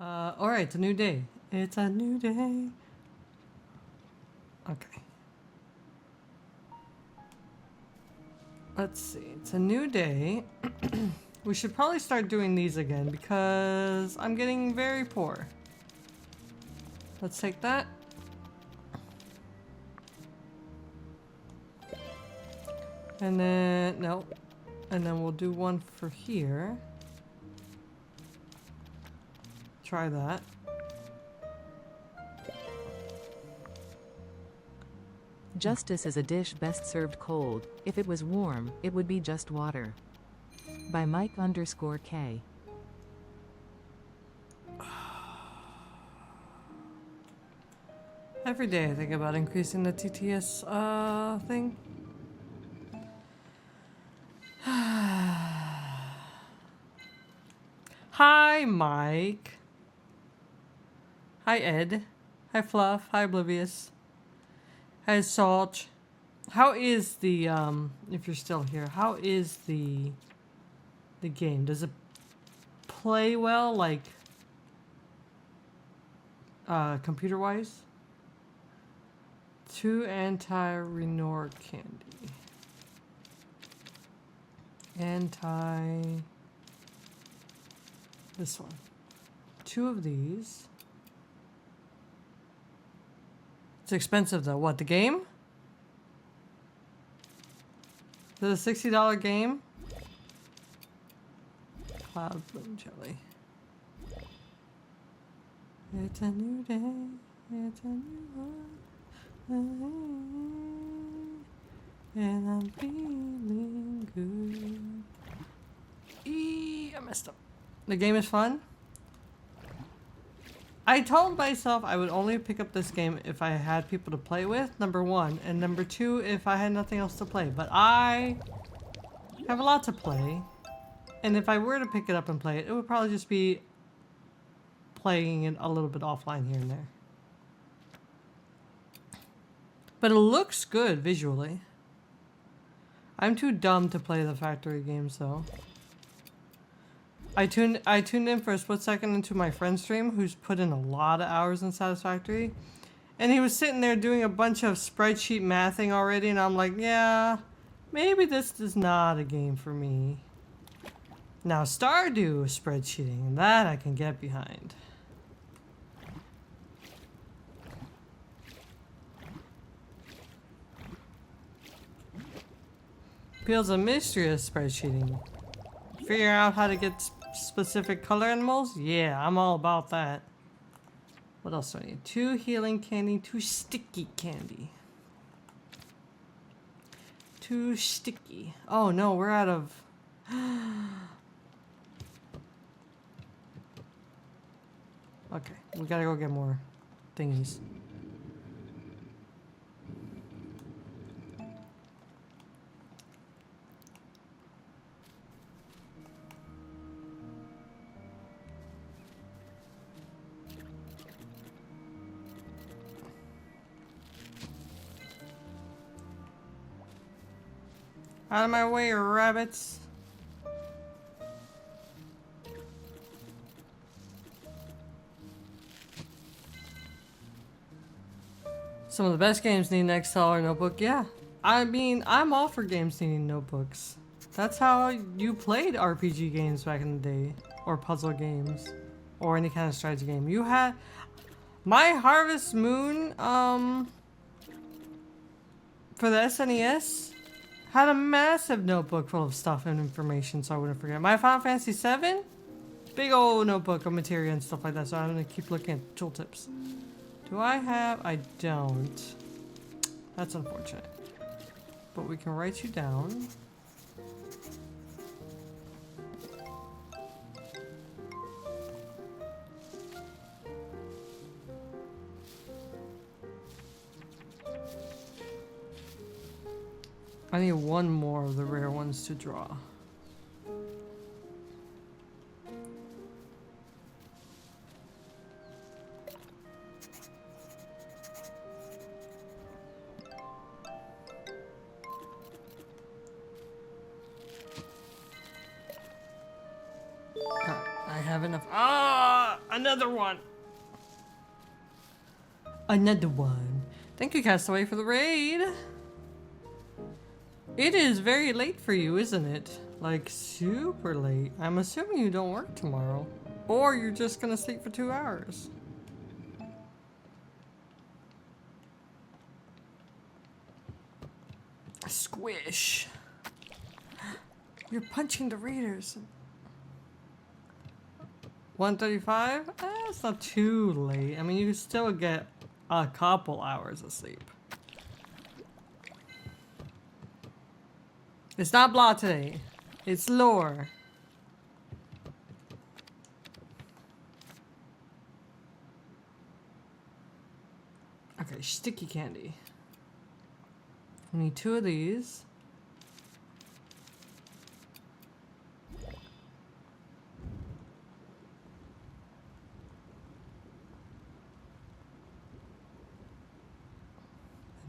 Alright, it's a new day. It's a new day. Okay. Let's see. It's a new day. We should probably start doing these again because I'm getting very poor. Let's take that. And then, no. And then we'll do one for here. Try that. Justice is a dish best served cold. If it was warm, it would be just water. By Mike_K. Every day I think about increasing the TTS thing. Hi, Mike. Hi, Ed. Hi, Fluff. Hi, Oblivious. Hi, Salt. How is the, if you're still here, how is the game? Does it play well, like, computer-wise? 2 anti-Renor candy. This one. 2 of these. It's expensive though. What, the game? Is it a $60 game? Cloud Bloom Jelly. It's a new day. It's a new one. And I'm feeling good. I messed up. The game is fun. I told myself I would only pick up this game if I had people to play with, number 1. And number 2, if I had nothing else to play. But I have a lot to play. And if I were to pick it up and play it, it would probably just be playing it a little bit offline here and there. But it looks good visually. I'm too dumb to play the factory games though. I tuned in for a split second into my friend's stream who's put in a lot of hours in Satisfactory. And he was sitting there doing a bunch of spreadsheet mathing already and I'm like, yeah, maybe this is not a game for me. Now Stardew spreadsheeting, that I can get behind. Feels a mystery of spreadsheeting. Figure out how to get specific color animals? Yeah, I'm all about that. What else do I need? 2 healing candy, 2 sticky candy. 2 sticky. Oh no, we're out of... Okay, we gotta go get more thingies. Out of my way, rabbits. Some of the best games need an Excel or notebook. Yeah, I mean, I'm all for games needing notebooks. That's how you played RPG games back in the day. Or puzzle games. Or any kind of strategy game. You had... My Harvest Moon, for the SNES... had a massive notebook full of stuff and information so I wouldn't forget. My Final Fantasy VII? Big old notebook of material and stuff like that, so I'm gonna keep looking at tooltips. Do I have? I don't. That's unfortunate. But we can write you down. I need 1 more of the rare ones to draw. I have enough. Ah! Another one. Another one. Thank you, Castaway, for the raid. It is very late for you, isn't it? Like, super late. I'm assuming you don't work tomorrow. Or you're just gonna sleep for 2 hours. Squish. You're punching the raiders. 1:35? It's not too late. I mean, you can still get a couple hours of sleep. It's not blah today. It's lore. Okay, sticky candy. We need 2 of these.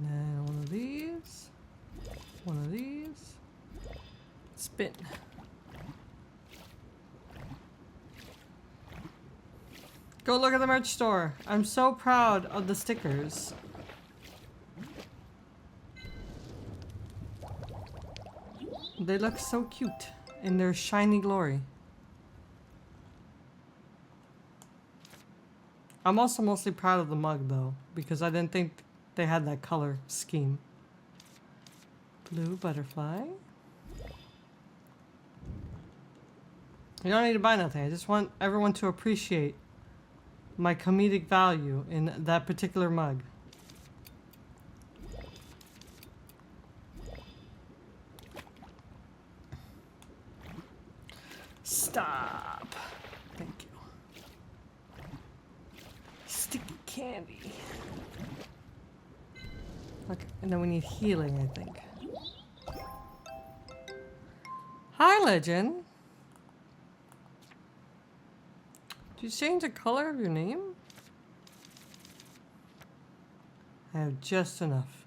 And then one of these. One of these. Spin. Go look at the merch store. I'm so proud of the stickers. They look so cute in their shiny glory. I'm also mostly proud of the mug though, because I didn't think they had that color scheme. Blue butterfly. You don't need to buy nothing. I just want everyone to appreciate my comedic value in that particular mug. Stop. Thank you. Sticky candy. Okay, and then we need healing, I think. Hi, Legend. Did you change the color of your name? I have just enough.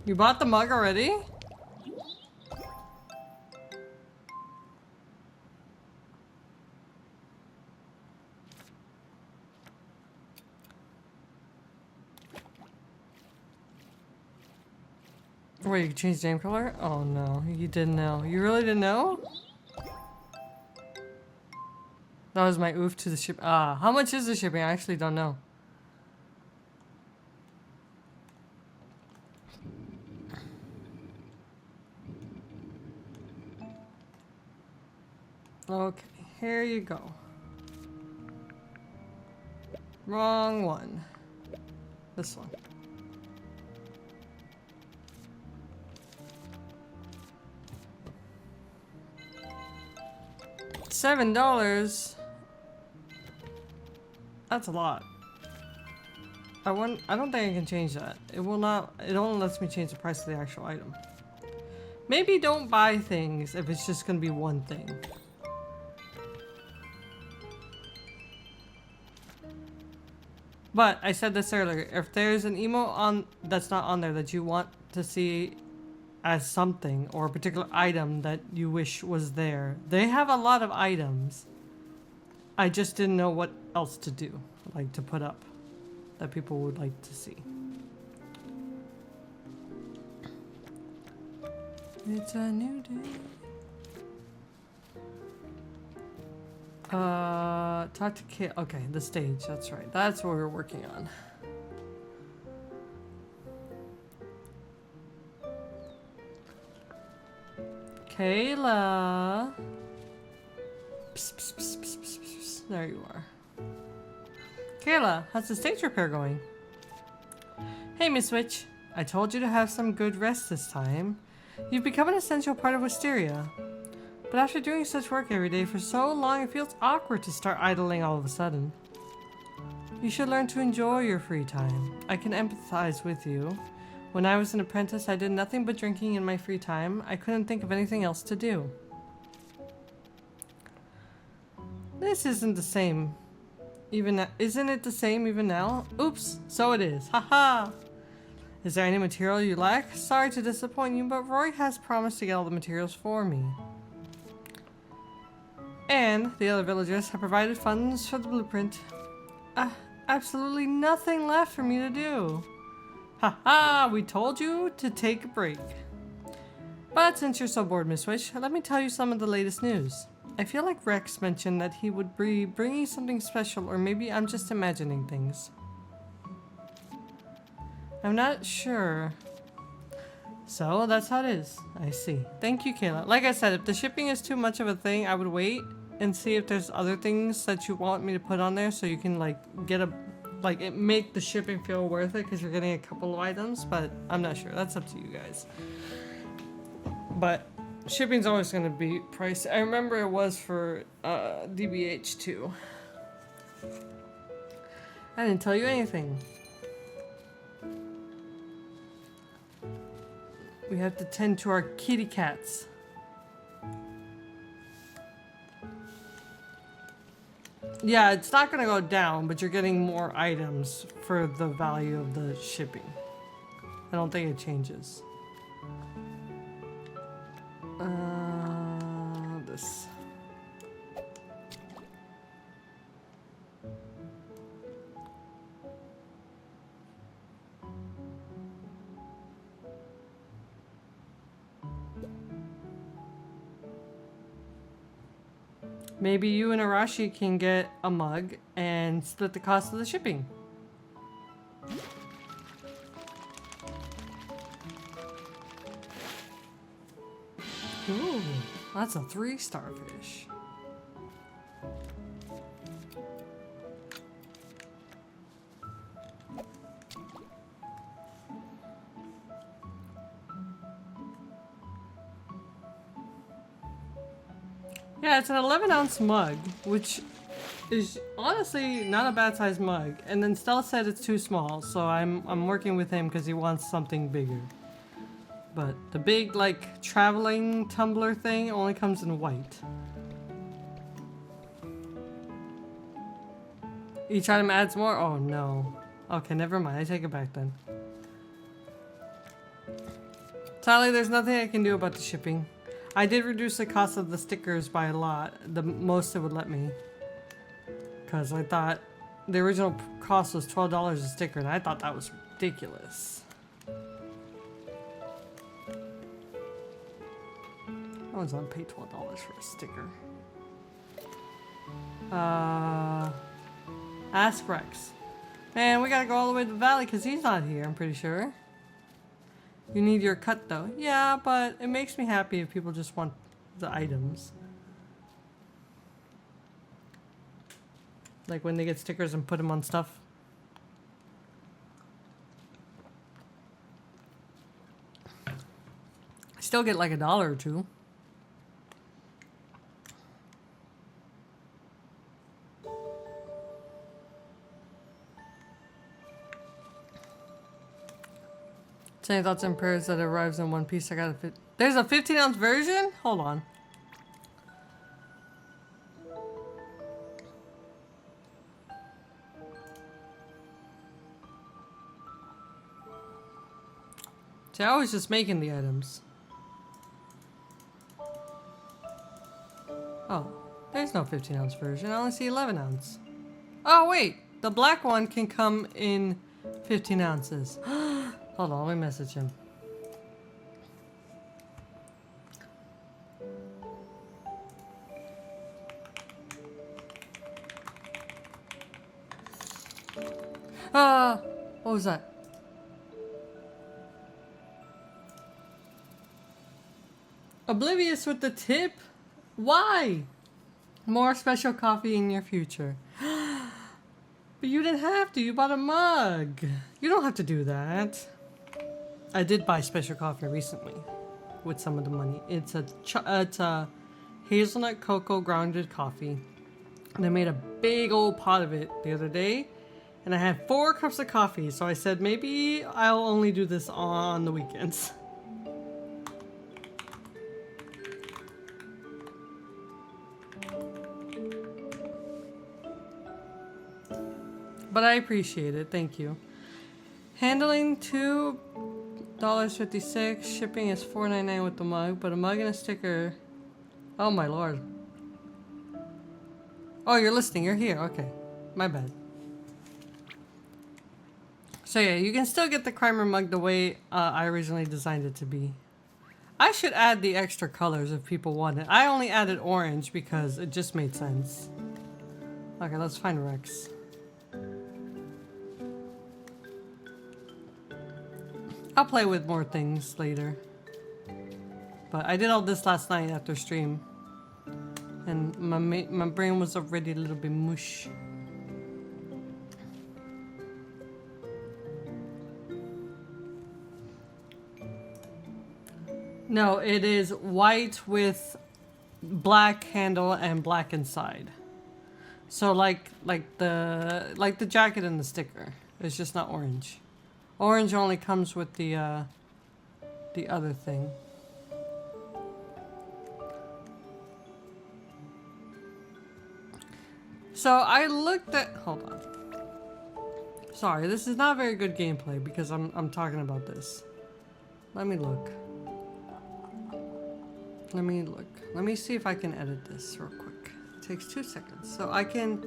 You bought the mug already? Wait, you changed name color? Oh no, you didn't know. You really didn't know? That was my oof to the ship. How much is the shipping? I actually don't know. Okay, here you go. Wrong one. This one. $7. That's a lot. I don't think I can change that. It will not. It only lets me change the price of the actual item. Maybe don't buy things if it's just gonna be one thing. But I said this earlier. If there's an emote on that's not on there that you want to see as something, or a particular item that you wish was there, they have a lot of items. I just didn't know what else to do, like to put up, that people would like to see. It's a new day. Talk to Kate. Okay, the stage. That's right. That's what we're working on. Kayla. Psst, psst, psst, psst, psst, psst. There you are. Kayla, how's the stage repair going? Hey, Miss Witch. I told you to have some good rest this time. You've become an essential part of Wisteria. But after doing such work every day for so long, it feels awkward to start idling all of a sudden. You should learn to enjoy your free time. I can empathize with you. When I was an apprentice, I did nothing but drinking in my free time. I couldn't think of anything else to do. This isn't the same. Isn't it the same even now? Oops, so it is. Haha. Is there any material you lack? Sorry to disappoint you, but Roy has promised to get all the materials for me. And the other villagers have provided funds for the blueprint. Absolutely nothing left for me to do. Haha, we told you to take a break. But since you're so bored, Miss Wish, let me tell you some of the latest news. I feel like Rex mentioned that he would be bringing something special, or maybe I'm just imagining things. I'm not sure. So that's how it is. I see. Thank you, Kayla. Like I said, if the shipping is too much of a thing, I would wait and see if there's other things that you want me to put on there so you can like get a make the shipping feel worth it because you're getting a couple of items, but I'm not sure. That's up to you guys. But shipping's always going to be pricey. I remember it was for DBH too. I didn't tell you anything. We have to tend to our kitty cats. Yeah, it's not gonna go down, but you're getting more items for the value of the shipping. I don't think it changes. This. Maybe you and Arashi can get a mug and split the cost of the shipping. Ooh, that's a 3-star fish. Yeah, it's an 11-ounce mug, which is honestly not a bad sized mug. And then Stella said it's too small, so I'm working with him because he wants something bigger. But the big like traveling tumbler thing only comes in white. Each item adds more? Oh no. Okay, never mind. I take it back then. Sadly, there's nothing I can do about the shipping. I did reduce the cost of the stickers by a lot, the most it would let me. Because I thought the original cost was $12 a sticker, and I thought that was ridiculous. No one's gonna pay $12 for a sticker. Ask Rex. Man, we gotta go all the way to the valley because he's not here, I'm pretty sure. You need your cut though. Yeah, but it makes me happy if people just want the items. Like when they get stickers and put them on stuff. I still get like $1 or $2. Same thoughts and prayers that arrives in one piece. I got a there's a 15-ounce version? Hold on. See, I was just making the items. Oh, there's no 15-ounce version. I only see 11-ounce. Oh, wait. The black one can come in 15 ounces. Hold on, let me message him. What was that? Oblivious with the tip? Why? More special coffee in your future. But you didn't have to. You bought a mug. You don't have to do that. I did buy special coffee recently with some of the money. It's a hazelnut cocoa grounded coffee. And I made a big old pot of it the other day. And I had 4 cups of coffee. So I said maybe I'll only do this on the weekends. But I appreciate it. Thank you. Handling 2 $56. Shipping is $4.99 with the mug, but a mug and a sticker. Oh my lord. Oh, you're listening. You're here. Okay. My bad. So yeah, you can still get the Crimer mug the way I originally designed it to be. I should add the extra colors if people want it. I only added orange because it just made sense. Okay, let's find Rex. I'll play with more things later. But I did all this last night after stream. And my brain was already a little bit mush. No, it is white with black handle and black inside. So like the jacket and the sticker. It's just not orange. Orange only comes with the other thing. So I looked at, hold on. Sorry, this is not very good gameplay because I'm talking about this. Let me look. Let me look. Let me see if I can edit this real quick. It takes 2 seconds. So I can,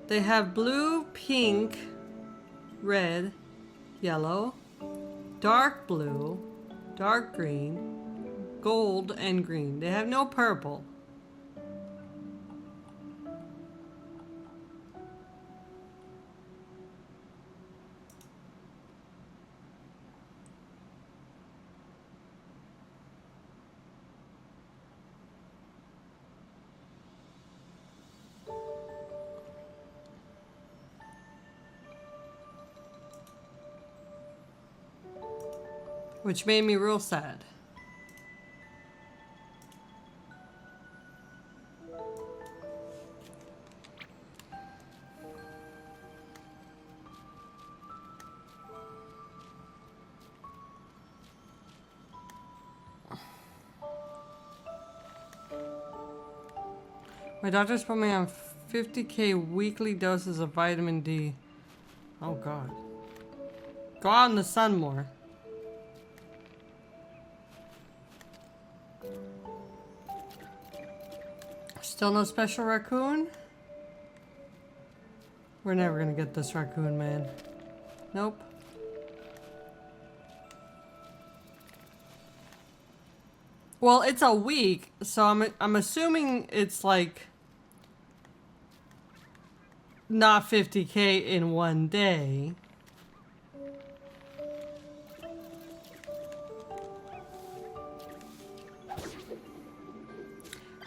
they have blue, pink, red, yellow, dark blue, dark green, gold, and green. They have no purple. Which made me real sad. My doctor's put me on 50k weekly doses of vitamin D. Oh god. Go out in the sun more. Still no special raccoon? We're never gonna get this raccoon, man. Nope. Well, it's a week, so I'm assuming it's like not 50k in one day.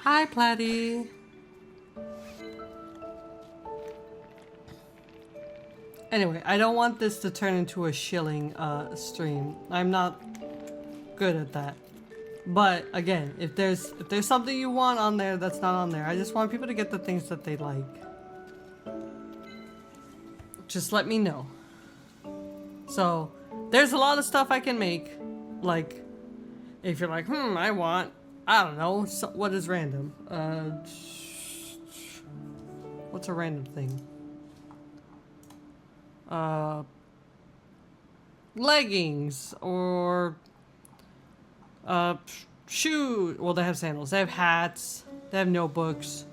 Hi, Platy. Anyway, I don't want this to turn into a shilling stream. I'm not good at that. But again, if there's something you want on there that's not on there, I just want people to get the things that they like. Just let me know. So, there's a lot of stuff I can make. Like, if you're like, I want, I don't know, so, what is random? What's a random thing? Leggings, or, shoes. Well, they have sandals. They have hats. They have notebooks.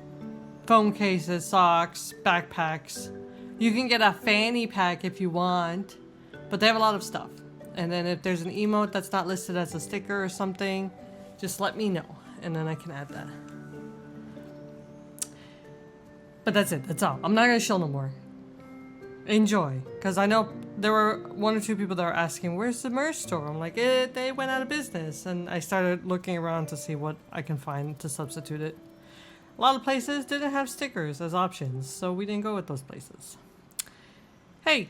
Phone cases, socks, backpacks. You can get a fanny pack if you want. But they have a lot of stuff. And then if there's an emote that's not listed as a sticker or something, just let me know. And then I can add that. But that's it. That's all. I'm not going to shill no more. Enjoy. Because I know there were 1 or 2 people that were asking, where's the merch store? I'm like, they went out of business. And I started looking around to see what I can find to substitute it. A lot of places didn't have stickers as options, so we didn't go with those places. Hey.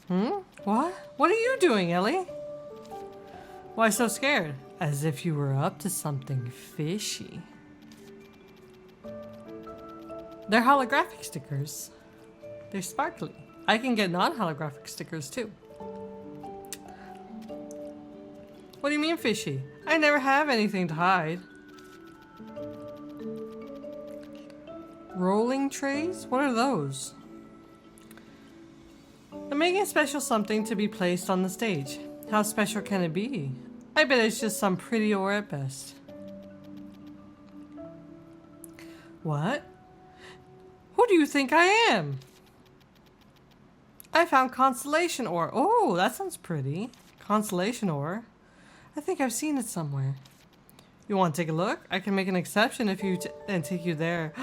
What? What are you doing, Ellie? Why so scared? As if you were up to something fishy. They're holographic stickers. They're sparkly. I can get non-holographic stickers too. What do you mean fishy? I never have anything to hide. Rolling trays? What are those? I'm making a special something to be placed on the stage. How special can it be? I bet it's just some pretty ore at best. What? Who do you think I am? I found constellation ore. Oh, that sounds pretty. Constellation ore. I think I've seen it somewhere. You want to take a look? I can make an exception if you and take you there.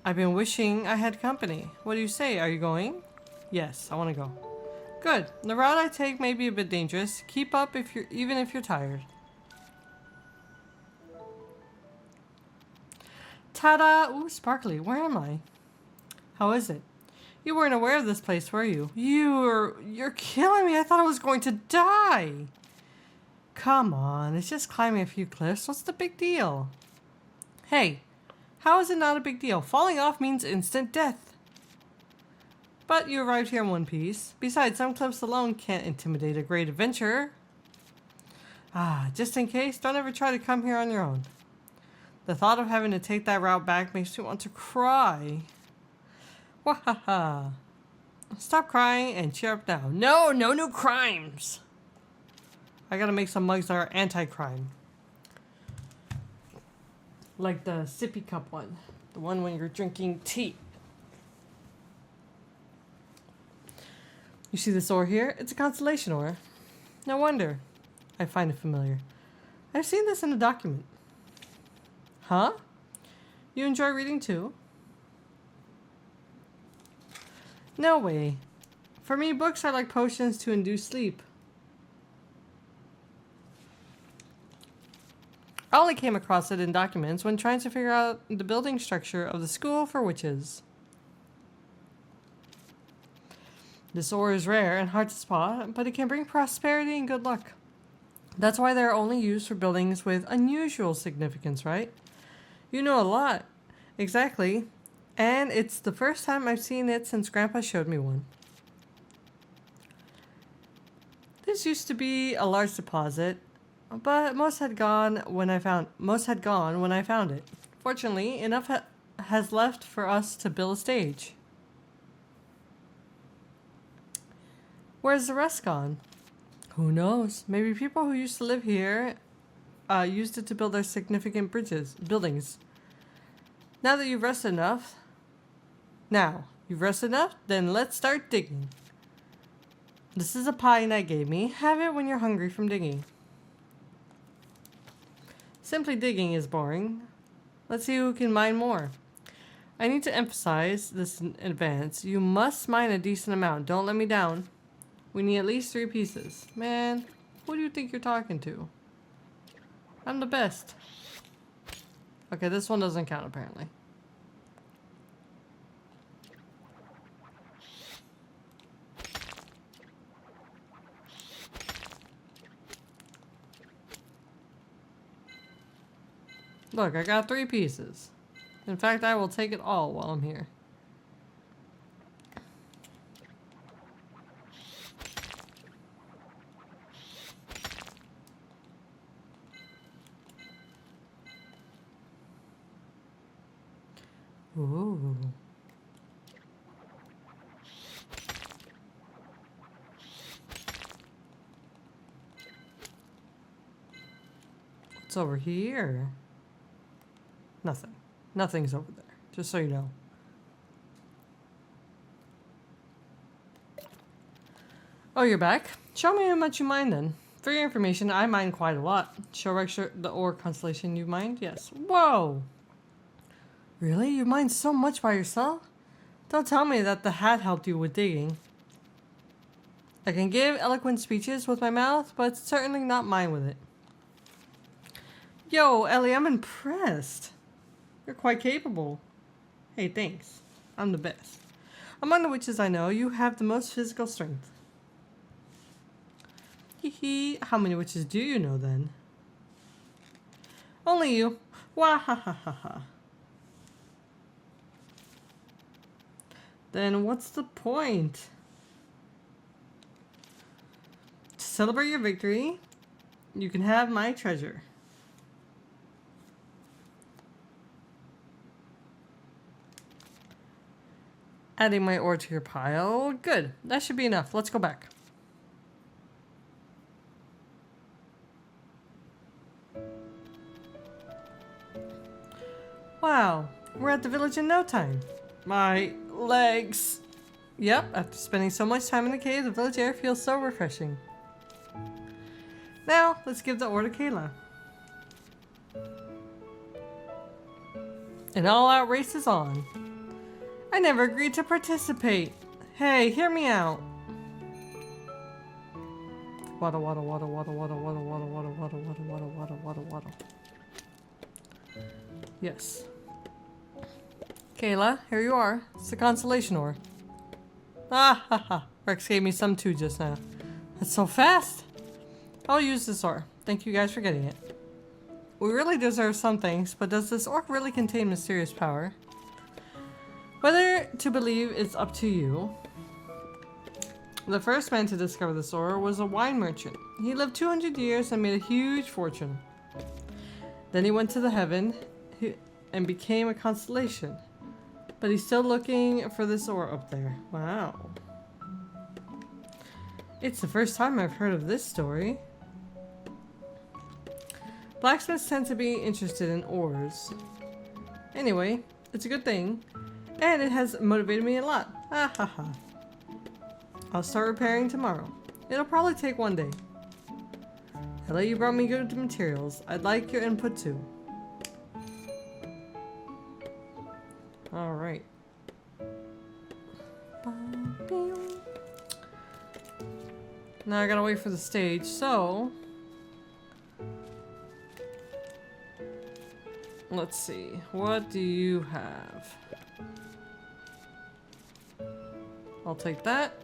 I've been wishing I had company. What do you say? Are you going? Yes, I want to go. Good. The route I take may be a bit dangerous. Keep up even if you're tired. Ta-da! Ooh, sparkly. Where am I? How is it? You weren't aware of this place, were you? You're killing me. I thought I was going to die. Come on, it's just climbing a few cliffs. What's the big deal? Hey, how is it not a big deal? Falling off means instant death. But you arrived here in one piece. Besides, some cliffs alone can't intimidate a great adventurer. Ah, just in case, don't ever try to come here on your own. The thought of having to take that route back makes me want to cry. Wahaha. Stop crying and cheer up now. No new crimes. I gotta make some mugs that are anti-crime. Like the sippy cup one. The one when you're drinking tea. You see this ore here? It's a constellation ore. No wonder. I find it familiar. I've seen this in a document. Huh? You enjoy reading too? No way. For me, books are like potions to induce sleep. I only came across it in documents when trying to figure out the building structure of the school for witches. This ore is rare and hard to spot, but it can bring prosperity and good luck. That's why they're only used for buildings with unusual significance, right? You know a lot. Exactly. And it's the first time I've seen it since Grandpa showed me one. This used to be a large deposit, but most had gone when I found it. Fortunately, enough has left for us to build a stage. Where's the rest gone? Who knows? Maybe people who used to live here used it to build their significant buildings. Now you've rested enough, then let's start digging. This is a pie Knight gave me. Have it when you're hungry from digging. Simply digging is boring. Let's see who can mine more. I need to emphasize this in advance. You must mine a decent amount. Don't let me down. We need at least 3 pieces. Man, who do you think you're talking to? I'm the best. Okay, this one doesn't count apparently. Look, I got 3 pieces. In fact, I will take it all while I'm here. Ooh. What's over here? Nothing. Nothing's over there, just so you know. Oh, you're back? Show me how much you mine then. For your information, I mine quite a lot. Show Rexer the ore constellation you mined? Yes. Whoa! Really? You mine so much by yourself? Don't tell me that the hat helped you with digging. I can give eloquent speeches with my mouth, but certainly not mine with it. Yo, Ellie, I'm impressed. You're quite capable. Hey, thanks. I'm the best. Among the witches I know, you have the most physical strength. Hee hee. How many witches do you know then? Only you. Wah ha ha ha ha. Then what's the point? To celebrate your victory, you can have my treasure. Adding my ore to your pile. Good. That should be enough. Let's go back. Wow. We're at the village in no time. My legs. Yep, after spending so much time in the cave, the village air feels so refreshing. Now, let's give the ore to Kayla. An all-out race is on. I never agreed to participate. Hey, hear me out. Waddle, waddle, waddle, waddle, waddle, waddle, waddle, waddle, waddle, waddle, waddle, waddle, waddle, waddle. Yes. Kayla, here you are. It's the consolation ore. Ah ha ha. Rex gave me some too just now. That's so fast. I'll use this ore. Thank you guys for getting it. We really deserve some things, but does this ore really contain mysterious power? Whether to believe is up to you. The first man to discover this ore was a wine merchant. He lived 200 years and made a huge fortune. Then he went to the heaven and became a constellation. But he's still looking for this ore up there. Wow. It's the first time I've heard of this story. Blacksmiths tend to be interested in ores. Anyway, it's a good thing. And it has motivated me a lot. Ha ha ha. I'll start repairing tomorrow. It'll probably take one day. Ellie, you brought me good materials. I'd like your input too. Alright. Now I gotta wait for the stage, so... Let's see. What do you have? I'll take that.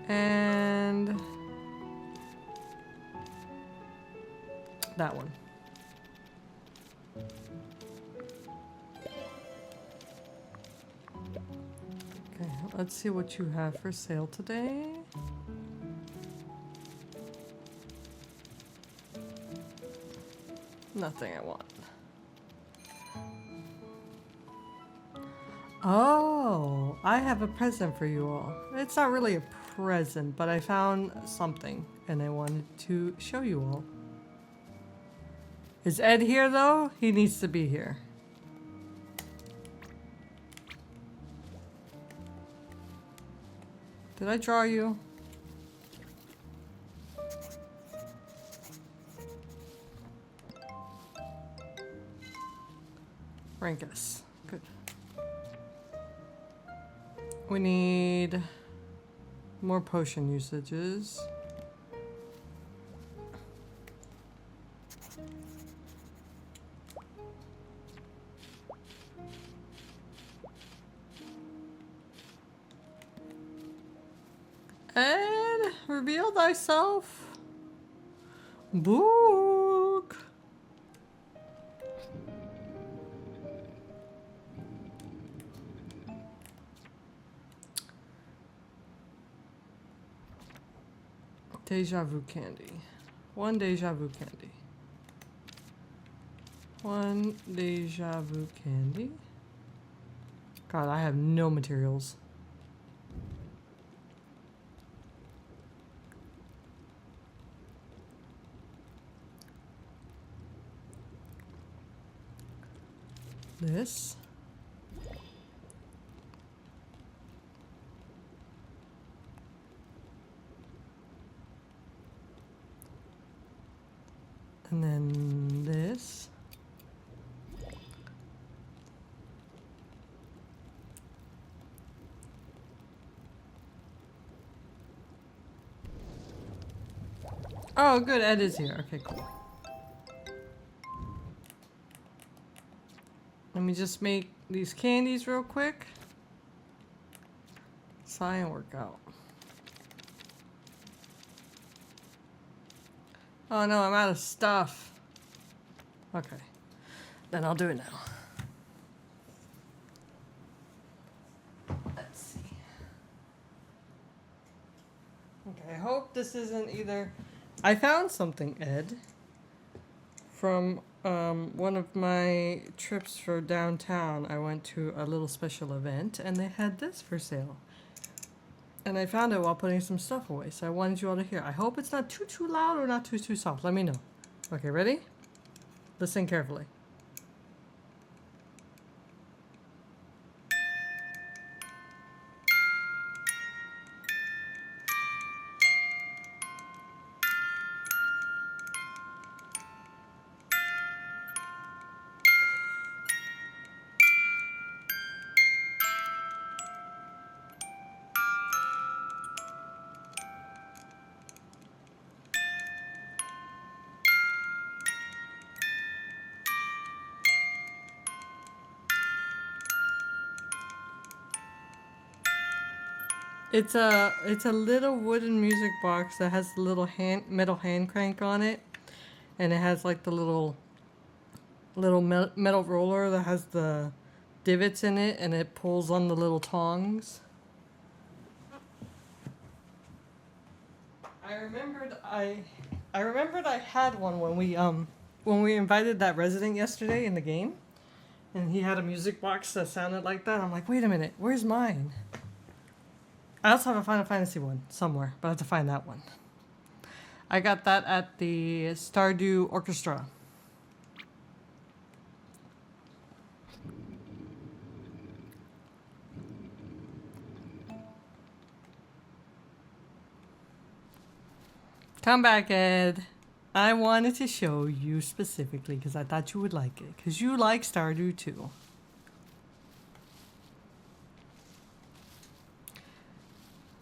And... that one. Okay, let's see what you have for sale today. Nothing I want. Oh, I have a present for you all. It's not really a present, but I found something and I wanted to show you all. Is Ed here though? He needs to be here. Did I draw you? Rank us. Good. We need more potion usages. And reveal thyself. Book. Deja vu candy. One deja vu candy. One deja vu candy. God, I have no materials. This. And then this. Oh, good. Ed is here. Okay, cool. Let me just make these candies real quick. Try and work out. Oh no, I'm out of stuff. Okay. Then I'll do it now. Let's see. Okay, I hope this isn't either... I found something, Ed. from one of my trips for downtown. I went to a little special event and they had this for sale. And I found it while putting some stuff away, so I wanted you all to hear. I hope it's not too loud or not too soft. Let me know. Okay, ready? Listen carefully. It's a little wooden music box that has the little metal hand crank on it, and it has like the little metal roller that has the divots in it, and it pulls on the little tongs. I remembered I had one when we invited that resident yesterday in the game, and he had a music box that sounded like that. I'm like, wait a minute, where's mine? I also have a Final Fantasy one somewhere, but I have to find that one. I got that at the Stardew Orchestra. Come back, Ed. I wanted to show you specifically because I thought you would like it. Because you like Stardew too.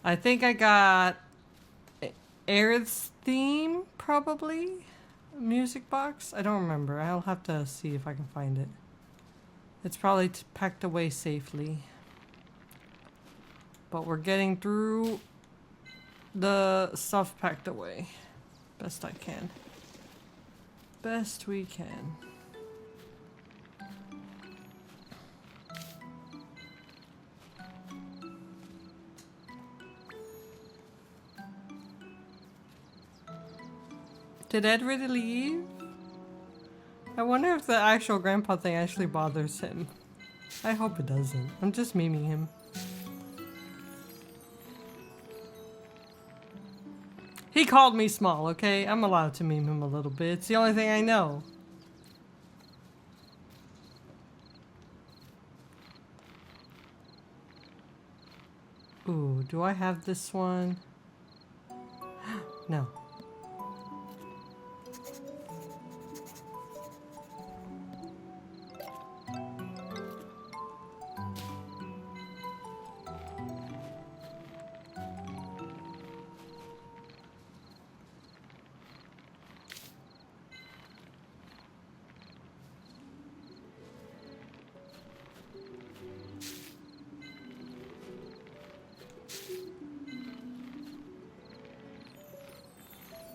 I think I got Aerith's theme, probably. Music box? I don't remember. I'll have to see if I can find it. It's probably packed away safely. But we're getting through the stuff packed away. Best I can. Best we can. Did Ed really leave? I wonder if the actual grandpa thing actually bothers him. I hope it doesn't. I'm just memeing him. He called me small, okay? I'm allowed to meme him a little bit. It's the only thing I know. Ooh, do I have this one? No.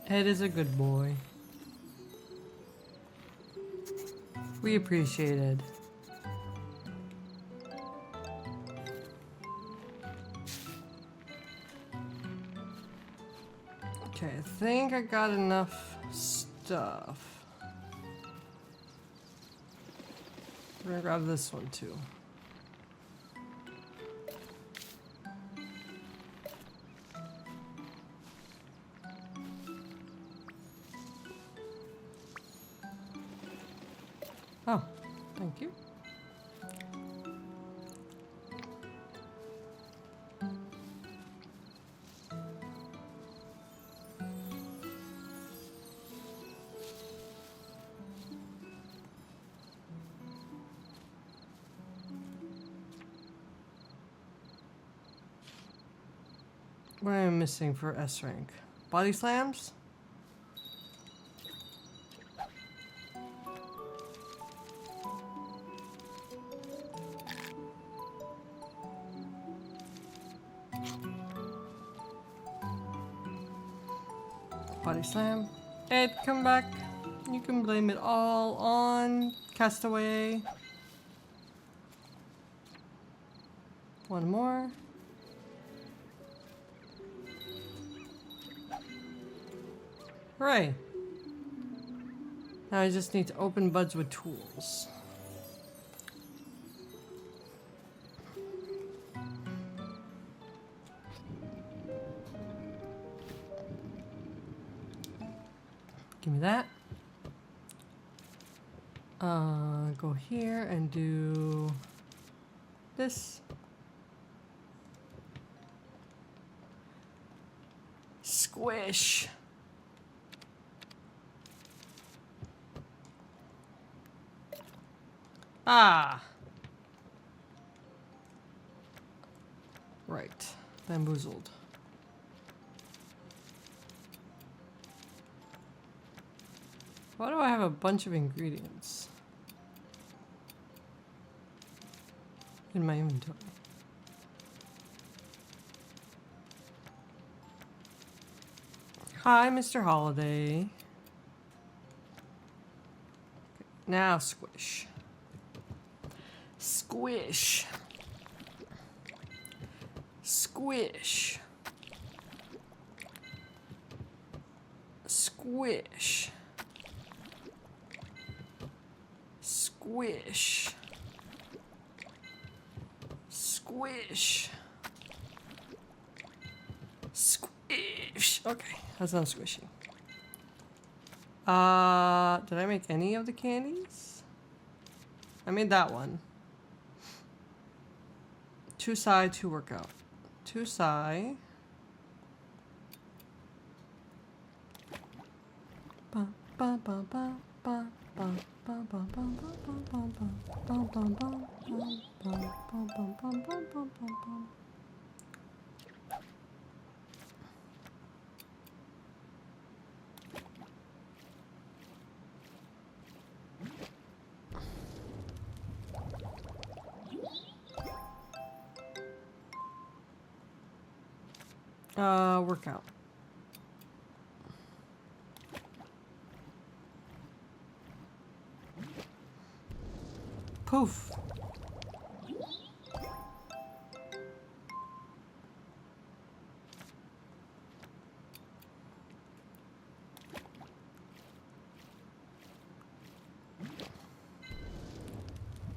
Ed is a good boy. We appreciate Ed. Okay, I think I got enough stuff. We're gonna grab this one too. Oh, thank you. What am I missing for S rank? Body slams? Body slam. Ed, come back. You can blame it all on Castaway. One more. Hooray. Now I just need to open buds with tools. Give me that. Go here and do this. Squish. Ah. Right. Bamboozled. Why do I have a bunch of ingredients in my inventory? Hi, Mr. Holiday. Now squish. Squish. Squish. Squish. Squish. Squish. Squish. Okay, that's not squishy. Did I make any of the candies? I made that one. 2 side, 2 workout. 2 side. Ba ba ba ba ba ba ba ba ba workout. Poof.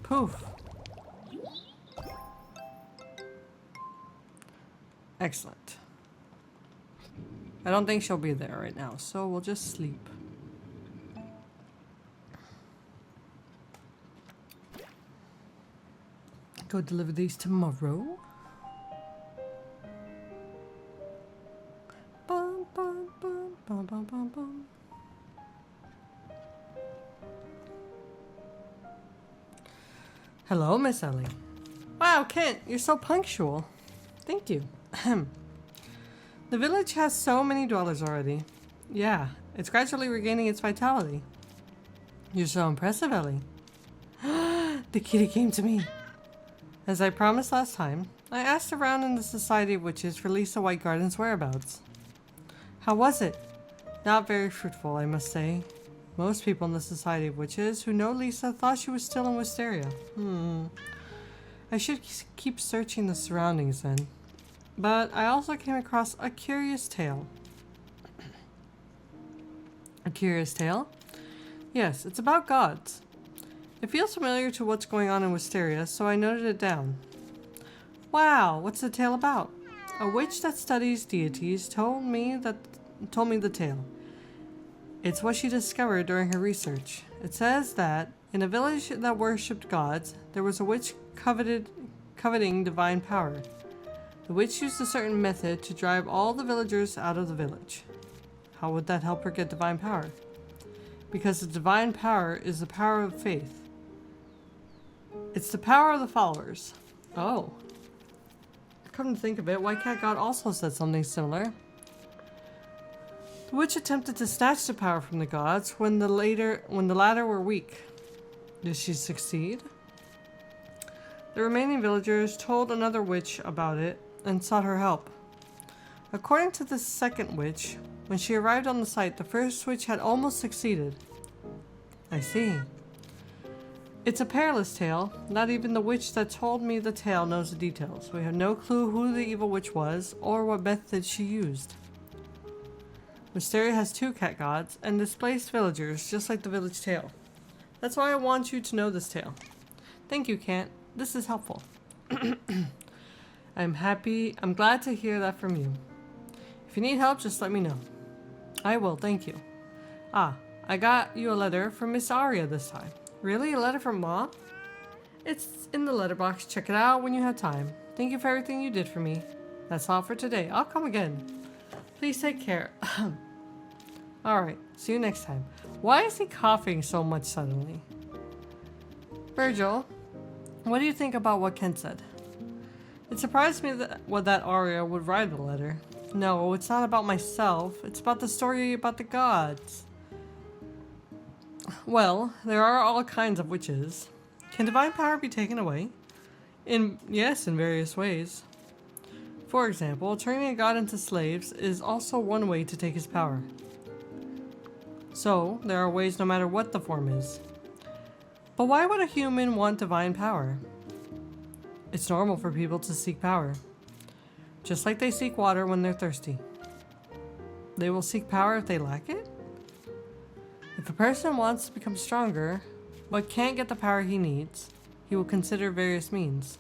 Poof. Excellent. I don't think she'll be there right now, so we'll just sleep. Go deliver these tomorrow. Bum, bum, bum, bum, bum, bum, bum. Hello, Miss Ellie. Wow, Kent, you're so punctual. Thank you. The village has so many dwellers already. Yeah, it's gradually regaining its vitality. You're so impressive, Ellie. The kitty came to me. As I promised last time, I asked around in the Society of Witches for Lisa Whitegarden's whereabouts. How was it? Not very fruitful, I must say. Most people in the Society of Witches who know Lisa thought she was still in Wisteria. I should keep searching the surroundings then. But I also came across a curious tale. A curious tale? Yes, it's about gods. It feels familiar to what's going on in Wisteria, so I noted it down. Wow, what's the tale about? A witch that studies deities told me the tale. It's what she discovered during her research. It says that in a village that worshipped gods, there was a witch coveting divine power. The witch used a certain method to drive all the villagers out of the village. How would that help her get divine power? Because the divine power is the power of faith. It's the power of the followers. Oh. Come to think of it, White Cat God also said something similar. The witch attempted to snatch the power from the gods when the latter were weak. Did she succeed? The remaining villagers told another witch about it and sought her help. According to the second witch, when she arrived on the site, the first witch had almost succeeded. I see. It's a perilous tale. Not even the witch that told me the tale knows the details. We have no clue who the evil witch was or what method she used. Mysteria has 2 cat gods and displaced villagers, just like the village tale. That's why I want you to know this tale. Thank you, Kant. This is helpful. I'm glad to hear that from you. If you need help, just let me know. I will, thank you. Ah, I got you a letter from Miss Aria this time. Really? A letter from Mom? It's in the letterbox. Check it out when you have time. Thank you for everything you did for me. That's all for today. I'll come again. Please take care. Alright, see you next time. Why is he coughing so much suddenly? Virgil, what do you think about what Kent said? It surprised me that Aria would write the letter. No, it's not about myself. It's about the story about the gods. Well, there are all kinds of witches. Can divine power be taken away? Yes, in various ways. For example, turning a god into slaves is also one way to take his power. So, there are ways no matter what the form is. But why would a human want divine power? It's normal for people to seek power. Just like they seek water when they're thirsty. They will seek power if they lack it? If a person wants to become stronger, but can't get the power he needs, he will consider various means.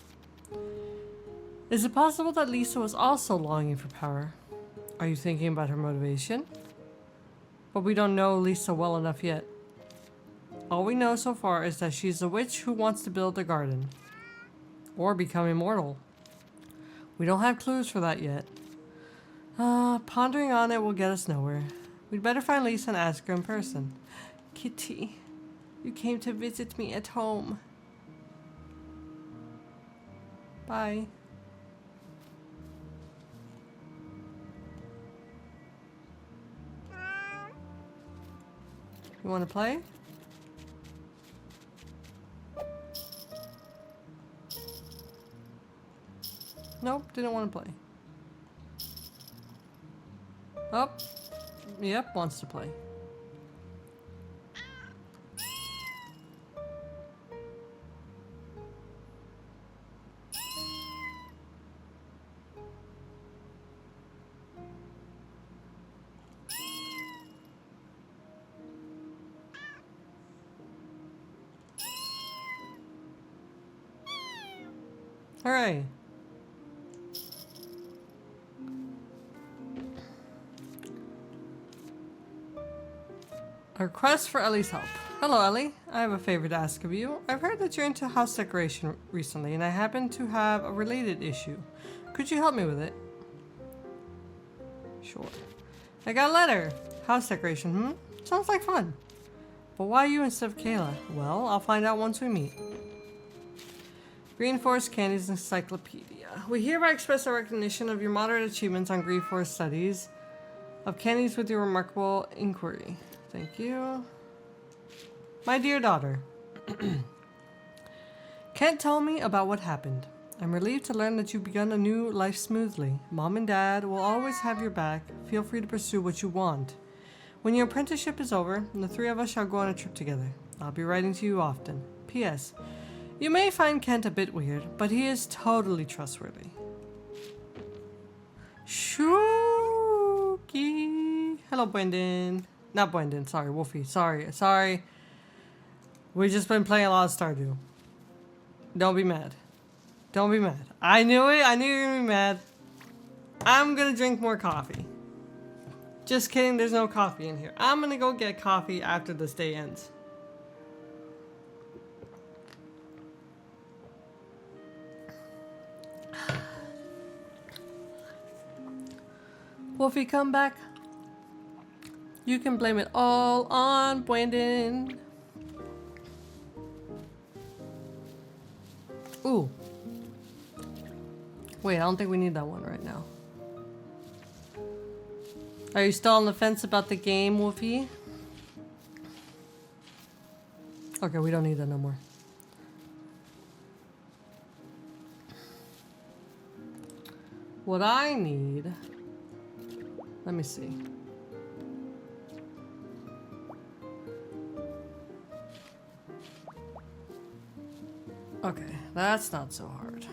Is it possible that Lisa was also longing for power? Are you thinking about her motivation? But we don't know Lisa well enough yet. All we know so far is that she's a witch who wants to build a garden. Or become immortal. We don't have clues for that yet. Pondering on it will get us nowhere. We'd better find Lisa and ask her in person. Kitty, you came to visit me at home. Bye. You want to play? Nope, didn't want to play. Oh, yep, wants to play. Hooray. A request for Ellie's help. Hello, Ellie. I have a favor to ask of you. I've heard that you're into house decoration recently, and I happen to have a related issue. Could you help me with it? Sure. I got a letter. House decoration, Sounds like fun. But why you instead of Kayla? Well, I'll find out once we meet. Green Forest Candy's Encyclopedia. We hereby express our recognition of your moderate achievements on Green Forest studies of candies with your remarkable inquiry. Thank you. My dear daughter. Can't tell me about what happened. I'm relieved to learn that you've begun a new life smoothly. Mom and Dad will always have your back. Feel free to pursue what you want. When your apprenticeship is over, the 3 of us shall go on a trip together. I'll be writing to you often. P.S. You may find Kent a bit weird, but he is totally trustworthy. Shuki. Hello, Brendan. Not Brendan, sorry, Wolfie. Sorry. We've just been playing a lot of Stardew. Don't be mad. Don't be mad. I knew it. I knew you were gonna be mad. I'm gonna drink more coffee. Just kidding, there's no coffee in here. I'm gonna go get coffee after this day ends. Wolfie, come back. You can blame it all on Brandon. Ooh. Wait, I don't think we need that one right now. Are you still on the fence about the game, Wolfie? Okay, we don't need that no more. What I need... Let me see. Okay, that's not so hard.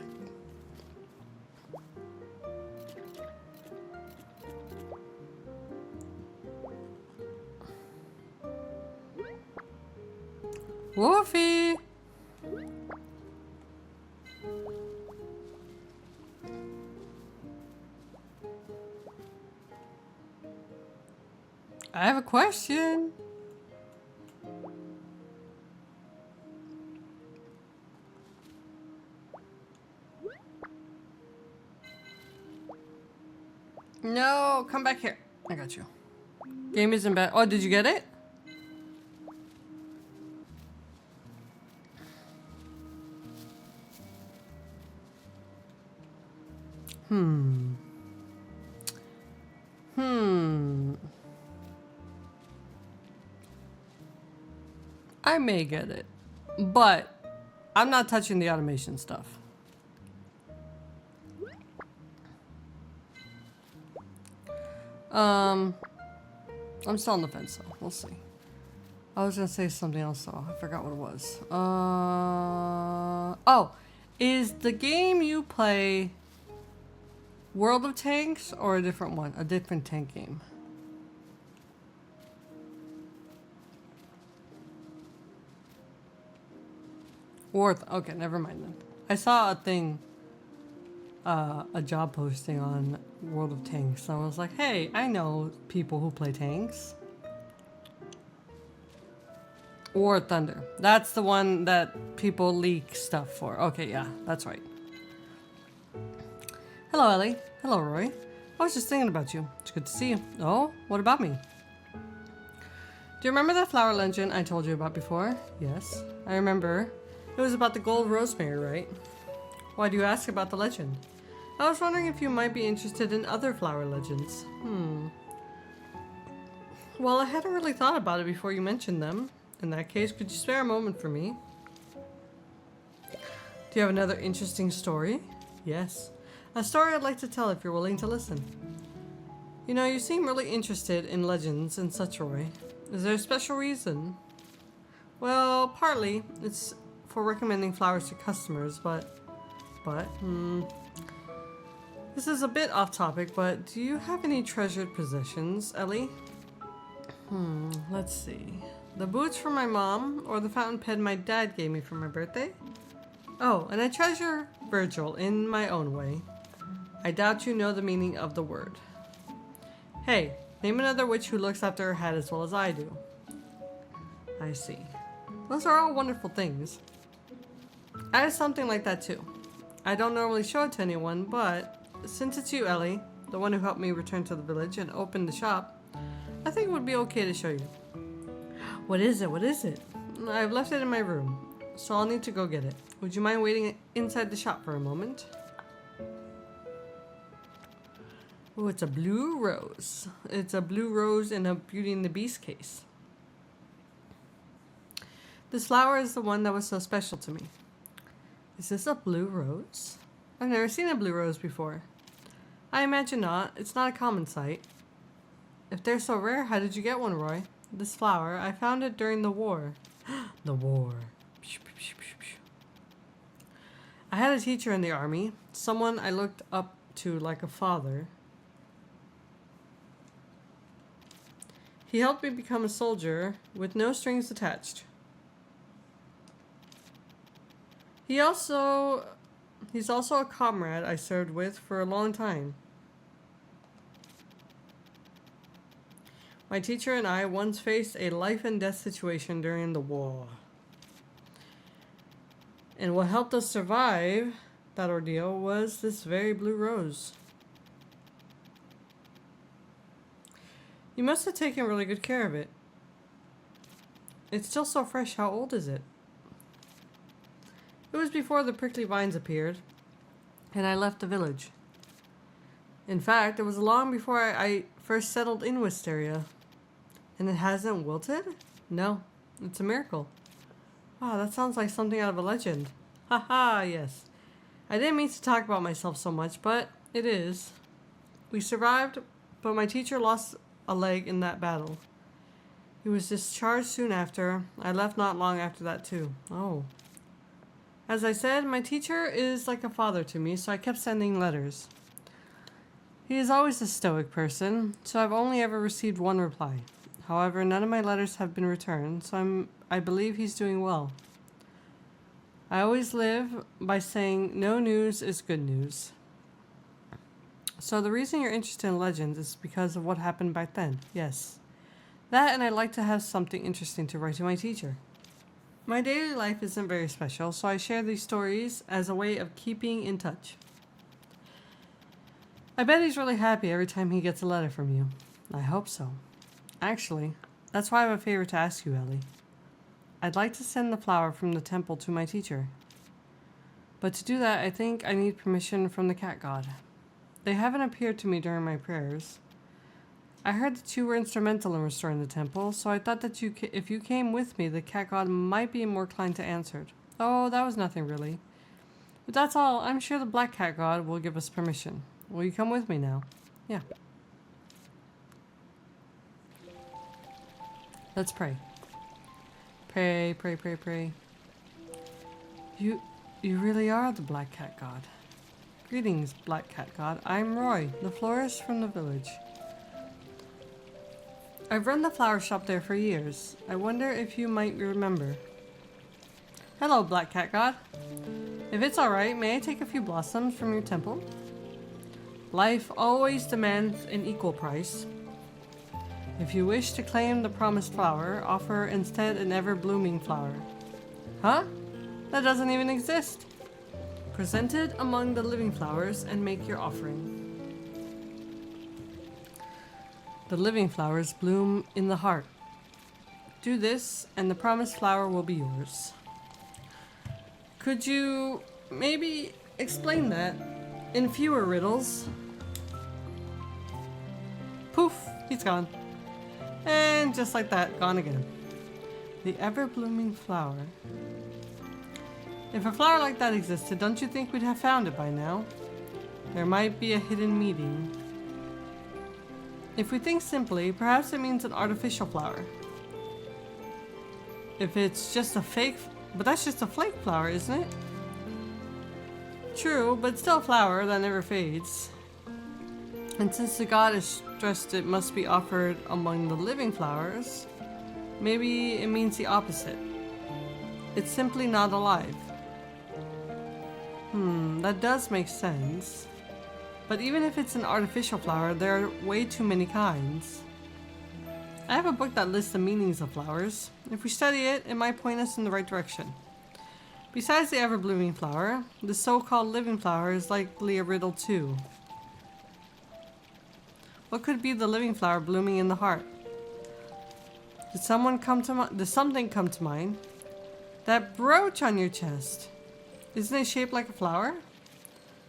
Wolfie! I have a question. No, come back here. I got you. Game isn't bad. Oh, did you get it? I may get it, but I'm not touching the automation stuff. I'm still on the fence though. We'll see. I was gonna say something else though. I forgot what it was. Oh, is the game you play World of Tanks or a different one? A different tank game? Okay, never mind then. I saw a thing, a job posting on World of Tanks. And I was like, hey, I know people who play tanks. War Thunder. That's the one that people leak stuff for. Okay, yeah, that's right. Hello, Ellie. Hello, Roy. I was just thinking about you. It's good to see you. Oh, what about me? Do you remember that flower legend I told you about before? Yes, I remember. It was about the gold rosemary, right? Why do you ask about the legend? I was wondering if you might be interested in other flower legends. Well, I hadn't really thought about it before you mentioned them. In that case, could you spare a moment for me? Do you have another interesting story? Yes. A story I'd like to tell if you're willing to listen. You know, you seem really interested in legends and such, Roy. Is there a special reason? Well, partly. It's for recommending flowers to customers, but, this is a bit off topic, but do you have any treasured possessions, Ellie? Let's see. The boots from my mom, or the fountain pen my dad gave me for my birthday? Oh, and I treasure Virgil in my own way. I doubt you know the meaning of the word. Hey, name another witch who looks after her hat as well as I do. I see. Those are all wonderful things. I have something like that too. I don't normally show it to anyone, but since it's you, Ellie, the one who helped me return to the village and open the shop, I think it would be okay to show you. What is it? What is it? I've left it in my room, so I'll need to go get it. Would you mind waiting inside the shop for a moment? Oh, it's a blue rose. It's a blue rose in a Beauty and the Beast case. This flower is the one that was so special to me. Is this a blue rose? I've never seen a blue rose before. I imagine not. It's not a common sight. If they're so rare, how did you get one, Roy? This flower, I found it during the war. The war. I had a teacher in the army, someone I looked up to like a father. He helped me become a soldier with no strings attached. He's also a comrade I served with for a long time. My teacher and I once faced a life and death situation during the war. And what helped us survive that ordeal was this very blue rose. You must have taken really good care of it. It's still so fresh. How old is it? It was before the prickly vines appeared, and I left the village. In fact, it was long before I first settled in Wisteria. And it hasn't wilted? No, it's a miracle. Wow, that sounds like something out of a legend. Haha, yes. I didn't mean to talk about myself so much, but it is. We survived, but my teacher lost a leg in that battle. He was discharged soon after. I left not long after that too. Oh. As I said, my teacher is like a father to me, so I kept sending letters. He is always a stoic person, so I've only ever received one reply. However, none of my letters have been returned, so I believe he's doing well. I always live by saying no news is good news. So the reason you're interested in legends is because of what happened back then. Yes. That, and I'd like to have something interesting to write to my teacher. My daily life isn't very special, so I share these stories as a way of keeping in touch. I bet he's really happy every time he gets a letter from you. I hope so. Actually, that's why I have a favor to ask you, Ellie. I'd like to send the flower from the temple to my teacher. But to do that, I think I need permission from the cat god. They haven't appeared to me during my prayers. I heard that you were instrumental in restoring the temple, so I thought that if you came with me, the cat god might be more inclined to answer it. Oh, that was nothing really. But that's all. I'm sure the black cat god will give us permission. Will you come with me now? Yeah. Let's pray. Pray, pray, pray, pray. You really are the black cat god. Greetings, black cat god. I'm Roy, the florist from the village. I've run the flower shop there for years. I wonder if you might remember. Hello, black cat god. If it's alright, may I take a few blossoms from your temple? Life always demands an equal price. If you wish to claim the promised flower, offer instead an ever-blooming flower. Huh? That doesn't even exist. Present it among the living flowers and make your offering. The living flowers bloom in the heart. Do this, and the promised flower will be yours. Could you maybe explain that in fewer riddles? Poof, he's gone. And just like that, gone again. The ever-blooming flower. If a flower like that existed, don't you think we'd have found it by now? There might be a hidden meaning. If we think simply, perhaps it means an artificial flower. If it's just a fake, but that's just a flake flower, isn't it? True, but still a flower that never fades. And since the god has stressed it must be offered among the living flowers, maybe it means the opposite. It's simply not alive. That does make sense. But even if it's an artificial flower, there are way too many kinds. I have a book that lists the meanings of flowers. If we study it, it might point us in the right direction. Besides the ever-blooming flower, the so-called living flower is likely a riddle too. What could be the living flower blooming in the heart? Did something come to mind? That brooch on your chest. Isn't it shaped like a flower?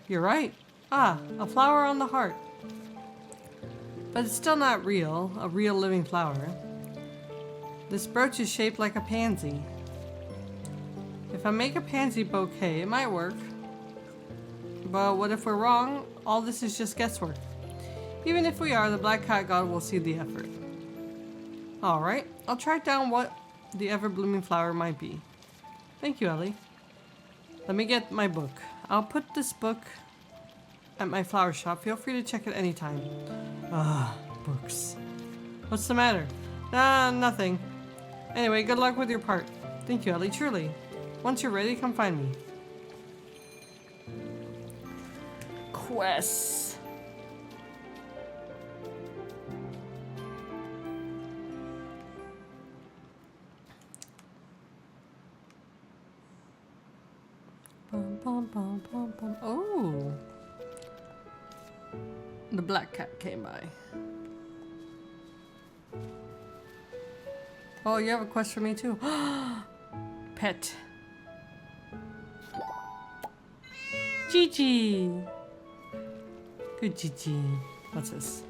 You're right. Ah, a flower on the heart. But it's still not real, a real living flower. This brooch is shaped like a pansy. If I make a pansy bouquet, it might work. But what if we're wrong? All this is just guesswork. Even if we are, the black cat god will see the effort. Alright, I'll track down what the ever-blooming flower might be. Thank you, Ellie. Let me get my book. I'll put this book at my flower shop. Feel free to check it anytime. Books. What's the matter? Nothing. Anyway, good luck with your part. Thank you, Ellie, truly. Once you're ready, come find me. Quests. Bum, bum, bum, bum, bum. Oh. The black cat came by. Oh, you have a quest for me too. Pet. Gigi. Good Gigi. What's this?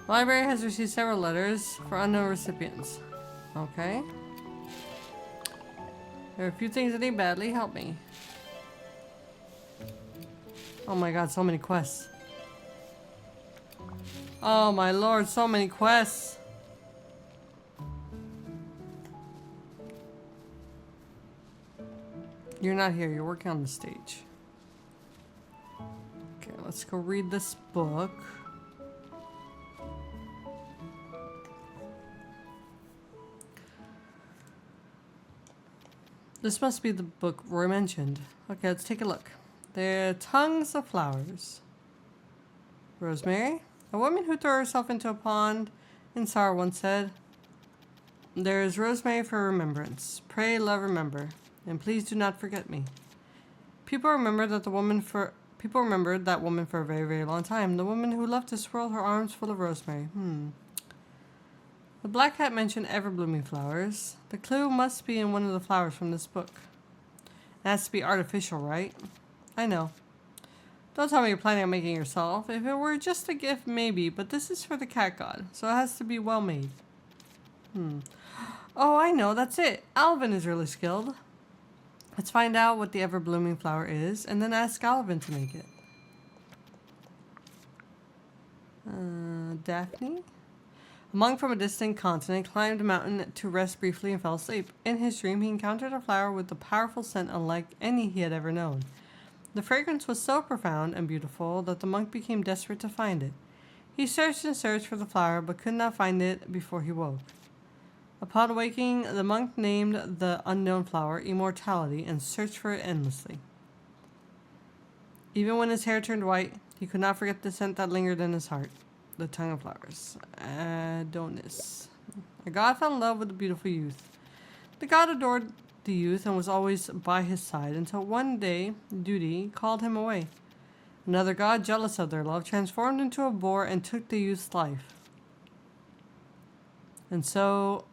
The library has received several letters for unknown recipients. Okay. There are a few things that need badly. Help me. Oh my god, so many quests. Oh my lord, so many quests. You're not here, you're working on the stage. Okay, let's go read this book. This must be the book Roy mentioned. Okay, let's take a look. There are tongues of flowers. Rosemary? A woman who threw herself into a pond in sorrow once said, "There is rosemary for remembrance. Pray, love, remember, and please do not forget me." People remembered that woman for a very, very long time. The woman who loved to swirl her arms full of rosemary. The black cat mentioned ever-blooming flowers. The clue must be in one of the flowers from this book. It has to be artificial, right? I know. Don't tell me you're planning on making it yourself. If it were just a gift, maybe, but this is for the cat god, so it has to be well made. Oh, I know, that's it. Alvin is really skilled. Let's find out what the ever-blooming flower is, and then ask Alvin to make it. Daphne? A monk from a distant continent climbed a mountain to rest briefly and fell asleep. In his dream, he encountered a flower with a powerful scent unlike any he had ever known. The fragrance was so profound and beautiful that the monk became desperate to find it. He searched and searched for the flower, but could not find it before he woke. Upon awaking, the monk named the unknown flower Immortality and searched for it endlessly. Even when his hair turned white, he could not forget the scent that lingered in his heart. The tongue of flowers. Adonis. A god fell in love with a beautiful youth. The god adored the youth and was always by his side until one day duty called him away. Another god, jealous of their love, transformed into a boar and took the youth's life. And so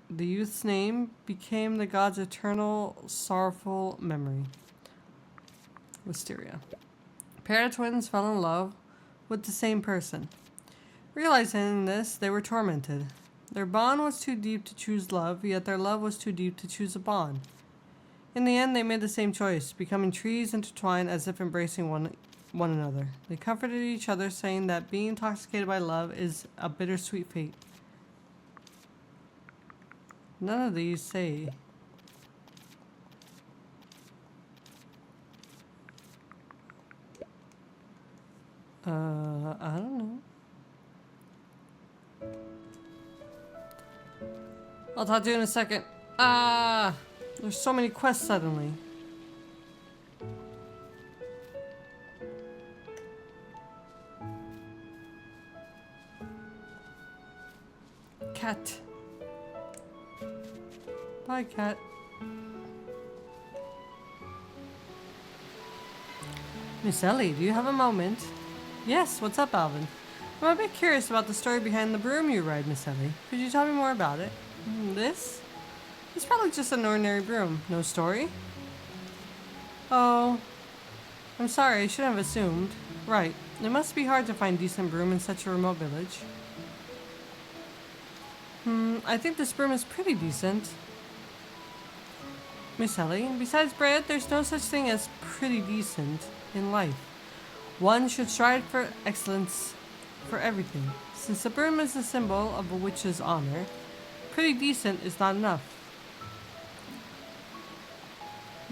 the youth's name became the god's eternal sorrowful memory. Wisteria. A pair of twins fell in love with the same person. Realizing this, they were tormented. Their bond was too deep to choose love, yet their love was too deep to choose a bond. In the end, they made the same choice, becoming trees intertwined as if embracing one another. They comforted each other, saying that being intoxicated by love is a bittersweet fate. None of these say. I don't know. I'll talk to you in a second. There's so many quests suddenly. Cat. Bye, cat. Miss Ellie, do you have a moment? Yes, what's up, Alvin? I'm a bit curious about the story behind the broom you ride, Miss Ellie. Could you tell me more about it? This? It's probably just an ordinary broom. No story? Oh, I'm sorry, I shouldn't have assumed. Right, it must be hard to find decent broom in such a remote village. I think this broom is pretty decent. Miss Ellie, besides bread, there's no such thing as pretty decent in life. One should strive for excellence for everything. Since the broom is a symbol of a witch's honor, pretty decent is not enough.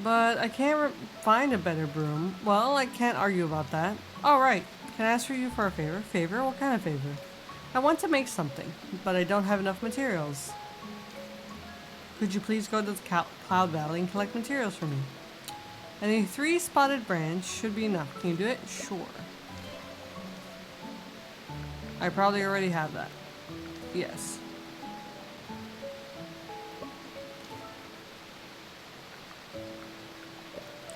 But I can't find a better broom. Well, I can't argue about that. All right, can I ask you for a favor? Favor? What kind of favor? I want to make something, but I don't have enough materials. Could you please go to the Cloud Valley and collect materials for me? And a 3-spotted branch should be enough. Can you do it? Sure. I probably already have that. Yes.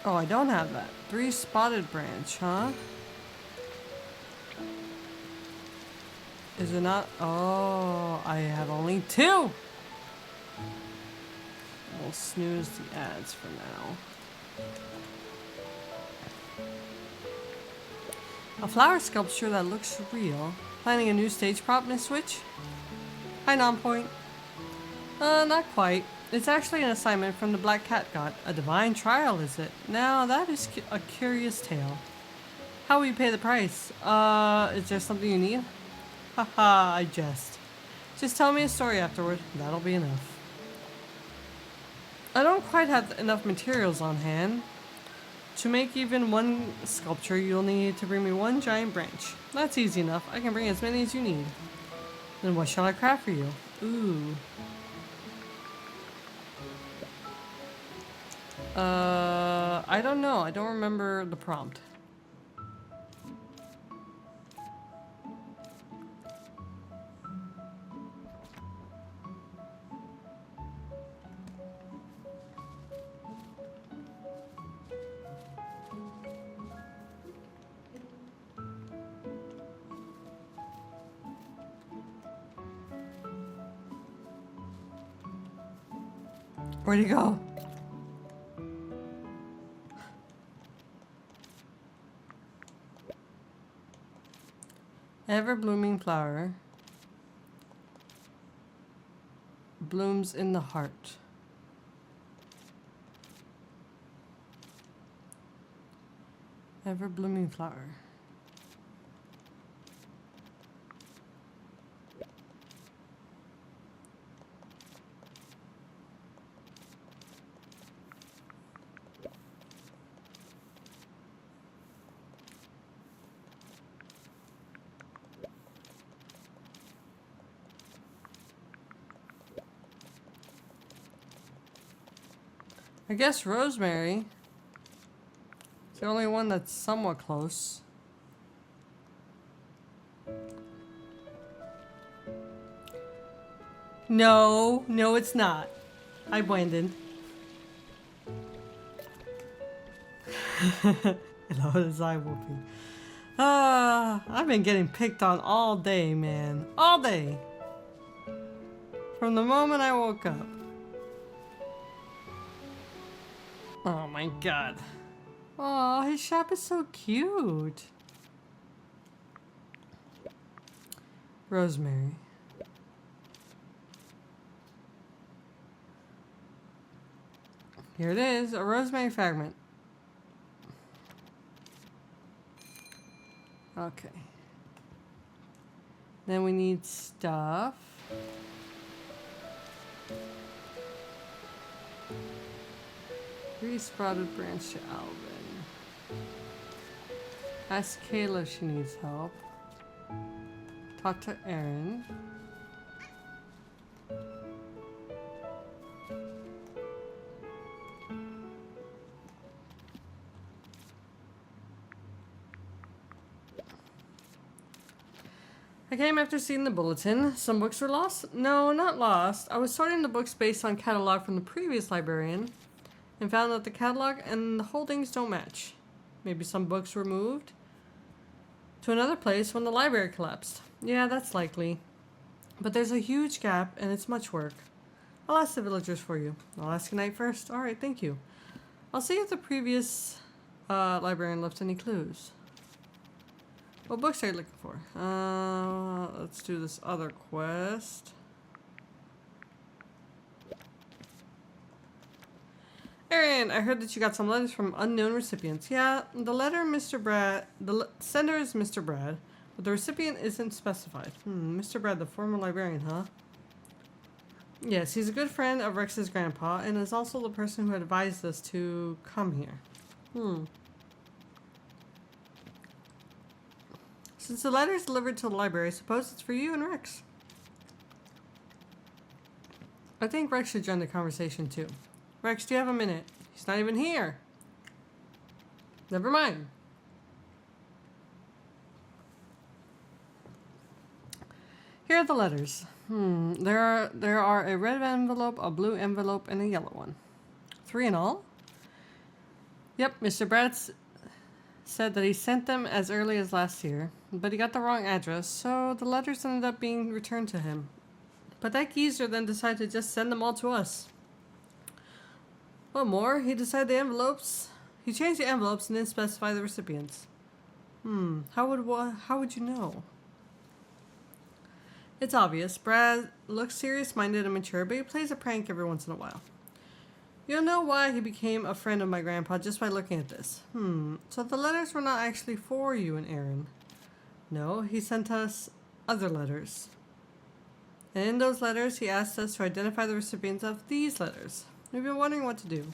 Oh, I don't have that. 3-spotted branch, huh? Is it not? Oh, I have only 2! We'll snooze the ads for now. A flower sculpture that looks real. Planning a new stage prop, Miss Witch? Hi, Nonpoint. Not quite. It's actually an assignment from the Black Cat God. A divine trial, is it? Now, that is a curious tale. How will you pay the price? Is there something you need? Haha, I jest. Just tell me a story afterward. That'll be enough. I don't quite have enough materials on hand. To make even one sculpture, you'll need to bring me 1 giant branch. That's easy enough. I can bring as many as you need. Then what shall I craft for you? Ooh. I don't know. I don't remember the prompt. Where'd he go? Ever-blooming flower blooms in the heart. Ever-blooming flower. I guess rosemary. It's the only one that's somewhat close. No, no it's not. Hi, Brandon. Hello, it's I whooping. I've been getting picked on all day, man. All day. From the moment I woke up. Oh my god. Oh, his shop is so cute. Rosemary. Here it is, a rosemary fragment. Okay. Then we need stuff. Re-sprouted branch to Alvin. Ask Kayla if she needs help. Talk to Aaron. I came after seeing the bulletin. Some books were lost? No, not lost. I was sorting the books based on catalog from the previous librarian and found that the catalog and the holdings don't match. Maybe some books were moved to another place when the library collapsed. Yeah, that's likely. But there's a huge gap and it's much work. I'll ask the villagers for you. I'll ask Knight first. Alright, thank you. I'll see if the previous librarian left any clues. What books are you looking for? Let's do this other quest. Aaron, I heard that you got some letters from unknown recipients. Yeah, the sender is Mr. Brad, but the recipient isn't specified. Mr. Brad, the former librarian, huh? Yes, he's a good friend of Rex's grandpa, and is also the person who advised us to come here. Since the letter is delivered to the library, I suppose it's for you and Rex. I think Rex should join the conversation too. Rex, do you have a minute? He's not even here. Never mind. Here are the letters. There are a red envelope, a blue envelope, and a yellow one. 3 in all? Yep, Mr. Bratz said that he sent them as early as last year, but he got the wrong address, so the letters ended up being returned to him. But that geezer then decided to just send them all to us. What more? He changed the envelopes and didn't specify the recipients. How would you know? It's obvious. Brad looks serious-minded and mature, but he plays a prank every once in a while. You'll know why he became a friend of my grandpa just by looking at this. So the letters were not actually for you and Aaron. No, he sent us other letters. And in those letters, he asked us to identify the recipients of these letters. We've been wondering what to do.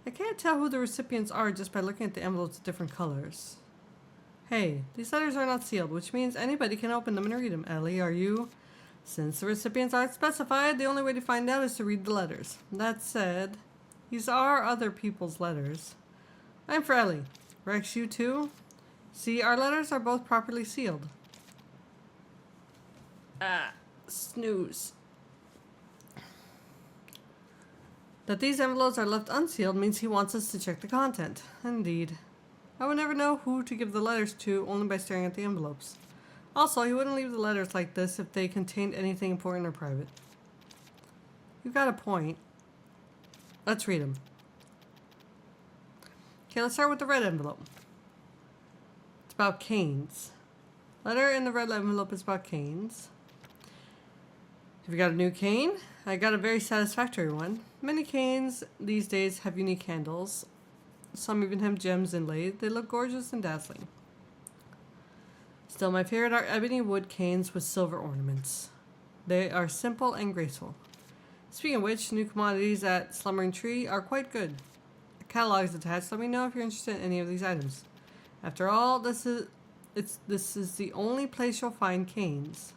I can't tell who the recipients are just by looking at the envelopes of different colors. Hey, these letters are not sealed, which means anybody can open them and read them. Ellie, are you? Since the recipients aren't specified, the only way to find out is to read the letters. That said, These are other people's letters. I'm for Ellie. Rex, you too? See, our letters are both properly sealed. Ah, snooze. That these envelopes are left unsealed means he wants us to check the content. Indeed. I would never know who to give the letters to only by staring at the envelopes. Also, he wouldn't leave the letters like this if they contained anything important or private. You've got a point. Let's read them. Okay, let's start with the red envelope. It's about canes. Letter in the red envelope is about canes. Have you got a new cane? I got a very satisfactory one. Many canes these days have unique handles. Some even have gems inlaid. They look gorgeous and dazzling. Still, my favorite are ebony wood canes with silver ornaments. They are simple and graceful. Speaking of which, new commodities at Slumbering Tree are quite good. A catalog is attached. Let me know if you're interested in any of these items. After all, this is the only place you'll find canes.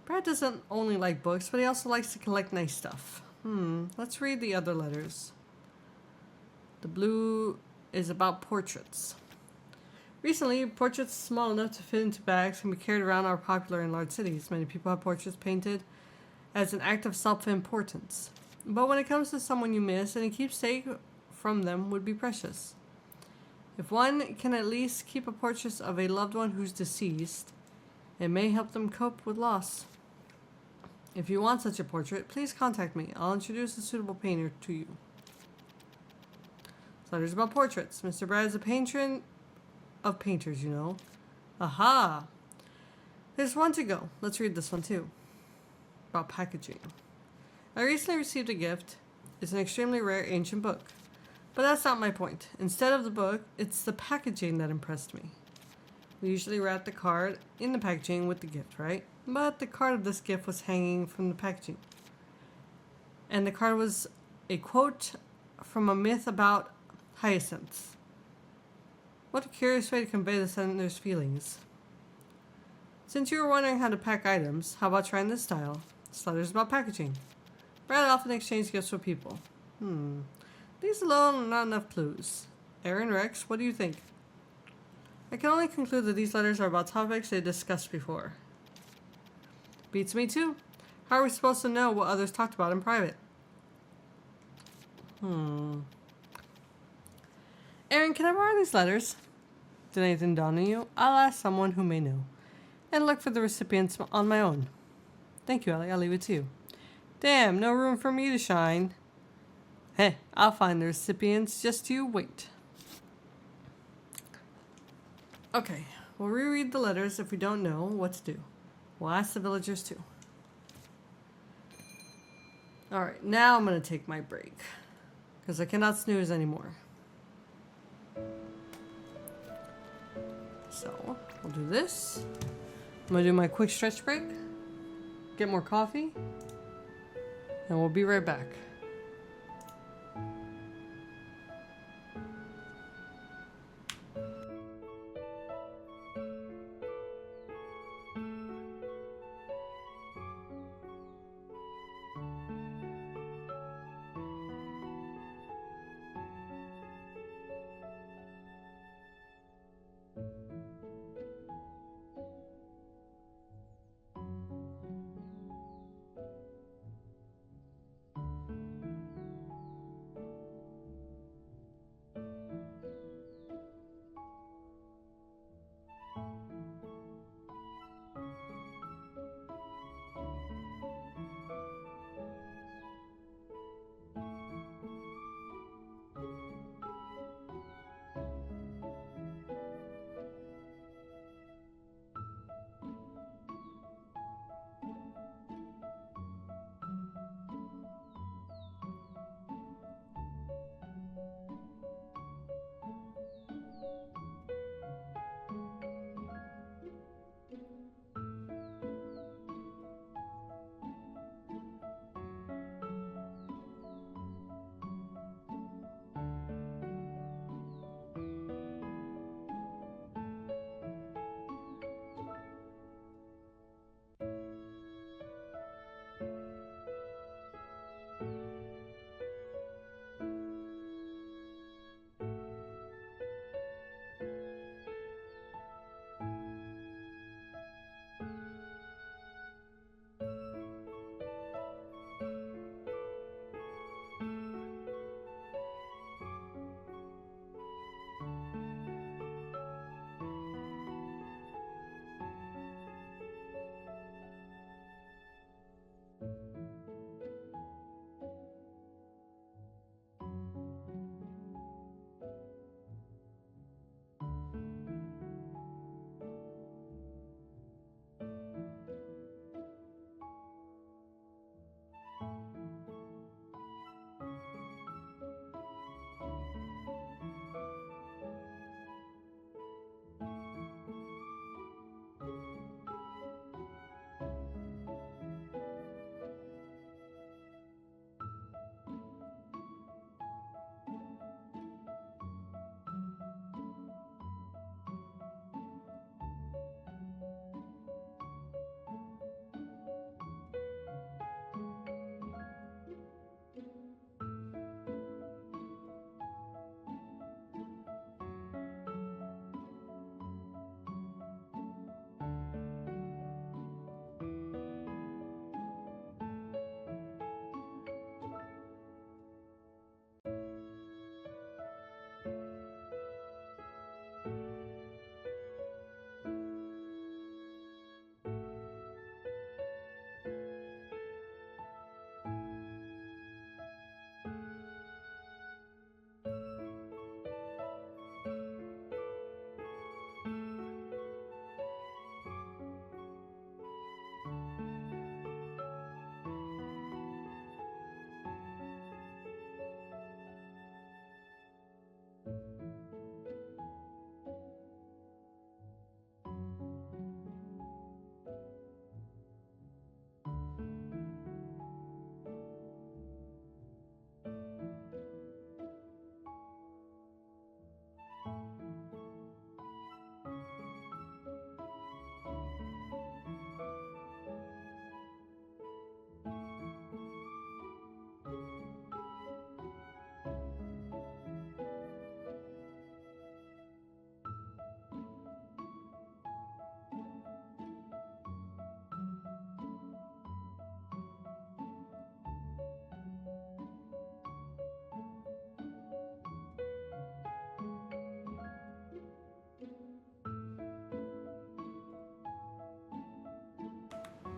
Brad doesn't only like books, but he also likes to collect nice stuff. Let's read the other letters. The blue is about portraits. Recently, portraits small enough to fit into bags can be carried around are popular in large cities. Many people have portraits painted as an act of self-importance. But when it comes to someone you miss, any keepsake from them would be precious. If one can at least keep a portrait of a loved one who's deceased, it may help them cope with loss. If you want such a portrait, please contact me. I'll introduce a suitable painter to you. This letter's about portraits. Mr. Brad is a patron of painters, you know. Aha! There's one to go. Let's read this one too. About packaging. I recently received a gift. It's an extremely rare ancient book. But that's not my point. Instead of the book, it's the packaging that impressed me. We usually wrap the card in the packaging with the gift, right? But the card of this gift was hanging from the packaging. And the card was a quote from a myth about hyacinths. What a curious way to convey the sender's feelings. Since you were wondering how to pack items, how about trying this style? This letter's about packaging. Brad often exchanged gifts with people. These alone are not enough clues. Aaron, Rex, what do you think? I can only conclude that these letters are about topics they discussed before. Beats me too. How are we supposed to know what others talked about in private? Aaron, can I borrow these letters? Did anything dawn on you? I'll ask someone who may know. And look for the recipients on my own. Thank you, Ellie. I'll leave it to you. Damn, no room for me to shine. Hey, I'll find the recipients. Just you wait. Okay, we'll reread the letters if we don't know what to do. We'll ask the villagers too. Alright, now I'm going to take my break. Because I cannot snooze anymore. So, we'll do this. I'm going to do my quick stretch break. Get more coffee. And we'll be right back.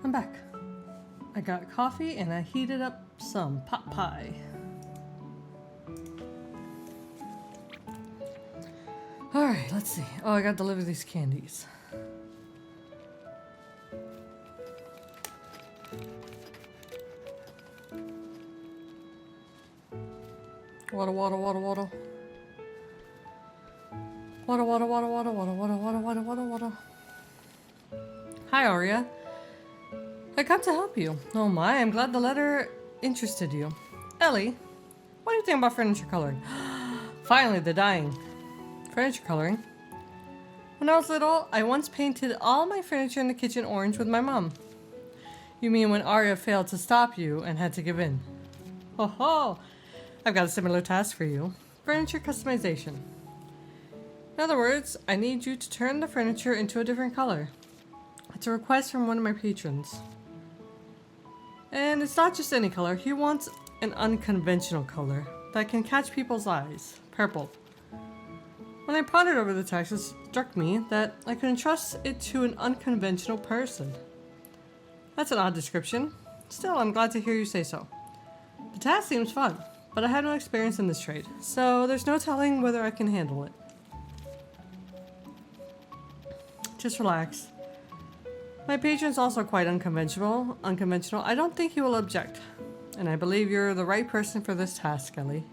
I'm back. I got coffee and I heated up some pot pie. Alright, let's see. Oh, I gotta deliver these candies. Water, water, water, water. Water, water, water, water, water, water, water, water, water, water. Hi, Aria. I come to help you. Oh my, I'm glad the letter interested you. Ellie, what do you think about furniture coloring? Finally, the dying. Furniture coloring? When I was little, I once painted all my furniture in the kitchen orange with my mom. You mean when Aria failed to stop you and had to give in? Ho ho! I've got a similar task for you. Furniture customization. In other words, I need you to turn the furniture into a different color. It's a request from one of my patrons. And it's not just any color, he wants an unconventional color that can catch people's eyes. Purple. When I pondered over the text, it struck me that I could entrust it to an unconventional person. That's an odd description. Still, I'm glad to hear you say so. The task seems fun, but I have no experience in this trade, so there's no telling whether I can handle it. Just relax. My patron's also quite unconventional. I don't think he will object. And I believe you're the right person for this task, Ellie.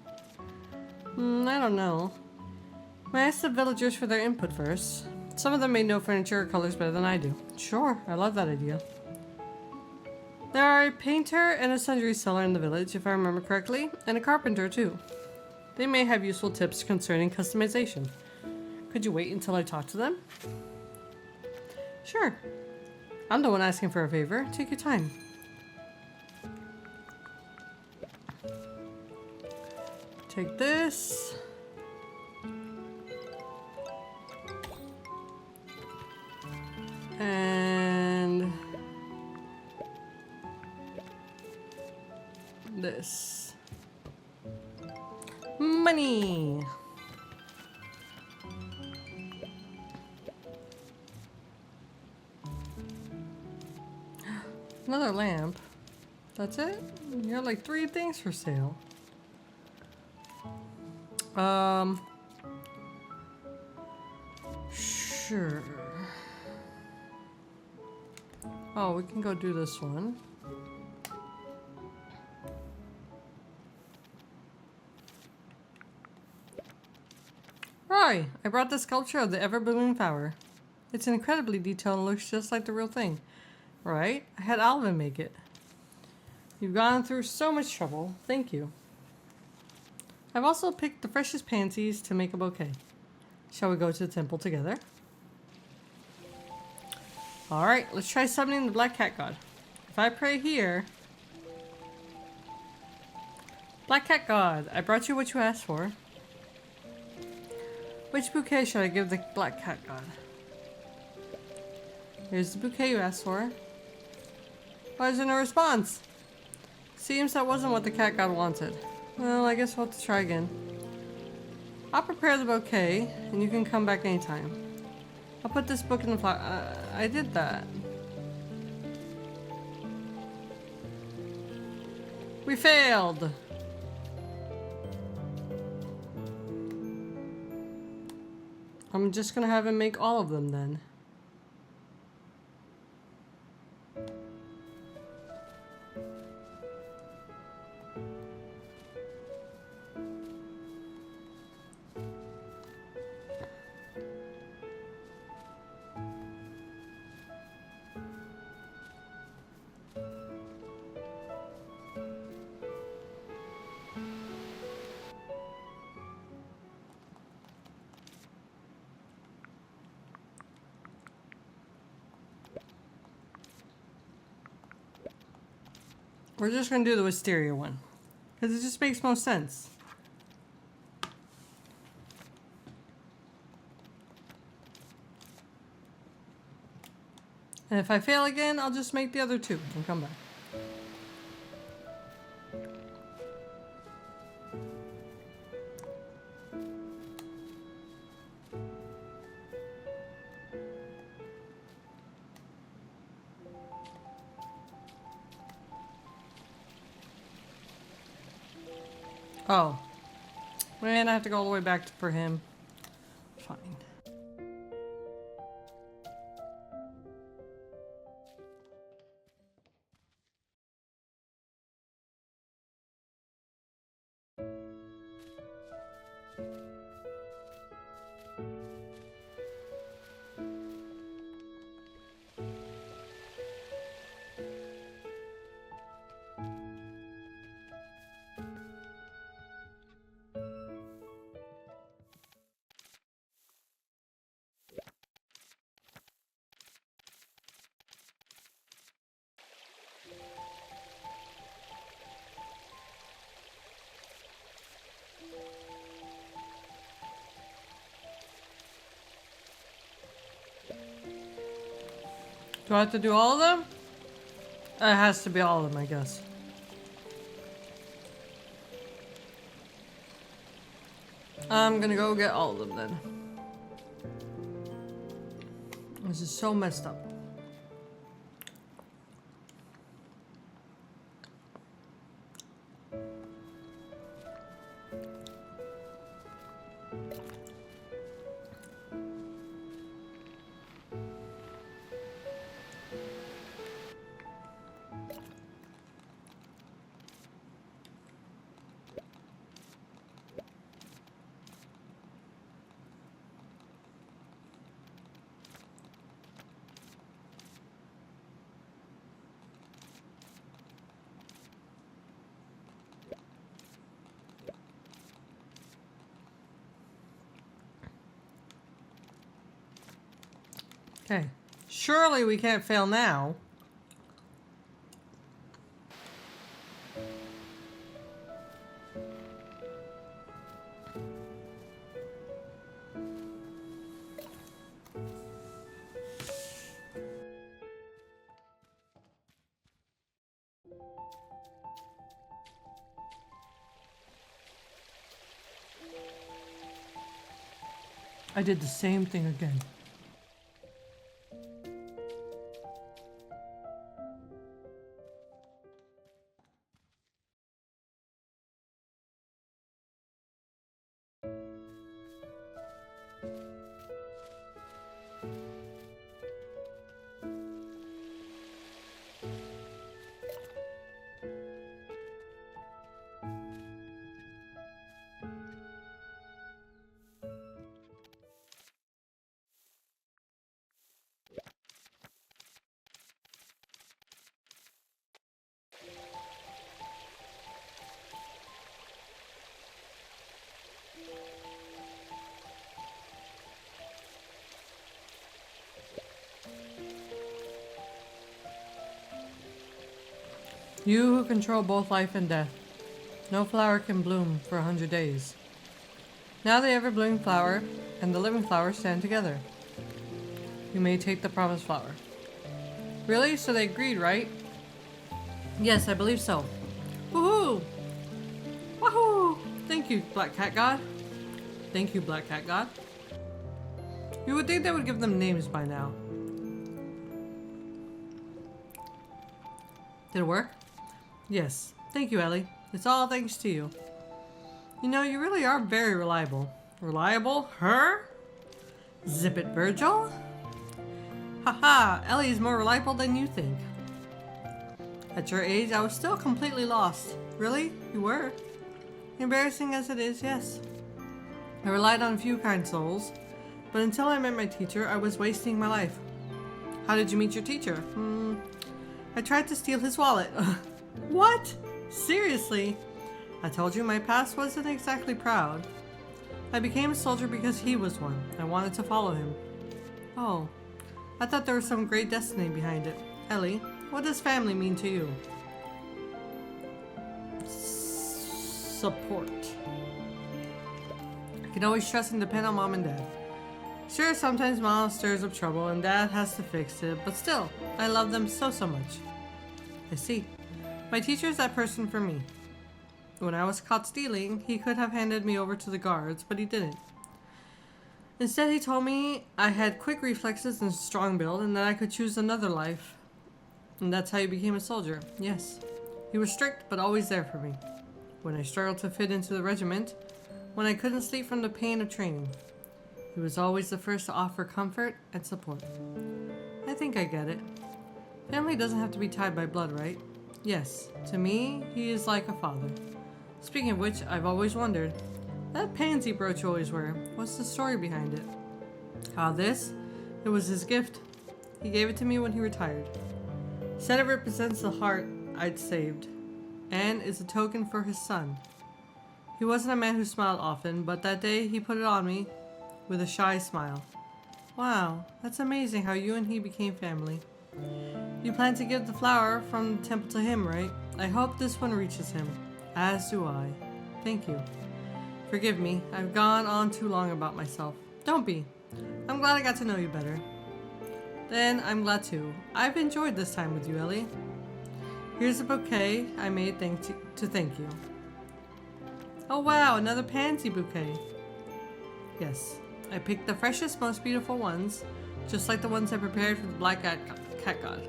I don't know. May I ask the villagers for their input first? Some of them may know furniture or colors better than I do. Sure, I love that idea. There are a painter and a sundry seller in the village, if I remember correctly, and a carpenter too. They may have useful tips concerning customization. Could you wait until I talk to them? Sure. I'm the one asking for a favor. Take your time. Take this. And this. Money. Another lamp. That's it? You got like 3 things for sale. Sure. Oh, we can go do this one. Roy, I brought the sculpture of the ever-blooming flower. It's incredibly detailed and looks just like the real thing. Right? I had Alvin make it. You've gone through so much trouble. Thank you. I've also picked the freshest pansies to make a bouquet. Shall we go to the temple together? Alright, let's try summoning the Black Cat God. If I pray here... Black Cat God, I brought you what you asked for. Which bouquet should I give the Black Cat God? Here's the bouquet you asked for. Why isn't a response? Seems that wasn't what the cat god wanted. Well, I guess we'll have to try again. I'll prepare the bouquet, and you can come back anytime. I'll put this book in the flower. I did that. We failed! I'm just gonna have him make all of them then. We're just gonna do the wisteria one. Because it just makes most sense. And if I fail again, I'll just make the other 2 and come back. Oh. Man, I have to go all the way back for him. Fine. Do I have to do all of them? It has to be all of them, I guess. I'm gonna go get all of them then. This is so messed up. Okay. Surely we can't fail now. I did the same thing again. You who control both life and death. No flower can bloom for 100 days. Now the ever-blooming flower and the living flower stand together. You may take the promised flower. Really? So they agreed, right? Yes, I believe so. Woohoo! Woohoo! Thank you, Black Cat God. Thank you, Black Cat God. You would think they would give them names by now. Did it work? Yes. Thank you, Ellie. It's all thanks to you. You know, you really are very reliable. Reliable? Her? Zip it, Virgil? Haha, Ellie is more reliable than you think. At your age, I was still completely lost. Really? You were? Embarrassing as it is, yes. I relied on a few kind souls, but until I met my teacher, I was wasting my life. How did you meet your teacher? I tried to steal his wallet. What? Seriously? I told you my past wasn't exactly proud. I became a soldier because he was one. I wanted to follow him. Oh, I thought there was some great destiny behind it. Ellie, what does family mean to you? Support. I can always trust and depend on mom and dad. Sure, sometimes mom stirs up trouble and dad has to fix it, but still, I love them so much. I see. My teacher is that person for me. When I was caught stealing, he could have handed me over to the guards, but he didn't. Instead, he told me I had quick reflexes and strong build and that I could choose another life. And that's how you became a soldier. Yes. He was strict, but always there for me. when I struggled to fit into the regiment, when I couldn't sleep from the pain of training. He was always the first to offer comfort and support. I think I get it. Family doesn't have to be tied by blood, right? Yes, to me, he is like a father. Speaking of which, I've always wondered, that pansy brooch you always wear, what's the story behind it? It was his gift. He gave it to me when he retired. Said it represents the heart I'd saved, and is a token for his son. He wasn't a man who smiled often, but that day he put it on me with a shy smile. Wow, that's amazing how you and he became family. You plan to give the flower from the temple to him, right? I hope this one reaches him. As do I. Thank you. Forgive me, I've gone on too long about myself. Don't be. I'm glad I got to know you better. Then I'm glad too. I've enjoyed this time with you, Ellie. Here's a bouquet I made to thank you. Oh wow, another pansy bouquet. Yes, I picked the freshest, most beautiful ones, just like the ones I prepared for the black cat god.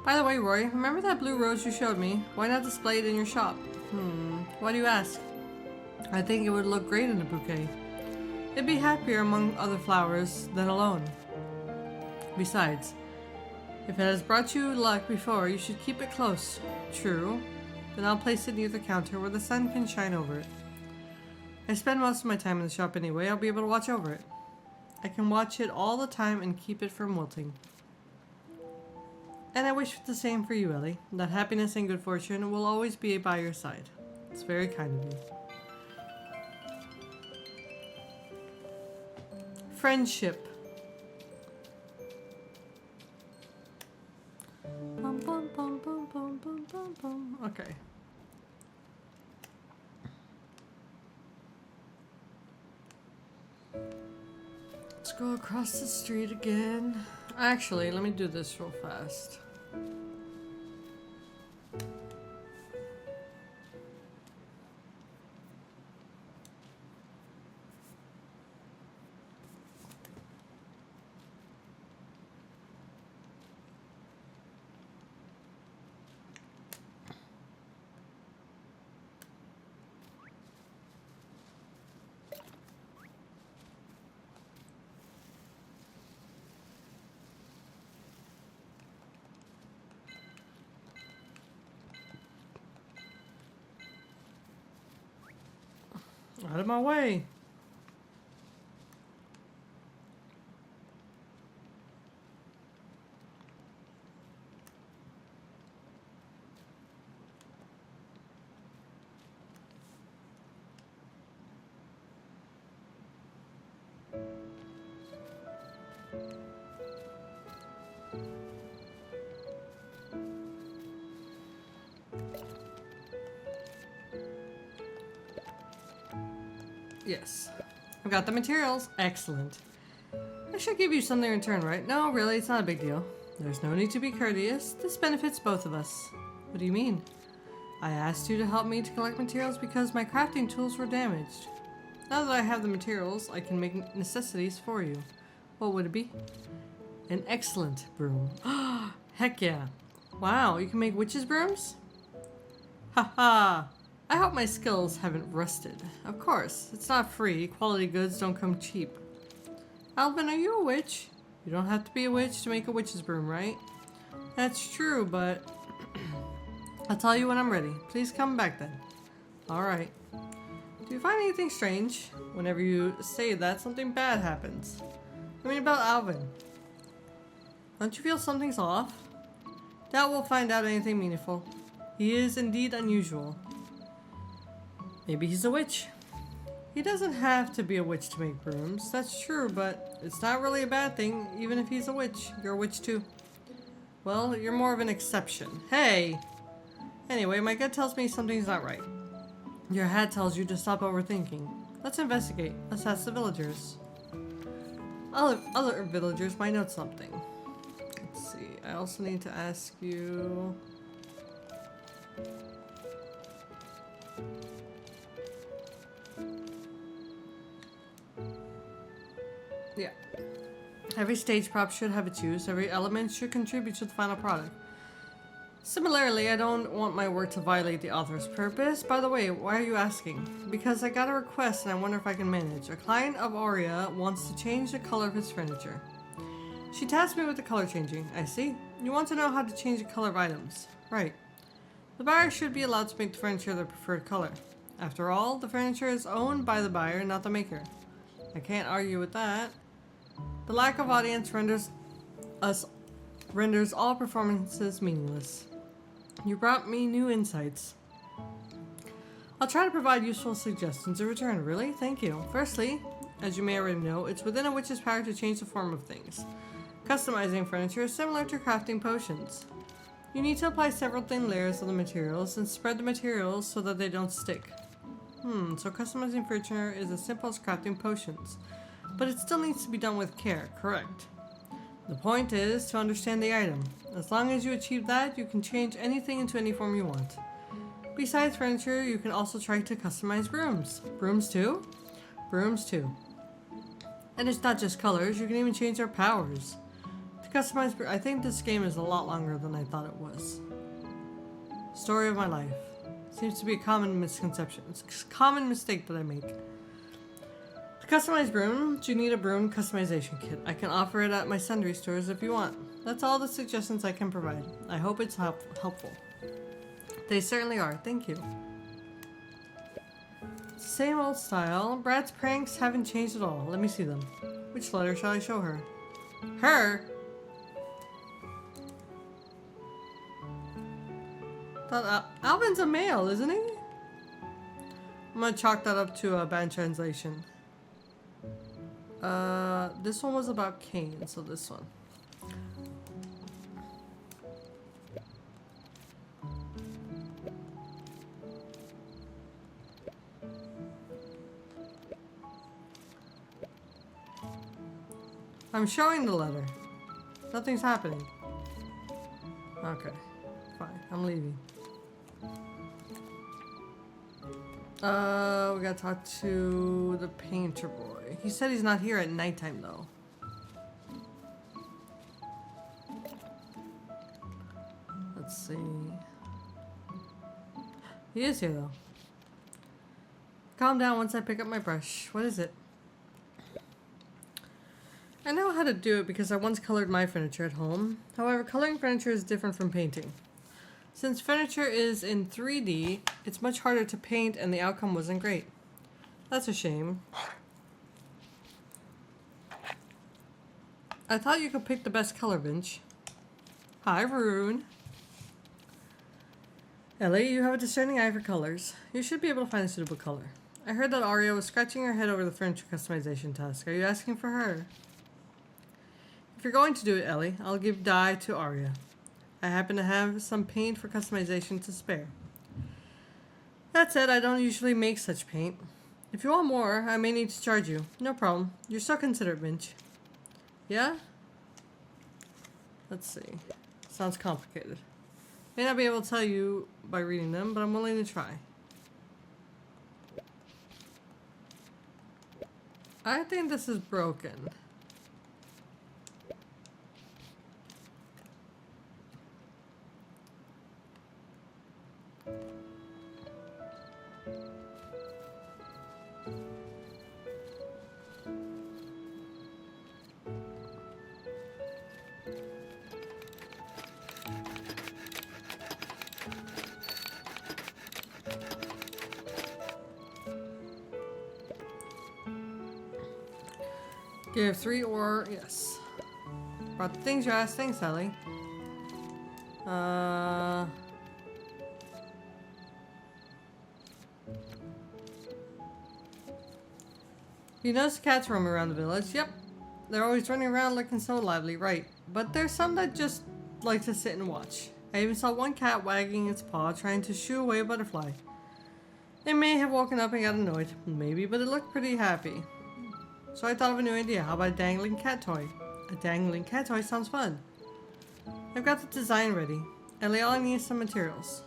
By the way, Roy, remember that blue rose you showed me? Why not display it in your shop? Why do you ask? I think it would look great in a bouquet. It'd be happier among other flowers than alone. Besides, if it has brought you luck before, you should keep it close. True. Then I'll place it near the counter where the sun can shine over it. I spend most of my time in the shop anyway. I'll be able to watch over it. I can watch it all the time and keep it from wilting. And I wish the same for you, Ellie. That happiness and good fortune will always be by your side. It's very kind of you. Friendship. Bum, bum, bum, bum, bum, bum, bum, bum. Okay. Let's go across the street again. Actually, let me do this real fast. Out of my way. Yes. I've got the materials. Excellent. I should give you something in return, right? No, really, it's not a big deal. There's no need to be courteous. This benefits both of us. What do you mean? I asked you to help me to collect materials because my crafting tools were damaged. Now that I have the materials, I can make necessities for you. What would it be? An excellent broom. Heck yeah. Wow, you can make witches' brooms? Haha. I hope my skills haven't rusted. Of course, it's not free. Quality goods don't come cheap. Alvin, are you a witch? You don't have to be a witch to make a witch's broom, right? That's true, but I'll tell you when I'm ready. Please come back then. Alright. Do you find anything strange? Whenever you say that, something bad happens. I mean about Alvin. Don't you feel something's off? Doubt we'll find out anything meaningful. He is indeed unusual. Maybe he's a witch. He doesn't have to be a witch to make brooms. That's true, but it's not really a bad thing, even if he's a witch. You're a witch too. Well, you're more of an exception. Hey! Anyway, my gut tells me something's not right. Your hat tells you to stop overthinking. Let's investigate. Let's ask the villagers. Other villagers might note something. Let's see. I also need to ask you... Yeah. Every stage prop should have its use. Every element should contribute to the final product. Similarly, I don't want my work to violate the author's purpose. By the way, why are you asking? Because I got a request and I wonder if I can manage. A client of Aria wants to change the color of his furniture. She tasked me with the color changing. I see. You want to know how to change the color of items. Right. The buyer should be allowed to make the furniture their preferred color. After all, the furniture is owned by the buyer, not the maker. I can't argue with that. The lack of audience renders all performances meaningless. You brought me new insights. I'll try to provide useful suggestions in return. Really? Thank you. Firstly, as you may already know, it's within a witch's power to change the form of things. Customizing furniture is similar to crafting potions. You need to apply several thin layers of the materials and spread the materials so that they don't stick. So customizing furniture is as simple as crafting potions, but it still needs to be done with care, correct? The point is to understand the item. As long as you achieve that, you can change anything into any form you want. Besides furniture, you can also try to customize brooms. Brooms too? Brooms too. And it's not just colors, you can even change their powers. To customize, I think this game is a lot longer than I thought it was. Story of my life. Seems to be a common misconception. It's a common mistake that I make. To customize brooms, you need a broom customization kit. I can offer it at my sundry stores if you want. That's all the suggestions I can provide. I hope it's helpful. They certainly are. Thank you. Same old style. Brad's pranks haven't changed at all. Let me see them. Which letter shall I show her? Her? Alvin's a male, isn't he? I'm gonna chalk that up to a bad translation. This one was about Cain, so this one. I'm showing the letter. Nothing's happening. Okay, fine. I'm leaving. We gotta talk to the painter boy. He said he's not here at nighttime though. Let's see. He is here though. Calm down once I pick up my brush. What is it? I know how to do it because I once colored my furniture at home. However, coloring furniture is different from painting. Since furniture is in 3D, it's much harder to paint and the outcome wasn't great. That's a shame. I thought you could pick the best color, Vince. Hi, Varun. Ellie, you have a discerning eye for colors. You should be able to find a suitable color. I heard that Aria was scratching her head over the furniture customization task. Are you asking for her? If you're going to do it, Ellie, I'll give dye to Aria. I happen to have some paint for customization to spare. That said, I don't usually make such paint. If you want more, I may need to charge you. No problem. You're so considerate, Vince. Yeah? Let's see. Sounds complicated. May not be able to tell you by reading them, but I'm willing to try. I think this is broken. Give 3 or yes. Brought the things you asked. Thanks, Ellie. You notice cats roam around the village? Yep. They're always running around looking so lively, right? But there's some that just like to sit and watch. I even saw one cat wagging its paw trying to shoo away a butterfly. It may have woken up and got annoyed. Maybe, but it looked pretty happy. So I thought of a new idea. How about a dangling cat toy? A dangling cat toy sounds fun. I've got the design ready. Ellie, all I need is some materials.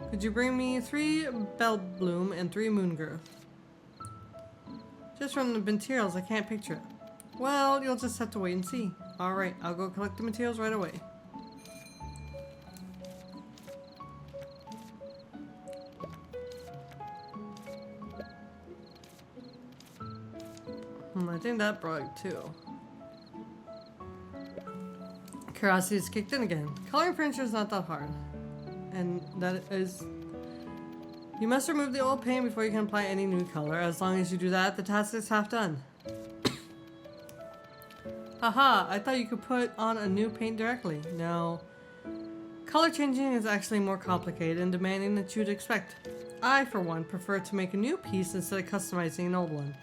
Could you bring me 3 bell bloom and 3 moon growth? Just from the materials, I can't picture it. Well, you'll just have to wait and see. Alright, I'll go collect the materials right away. I think that broke too. Curiosity is kicked in again. Coloring furniture is not that hard. And that is... You must remove the old paint before you can apply any new color. As long as you do that, the task is half done. Haha, I thought you could put on a new paint directly. No. Color changing is actually more complicated and demanding than you'd expect. I, for one, prefer to make a new piece instead of customizing an old one.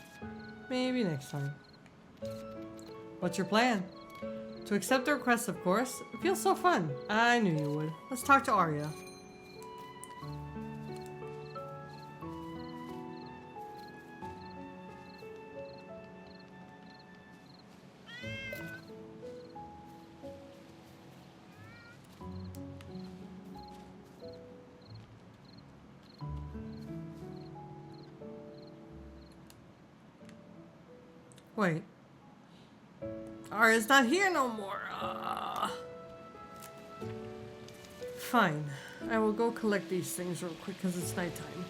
Maybe next time. What's your plan? To accept the request, of course. It feels so fun. I knew you would. Let's talk to Arya. Wait. Arya's not here no more. Fine. I will go collect these things real quick because it's nighttime.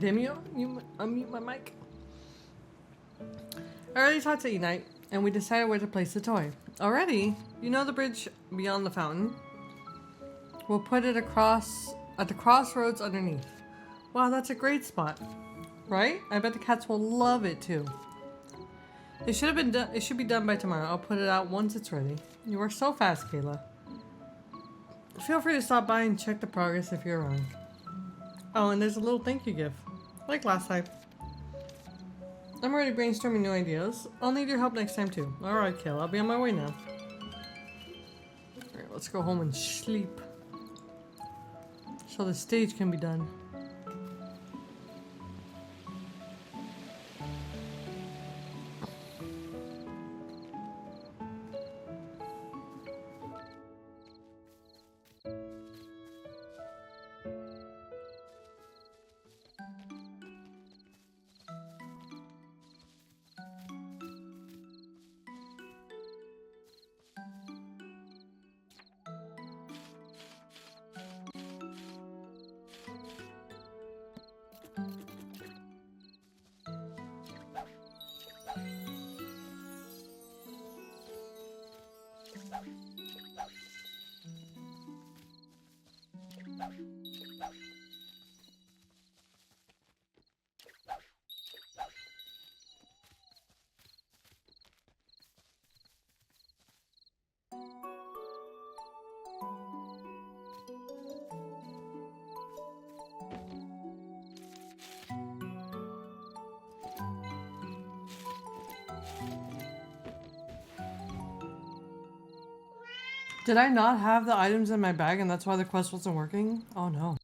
Did you unmute my mic? I already talked to E-Night, and we decided where to place the toy. Already? You know the bridge beyond the fountain? We'll put it across at the crossroads underneath. Wow, that's a great spot. Right? I bet the cats will love it too. It should have been done. It should be done by tomorrow. I'll put it out once it's ready. You are so fast, Kayla. Feel free to stop by and check the progress if you're around. Oh, and there's a little thank you gift. Like last time. I'm already brainstorming new ideas. I'll need your help next time too. Alright, Kayla. I'll be on my way now. Alright, let's go home and sleep. So the stage can be done. Did I not have the items in my bag and that's why the quest wasn't working? Oh no.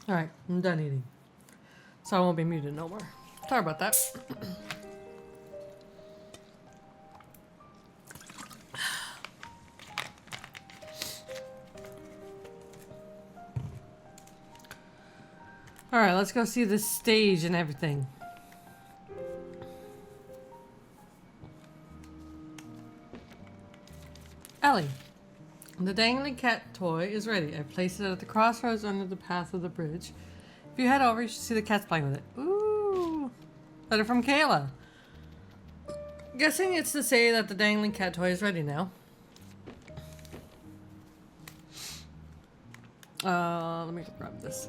Alright, I'm done eating. So I won't be muted no more. Sorry about that. Alright, let's go see the stage and everything. Ellie, The dangling cat toy is ready. I placed it at the crossroads under the path of the bridge. If you head over, you should see the cats playing with it. Ooh! Letter from Kayla. Guessing it's to say that the dangling cat toy is ready now. Let me grab this.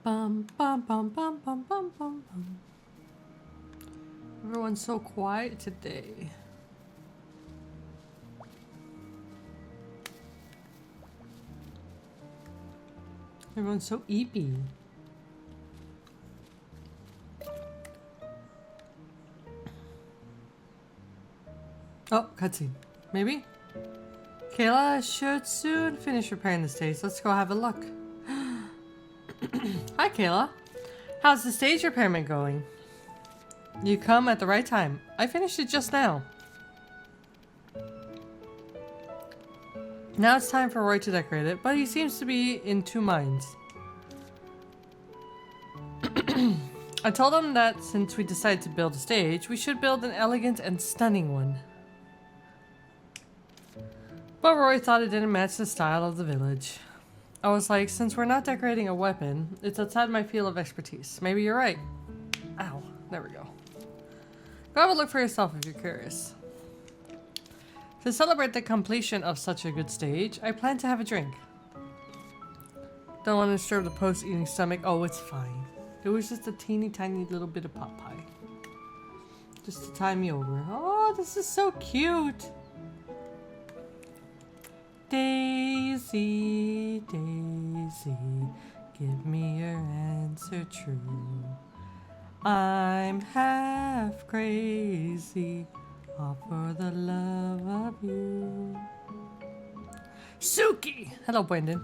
Bum bum bum bum bum bum bum bum. Everyone's so quiet today. Everyone's so eepy. Oh, cutscene. Maybe? Kayla should soon finish repairing the stage. Let's go have a look. Hi, Kayla. How's the stage repairment going? You come at the right time. I finished it just now. Now it's time for Roy to decorate it, but he seems to be in two minds. I told him that since we decided to build a stage, we should build an elegant and stunning one. But Roy thought it didn't match the style of the village. I was like, since we're not decorating a weapon, it's outside my field of expertise. Maybe you're right. Ow, there we go. Go have a look for yourself if you're curious. To celebrate the completion of such a good stage, I plan to have a drink. Don't want to disturb the post-eating stomach. Oh, it's fine. It was just a teeny tiny little bit of pot pie. Just to tie me over. Oh, this is so cute. Daisy, Daisy, give me your answer true. I'm half crazy, all for the love of you. Suki! Hello, Brendan.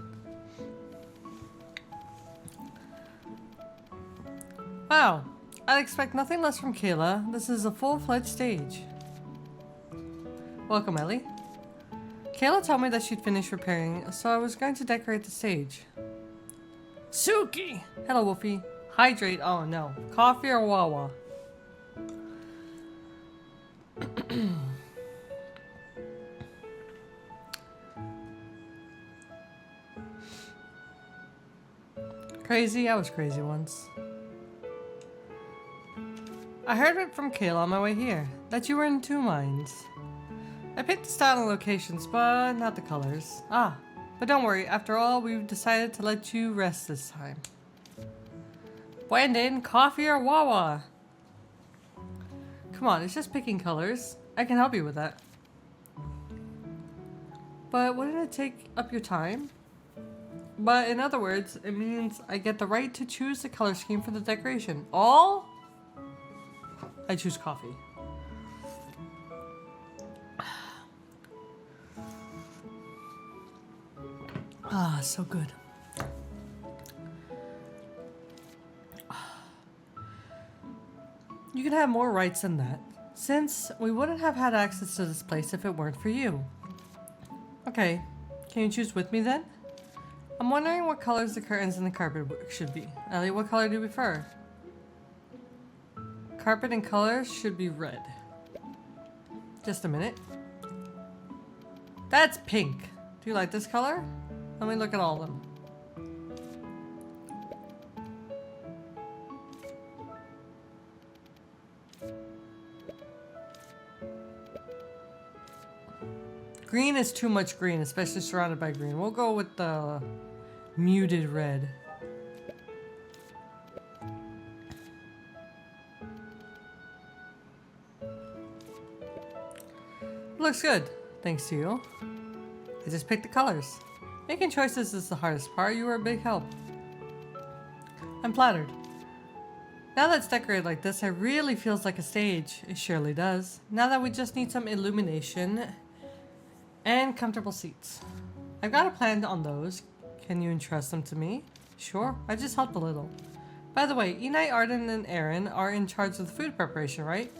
Wow, I'd expect nothing less from Kayla. This is a full-fledged stage. Welcome, Ellie. Kayla told me that she'd finished repairing, so I was going to decorate the stage. Suki! Hello, Wolfie. Hydrate. Oh, no. Coffee or Wawa? Crazy? I was crazy once. I heard it from Kayla on my way here, that you were in two minds. I picked the style and locations, but not the colors. Ah, but don't worry, after all, we've decided to let you rest this time. Brandon, coffee or Wawa? Come on, it's just picking colors. I can help you with that. But wouldn't it take up your time? But in other words, it means I get the right to choose the color scheme for the decoration. All? I choose coffee. Ah, so good. You can have more rights than that, since we wouldn't have had access to this place if it weren't for you. Okay, can you choose with me then? I'm wondering what colors the curtains and the carpet should be. Ellie, what color do you prefer? Carpet and colors should be red. Just a minute. That's pink. Do you like this color? Let me look at all of them. Green is too much green, especially surrounded by green. We'll go with the muted red. Looks good, thanks to you. I just picked the colors. Making choices is the hardest part. You were a big help. I'm flattered. Now that it's decorated like this, it really feels like a stage. It surely does. Now that we just need some illumination and comfortable seats. I've got a plan on those. Can you entrust them to me? Sure, I just helped a little. By the way, Enite, Arden, and Aaron are in charge of the food preparation, right?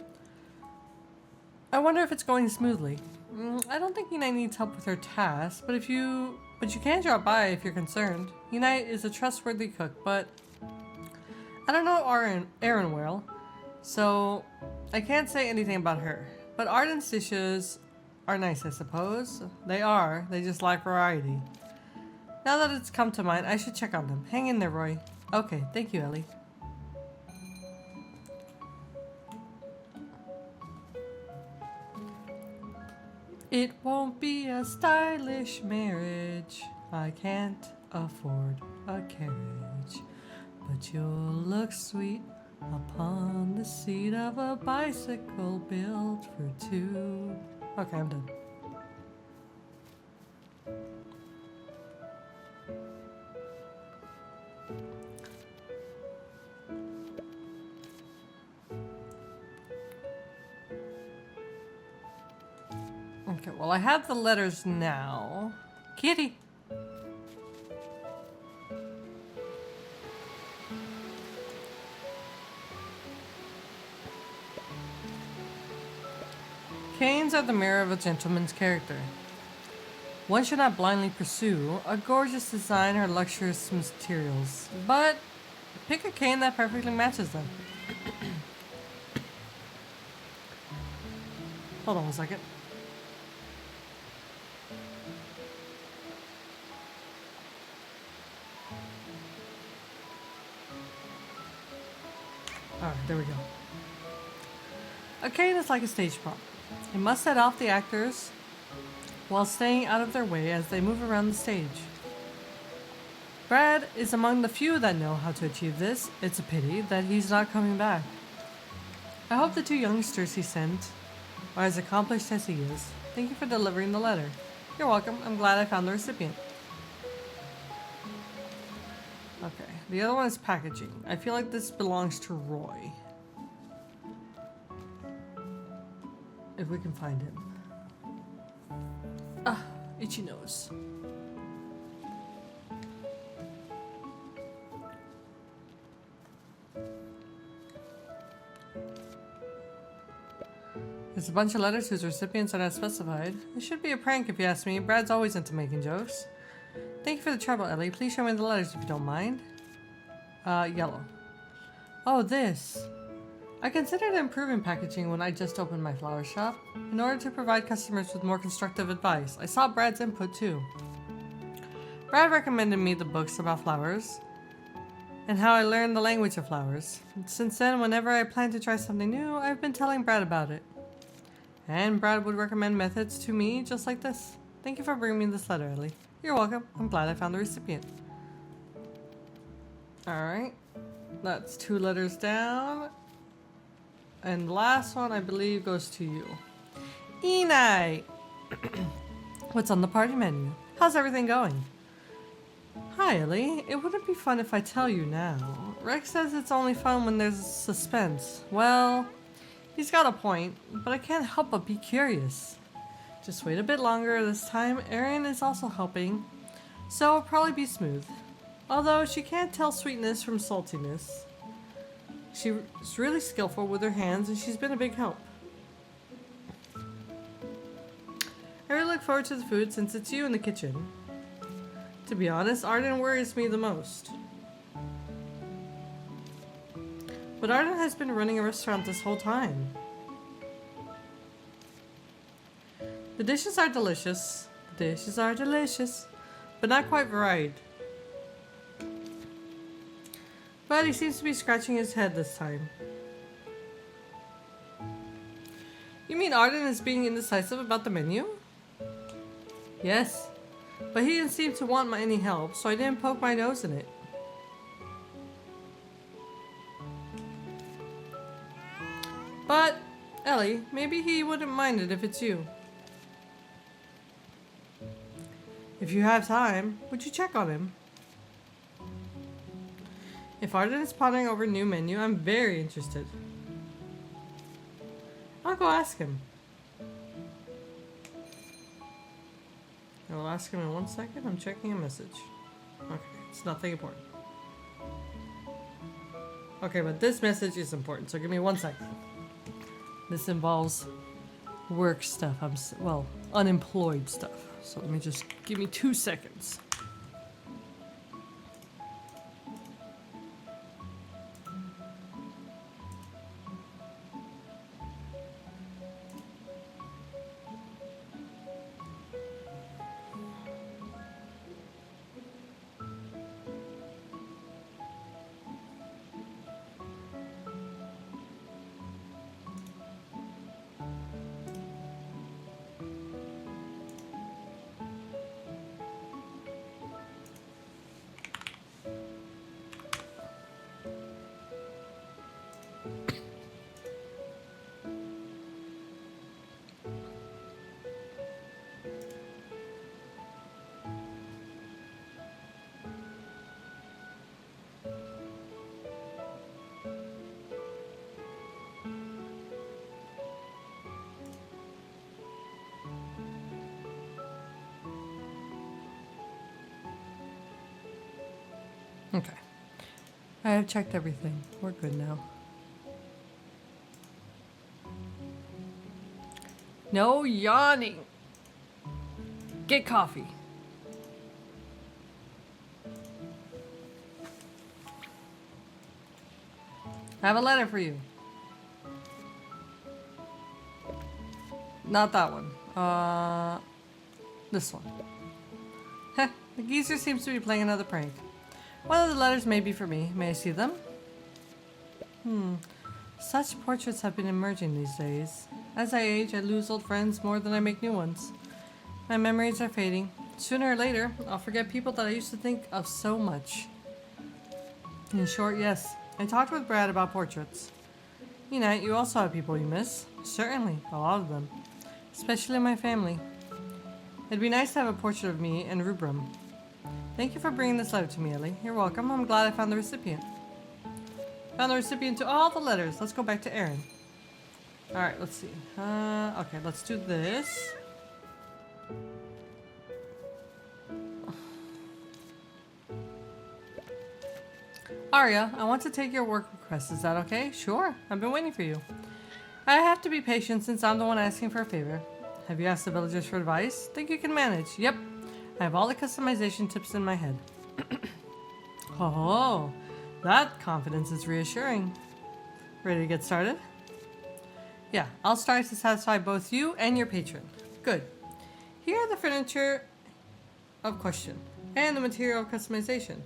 I wonder if it's going smoothly. I don't think Unite needs help with her tasks, but you can drop by if you're concerned. Unite is a trustworthy cook, but I don't know Erin well, so I can't say anything about her. But Arden's dishes are nice, I suppose. They are. They just lack variety. Now that it's come to mind, I should check on them. Hang in there, Roy. Okay, thank you, Ellie. It won't be a stylish marriage. I can't afford a carriage. But you'll look sweet upon the seat of a bicycle built for two. Okay, I'm done. Okay, well, I have the letters now. Kitty! Canes are the mirror of a gentleman's character. One should not blindly pursue a gorgeous design or luxurious materials, but pick a cane that perfectly matches them. Hold on one second. Alright, there we go. A cane is like a stage prop. It must set off the actors while staying out of their way as they move around the stage. Brad is among the few that know how to achieve this. It's a pity that he's not coming back. I hope the two youngsters he sent are as accomplished as he is. Thank you for delivering the letter. You're welcome. I'm glad I found the recipient. Okay, the other one is packaging. I feel like this belongs to Roy. If we can find him. Ah, itchy nose. There's a bunch of letters whose recipients are not specified. It should be a prank if you ask me. Brad's always into making jokes. Thank you for the trouble, Ellie. Please show me the letters if you don't mind. Yellow. Oh, this. I considered improving packaging when I just opened my flower shop. In order to provide customers with more constructive advice, I saw Brad's input too. Brad recommended me the books about flowers and how I learned the language of flowers. Since then, whenever I plan to try something new, I've been telling Brad about it. And Brad would recommend methods to me just like this. Thank you for bringing me this letter, Ellie. You're welcome. I'm glad I found the recipient. Alright. That's 2 letters down. And the last one, I believe, goes to you. E-night! What's on the party menu? How's everything going? Hi, Ellie. It wouldn't be fun if I tell you now. Rex says it's only fun when there's suspense. Well, he's got a point, but I can't help but be curious. Just wait a bit longer this time. Erin is also helping, so it'll probably be smooth. Although she can't tell sweetness from saltiness. She's really skillful with her hands, and she's been a big help. I really look forward to the food since it's you in the kitchen. To be honest, Arden worries me the most. But Arden has been running a restaurant this whole time. The dishes are delicious. But not quite varied. But he seems to be scratching his head this time. You mean Arden is being indecisive about the menu? Yes, but he didn't seem to want any help, so I didn't poke my nose in it. But, Ellie, maybe he wouldn't mind it if it's you. If you have time, would you check on him? If Arden is pondering over a new menu, I'm very interested. I'll go ask him. I'll ask him in 1 second. I'm checking a message. Okay, it's nothing important. Okay, but this message is important, so give me 1 second. This involves work stuff. Well, unemployed stuff. So let me just give me 2 seconds. Okay. I have checked everything. We're good now. No yawning. Get coffee. I have a letter for you. Not that one. This one. Heh, the geezer seems to be playing another prank. One of the letters may be for me. May I see them? Such portraits have been emerging these days. As I age, I lose old friends more than I make new ones. My memories are fading. Sooner or later, I'll forget people that I used to think of so much. In short, yes. I talked with Brad about portraits. Unite, you also have people you miss. Certainly, a lot of them. Especially my family. It'd be nice to have a portrait of me and Rubrum. Thank you for bringing this letter to me, Ellie. You're welcome. I'm glad I found the recipient. Found the recipient to all the letters. Let's go back to Aaron. Alright, let's see. Okay, let's do this. Arya, I want to take your work request. Is that okay? Sure. I've been waiting for you. I have to be patient since I'm the one asking for a favor. Have you asked the villagers for advice? Think you can manage? Yep. I have all the customization tips in my head. Oh, that confidence is reassuring. Ready to get started? Yeah, I'll start to satisfy both you and your patron. Good. Here are the furniture of question and the material of customization.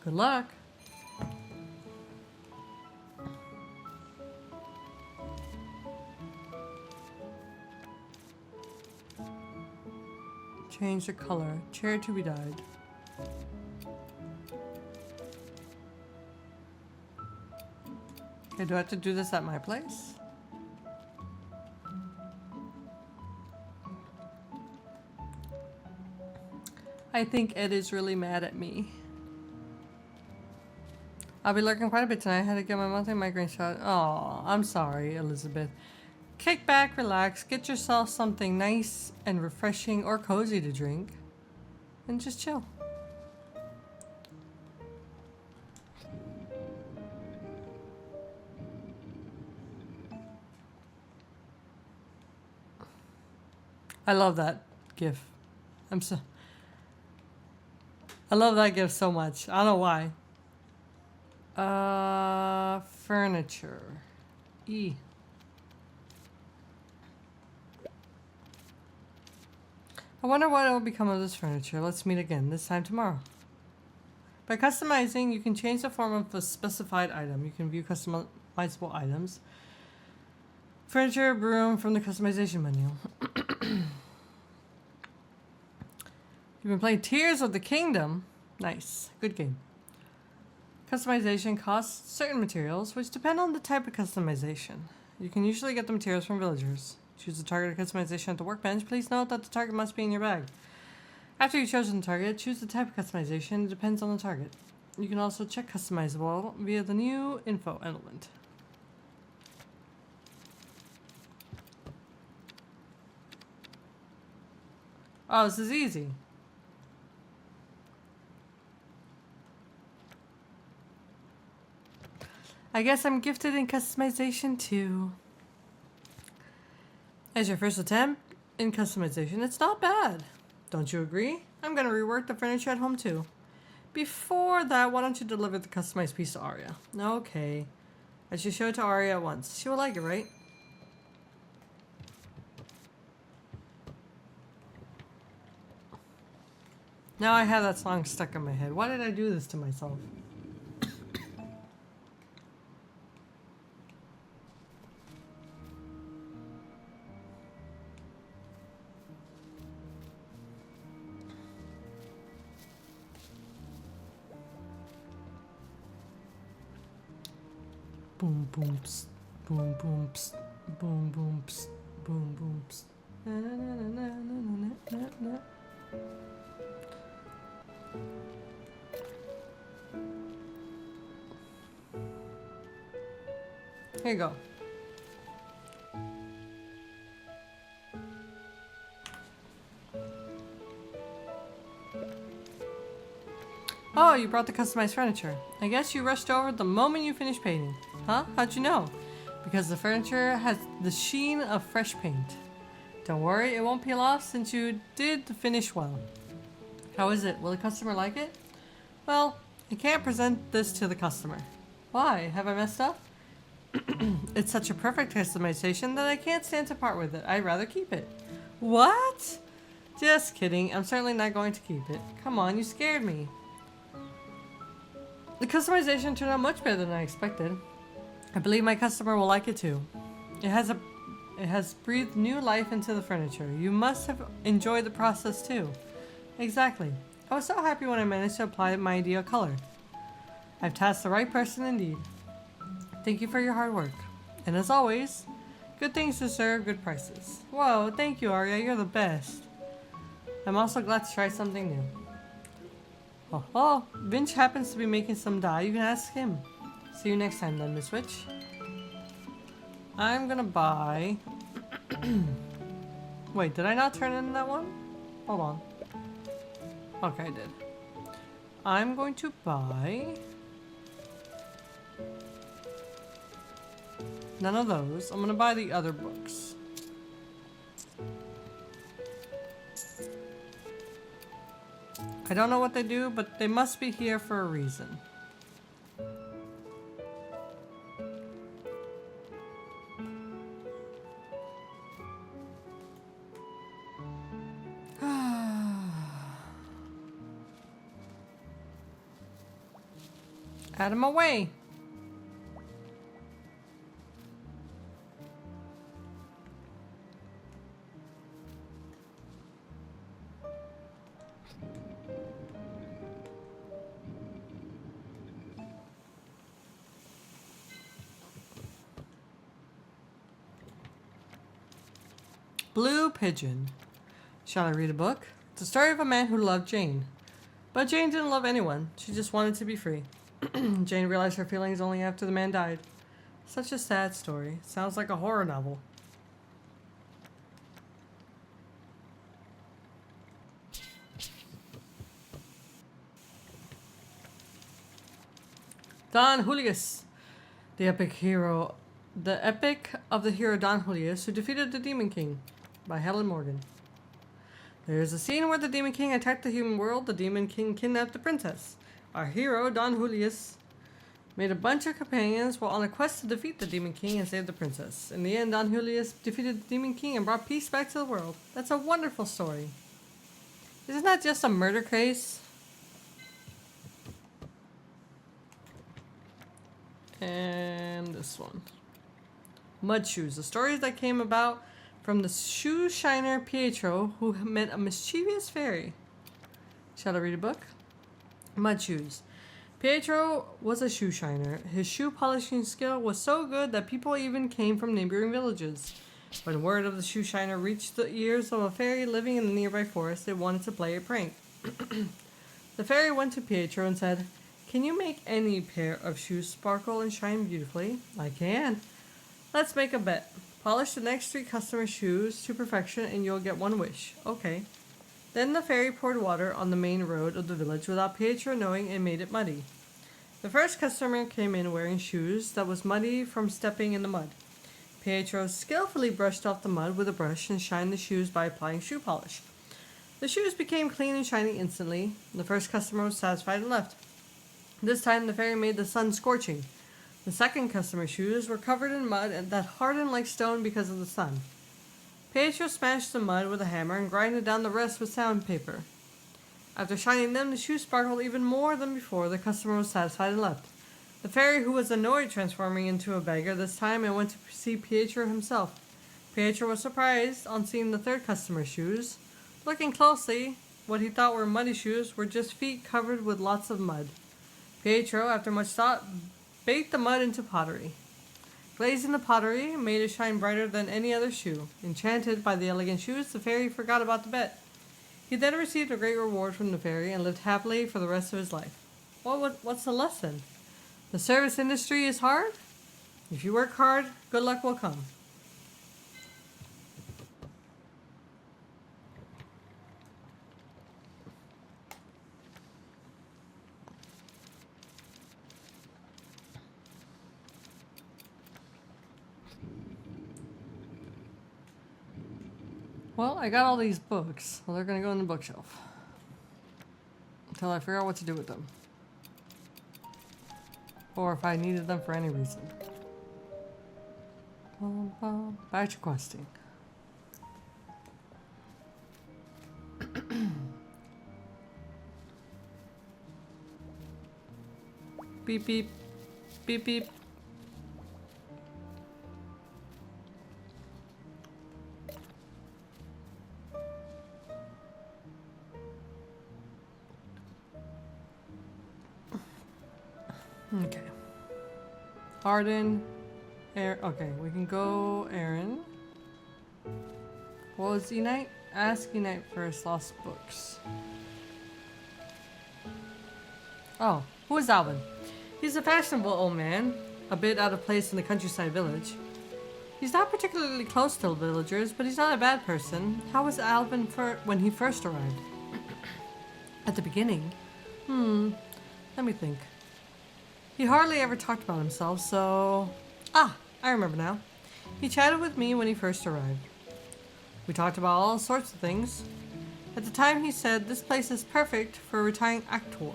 Good luck. Change the color. Chair to be dyed. Okay, do I have to do this at my place? I think Ed is really mad at me. I'll be lurking quite a bit tonight. I had to get my monthly migraine shot. Oh, I'm sorry, Elizabeth. Kick back, relax, get yourself something nice and refreshing or cozy to drink, and just chill. I love that gif. I love that gif so much. I don't know why. Furniture. E. I wonder what will become of this furniture. Let's meet again, this time tomorrow. By customizing, you can change the form of a specified item. You can view customizable items. Furniture, broom from the customization menu. You've been playing Tears of the Kingdom. Nice. Good game. Customization costs certain materials, which depend on the type of customization. You can usually get the materials from villagers. Choose the target of customization at the workbench. Please note that the target must be in your bag. After you've chosen the target, choose the type of customization. It depends on the target. You can also check customizable via the new info element. Oh, this is easy. I guess I'm gifted in customization too. As your first attempt in customization, it's not bad. Don't you agree? I'm gonna rework the furniture at home too. Before that, why don't you deliver the customized piece to Arya? Okay. I should show it to Arya at once. She will like it, right? Now I have that song stuck in my head. Why did I do this to myself? Boom boom psst, boom boom psst, boom boom psst, boom boom psst. Na, na, na, na, na, na, na, na. Here you go. Oh, you brought the customized furniture. I guess you rushed over the moment you finished painting. Huh? How'd you know? Because the furniture has the sheen of fresh paint. Don't worry, it won't peel off since you did finish well. How is it? Will the customer like it? Well, I can't present this to the customer. Why? Have I messed up? It's such a perfect customization that I can't stand to part with it. I'd rather keep it. What? Just kidding. I'm certainly not going to keep it. Come on, you scared me. The customization turned out much better than I expected. I believe my customer will like it too. It has breathed new life into the furniture. You must have enjoyed the process too. Exactly. I was so happy when I managed to apply my ideal color. I've tasked the right person indeed. Thank you for your hard work. And as always, good things deserve good prices. Whoa, thank you, Arya. You're the best. I'm also glad to try something new. Oh, Vince happens to be making some dye. You can ask him. See you next time then, Miss Witch. I'm gonna buy... Wait, did I not turn in that one? Hold on. Okay, I did. I'm going to buy... None of those. I'm gonna buy the other books. I don't know what they do, but they must be here for a reason. Add them away. Blue Pigeon. Shall I read a book? It's a story of a man who loved Jane. But Jane didn't love anyone. She just wanted to be free. Jane realized her feelings only after the man died. Such a sad story. Sounds like a horror novel. Don Julius, the epic of the hero Don Julius, who defeated the Demon King, by Helen Morgan. There is a scene where the Demon King attacked the human world. The Demon King kidnapped the princess. Our hero, Don Julius, made a bunch of companions while on a quest to defeat the Demon King and save the princess. In the end, Don Julius defeated the Demon King and brought peace back to the world. That's a wonderful story. Isn't that just a murder case? And this one. Mud Shoes. The stories that came about from the shoe shiner Pietro, who met a mischievous fairy. Shall I read a book? Mud Shoes. Pietro was a shoe shiner. His shoe polishing skill was so good that people even came from neighboring villages. When word of the shoe shiner reached the ears of a fairy living in the nearby forest, they wanted to play a prank. The fairy went to Pietro and said, "Can you make any pair of shoes sparkle and shine beautifully?" "I can." "Let's make a bet. Polish the next 3 customer shoes to perfection and you'll get 1 wish." "Okay." Then the fairy poured water on the main road of the village without Pietro knowing and made it muddy. The first customer came in wearing shoes that was muddy from stepping in the mud. Pietro skillfully brushed off the mud with a brush and shined the shoes by applying shoe polish. The shoes became clean and shiny instantly. The first customer was satisfied and left. This time the fairy made the sun scorching. The second customer's shoes were covered in mud and that hardened like stone because of the sun. Pietro smashed the mud with a hammer and grinded down the rest with sandpaper. After shining them, the shoes sparkled even more than before. The customer was satisfied and left. The fairy, who was annoyed transforming into a beggar this time, and went to see Pietro himself. Pietro was surprised on seeing the third customer's shoes. Looking closely, what he thought were muddy shoes were just feet covered with lots of mud. Pietro, after much thought, baked the mud into pottery. Glazing the pottery made it shine brighter than any other shoe. Enchanted by the elegant shoes, the fairy forgot about the bet. He then received a great reward from the fairy and lived happily for the rest of his life. What's the lesson? The service industry is hard? If you work hard, good luck will come. Well, I got all these books. Well, they're gonna go in the bookshelf until I figure out what to do with them. Or if I needed them for any reason. Back to questing. Beep beep. Beep beep. Okay. Arden. Okay, we can go Aaron. What was Enite? Ask Enite first. Lost books. Oh, who is Alvin? He's a fashionable old man, a bit out of place in the countryside village. He's not particularly close to the villagers, but he's not a bad person. How was Alvin when he first arrived? At the beginning? Let me think. He hardly ever talked about himself, so... Ah, I remember now. He chatted with me when he first arrived. We talked about all sorts of things. At the time he said this place is perfect for a retiring actor.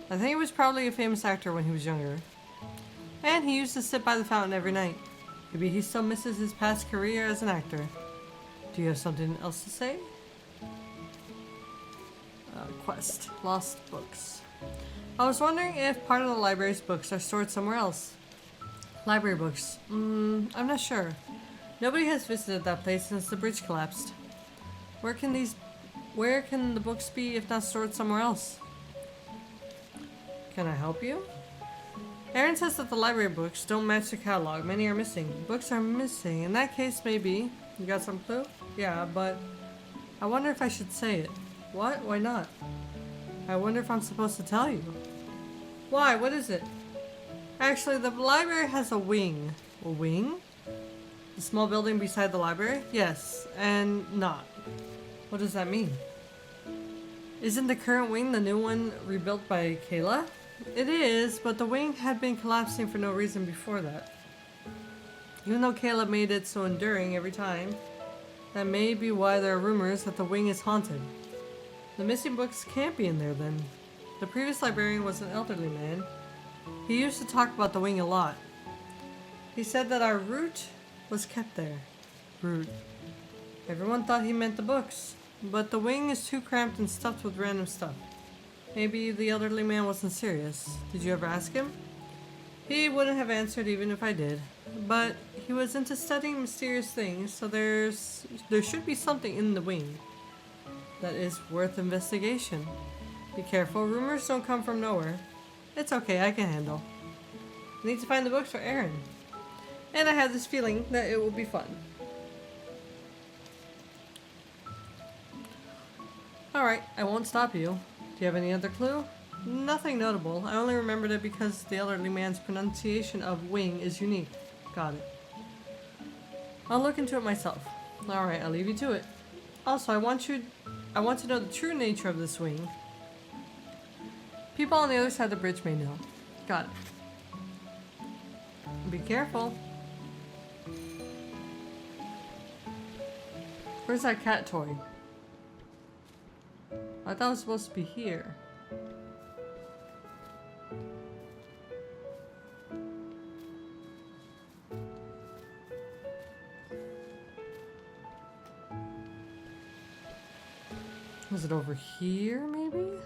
I think he was probably a famous actor when he was younger. And he used to sit by the fountain every night. Maybe he still misses his past career as an actor. Do you have something else to say? Quest. Lost books. I was wondering if part of the library's books are stored somewhere else. Library books. I'm not sure. Nobody has visited that place since the bridge collapsed. Where can the books be if not stored somewhere else? Can I help you? Aaron says that the library books don't match the catalog. Many are missing. Books are missing. In that case, maybe. You got some clue? Yeah, but I wonder if I should say it. What? Why not? I wonder if I'm supposed to tell you. Why? What is it? Actually, the library has a wing. A wing? The small building beside the library? Yes, and not. What does that mean? Isn't the current wing the new one rebuilt by Kayla? It is, but the wing had been collapsing for no reason before that. Even though Kayla made it so enduring every time, that may be why there are rumors that the wing is haunted. The missing books can't be in there then. The previous librarian was an elderly man. He used to talk about the wing a lot. He said that our root was kept there. Root. Everyone thought he meant the books, but the wing is too cramped and stuffed with random stuff. Maybe the elderly man wasn't serious. Did you ever ask him? He wouldn't have answered even if I did. But he was into studying mysterious things, so there should be something in the wing that is worth investigation. Be careful, rumors don't come from nowhere. It's okay, I can handle. I need to find the books for Aaron. And I have this feeling that it will be fun. Alright, I won't stop you. Do you have any other clue? Nothing notable. I only remembered it because the elderly man's pronunciation of wing is unique. Got it. I'll look into it myself. Alright, I'll leave you to it. Also, I want to know the true nature of this wing. People on the other side of the bridge may know. Got it. Be careful. Where's that cat toy? I thought it was supposed to be here. Was it over here, maybe?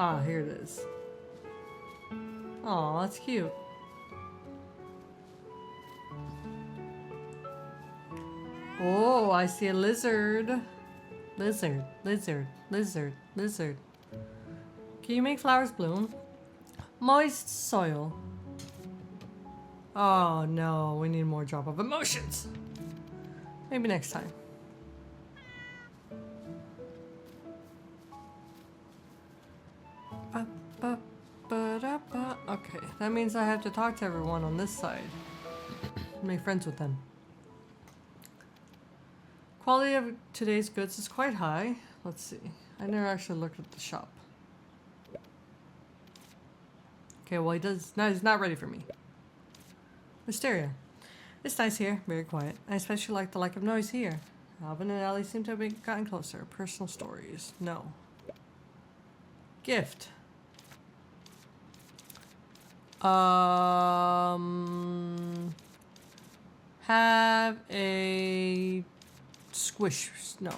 Ah, here it is. Aw, that's cute. Oh, I see a lizard. Lizard, lizard, lizard, lizard. Can you make flowers bloom? Moist soil. Oh no, we need more drop of emotions. Maybe next time. Okay, that means I have to talk to everyone on this side. Make friends with them. Quality of today's goods is quite high. Let's see. I never actually looked at the shop. Okay, well he's not ready for me. Wisteria. It's nice here, very quiet. I especially like the lack of noise here. Alvin and Ellie seem to have gotten closer. Personal stories. No. Gift. Have a squish. No.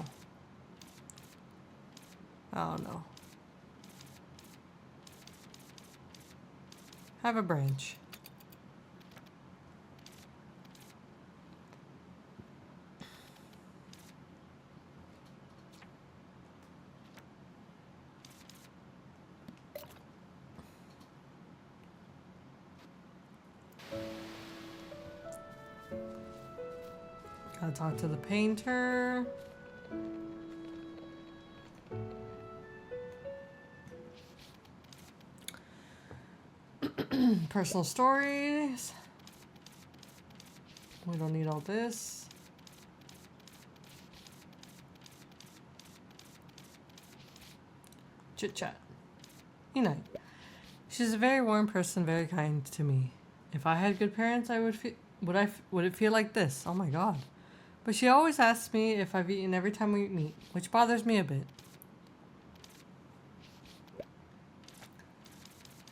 Oh no. Have a branch. Gotta talk to the painter. Personal stories. We don't need all this. Chit chat. Unite. She's a very warm person, very kind to me. If I had good parents, I would feel. Would it feel like this? Oh my god. But she always asks me if I've eaten every time we meet, which bothers me a bit.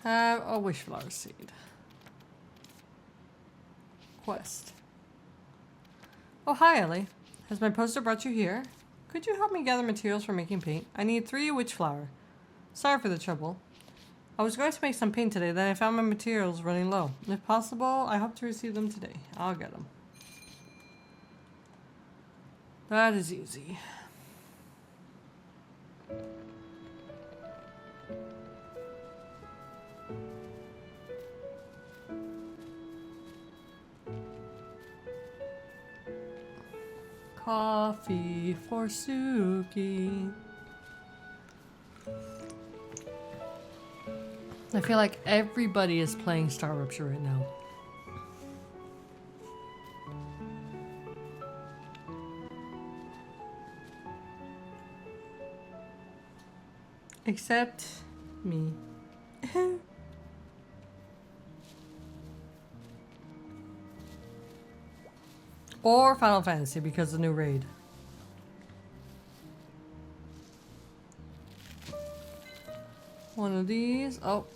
Have a wish flower seed. Quest. Oh, hi, Ellie. Has my poster brought you here? Could you help me gather materials for making paint? I need 3 witch flower. Sorry for the trouble. I was going to make some paint today, then I found my materials running low. If possible, I hope to receive them today. I'll get them. That is easy. Coffee for Suki. I feel like everybody is playing Star Rupture right now. Except me. Or Final Fantasy because of the new raid. One of these. Oh,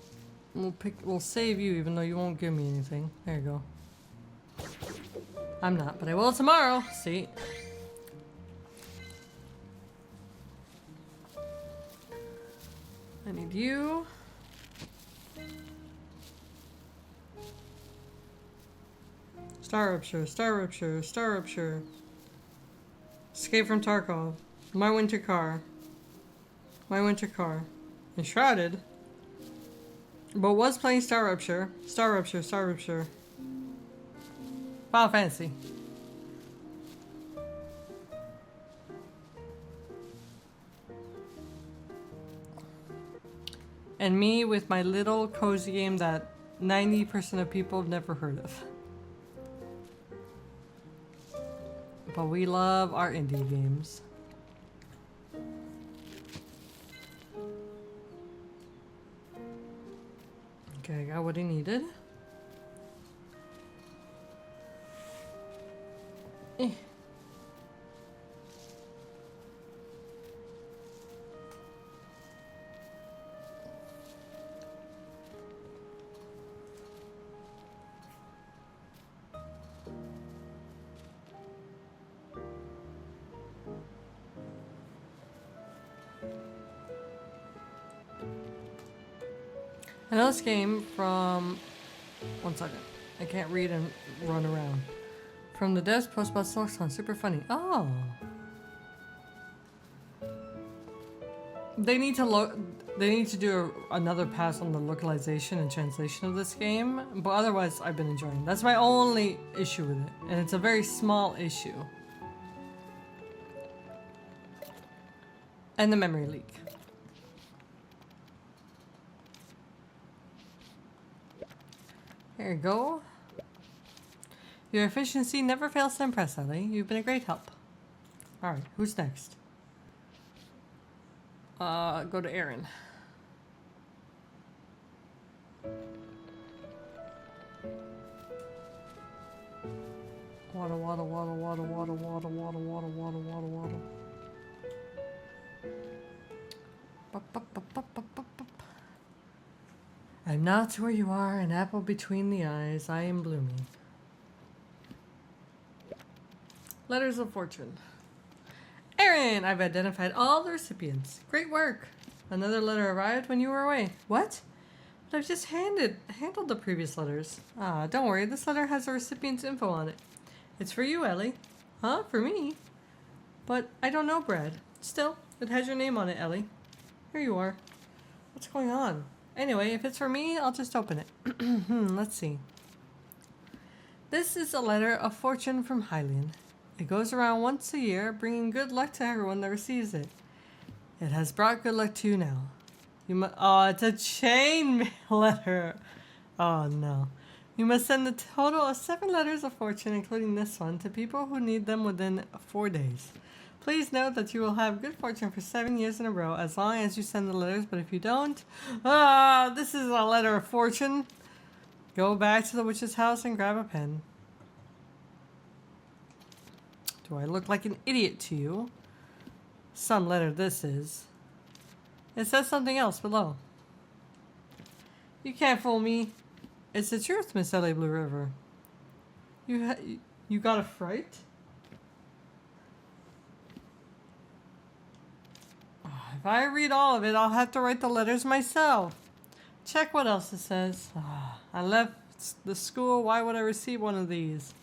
we'll save you even though you won't give me anything. There you go. I'm not, but I will tomorrow. See? I need you. Star Rupture, Star Rupture, Star Rupture. Escape from Tarkov. My winter car. My winter car. Enshrouded. But was playing Star Rupture. Star Rupture, Star Rupture. Final Fantasy. And me with my little cozy game that 90% of people have never heard of. But we love our indie games. Okay, I got what he needed. Eh. I know this game from... One second. I can't read and run around. From the desk post about Silksong. Super funny. Oh. They need to do another pass on the localization and translation of this game, but otherwise I've been enjoying it. That's my only issue with it, and it's a very small issue. And the memory leak. There you go. Your efficiency never fails to impress, Ellie. You've been a great help. Alright, who's next? Go to Aaron. Waddle, waddle, waddle, waddle, waddle, waddle, waddle, waddle, waddle, waddle, waddle. I'm not where you are, an apple between the eyes. I am blooming. Letters of fortune. Aaron, I've identified all the recipients. Great work. Another letter arrived when you were away. What? But I've just handled the previous letters. Ah, don't worry. This letter has the recipient's info on it. It's for you, Ellie. Huh? For me? But I don't know Brad. Still, it has your name on it, Ellie. Here you are. What's going on? Anyway, if it's for me, I'll just open it. Let's see. This is a letter of fortune from Hylian. It goes around once a year, bringing good luck to everyone that receives it. It has brought good luck to you now. Oh, it's a chain letter. Oh, no. You must send a total of 7 letters of fortune, including this one, to people who need them within 4 days. Please note that you will have good fortune for 7 years in a row, as long as you send the letters, but if you don't... this is a letter of fortune. Go back to the witch's house and grab a pen. Do I look like an idiot to you? Some letter this is. It says something else below. You can't fool me. It's the truth, Miss Ellie Blue River. You got a fright? If I read all of it, I'll have to write the letters myself. Check what else it says. I left the school. Why would I receive one of these?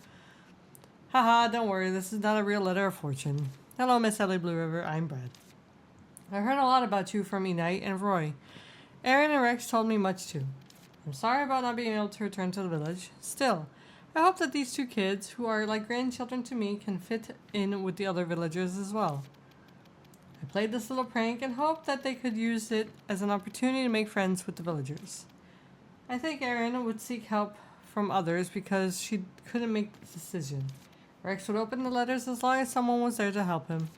Haha, don't worry. This is not a real letter of fortune. Hello, Miss Ellie Blue River. I'm Brad. I heard a lot about you from Enite and Roy. Aaron and Rex told me much too. I'm sorry about not being able to return to the village. Still, I hope that these 2 kids, who are like grandchildren to me, can fit in with the other villagers as well. I played this little prank and hoped that they could use it as an opportunity to make friends with the villagers. I think Erin would seek help from others because she couldn't make the decision. Rex would open the letters as long as someone was there to help him.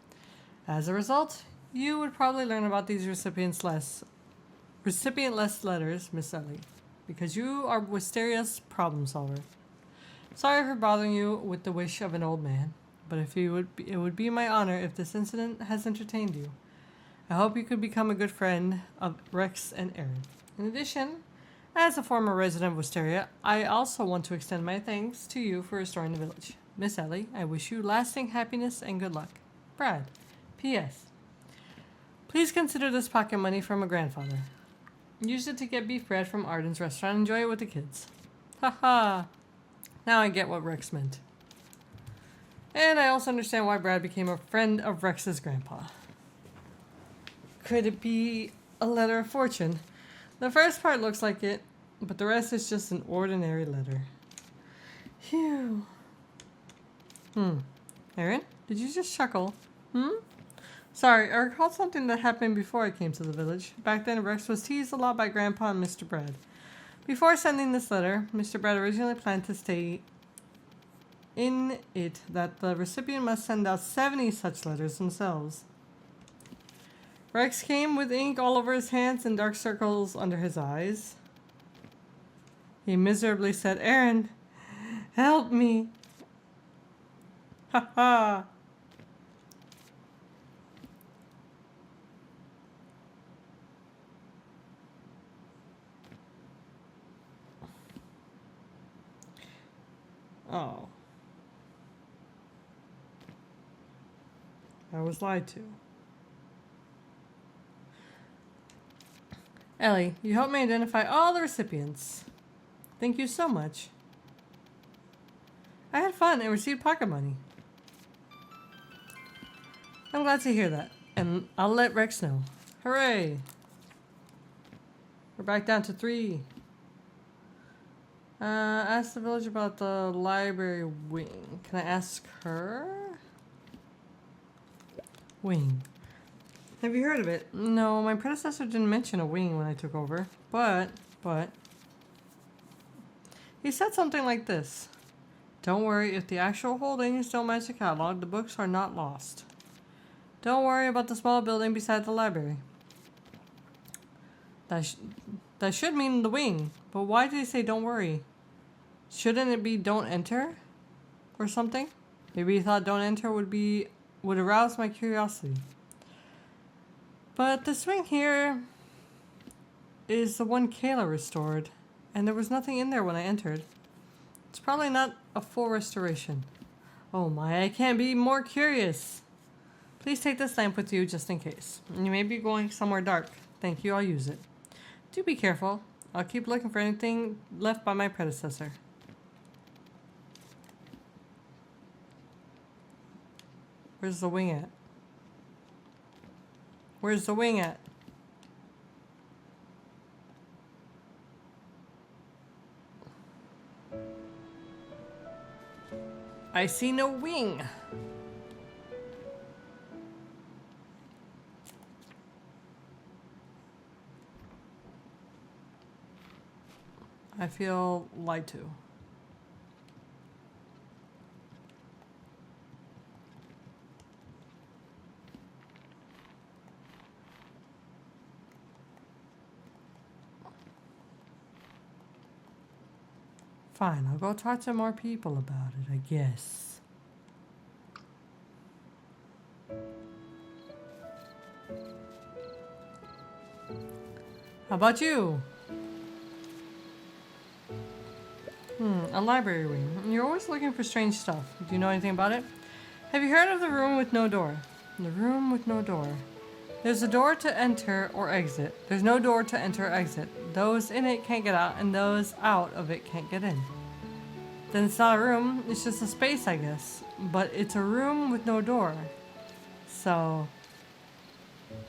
As a result, you would probably learn about these recipient-less letters, Miss Ellie, because you are Wisteria's problem solver. Sorry for bothering you with the wish of an old man, but it would be my honor if this incident has entertained you. I hope you could become a good friend of Rex and Erin. In addition, as a former resident of Wisteria, I also want to extend my thanks to you for restoring the village. Miss Ellie, I wish you lasting happiness and good luck. Brad. P.S. Please consider this pocket money from a grandfather. Use it to get beef bread from Arden's restaurant. Enjoy it with the kids. Haha. Now I get what Rex meant. And I also understand why Brad became a friend of Rex's grandpa. Could it be a letter of fortune? The first part looks like it, but the rest is just an ordinary letter. Phew. Erin, did you just chuckle? Sorry, I recalled something that happened before I came to the village. Back then, Rex was teased a lot by Grandpa and Mr. Brad. Before sending this letter, Mr. Brad originally planned to state in it that the recipient must send out 70 such letters themselves. Rex came with ink all over his hands and dark circles under his eyes. He miserably said, Aaron, help me. Ha ha. Oh. I was lied to. Ellie, you helped me identify all the recipients. Thank you so much. I had fun and received pocket money. I'm glad to hear that, and I'll let Rex know. Hooray! We're back down to 3. Ask the village about the library wing. Can I ask her? Wing. Have you heard of it? No, my predecessor didn't mention a wing when I took over. But... He said something like this. Don't worry, if the actual holdings don't match the catalog, the books are not lost. Don't worry about the small building beside the library. That should mean the wing. But why did he say don't worry? Shouldn't it be don't enter? Or something? Maybe he thought don't enter would arouse my curiosity. But the swing here is the one Kayla restored. And there was nothing in there when I entered. It's probably not a full restoration. Oh my, I can't be more curious. Please take this lamp with you just in case. You may be going somewhere dark. Thank you, I'll use it. Do be careful. I'll keep looking for anything left by my predecessor. Where's the wing at? Where's the wing at? I see no wing. I feel lied to. Fine, I'll go talk to more people about it, I guess. How about you? A library wing. You're always looking for strange stuff. Do you know anything about it? Have you heard of the room with no door? The room with no door. There's a door to enter or exit. There's no door to enter or exit. Those in it can't get out, and those out of it can't get in. Then it's not a room, it's just a space, I guess. But it's a room with no door. So,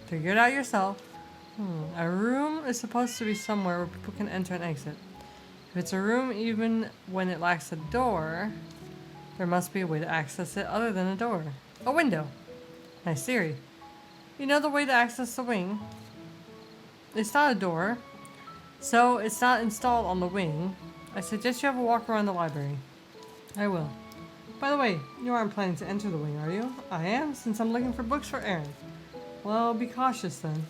figure it out yourself. A room is supposed to be somewhere where people can enter and exit. If it's a room even when it lacks a door, there must be a way to access it other than a door. A window. Nice theory. You know the way to access the wing? It's not a door, so it's not installed on the wing. I suggest you have a walk around the library. I will. By the way, you aren't planning to enter the wing, are you? I am, since I'm looking for books for Aaron. Well, be cautious then.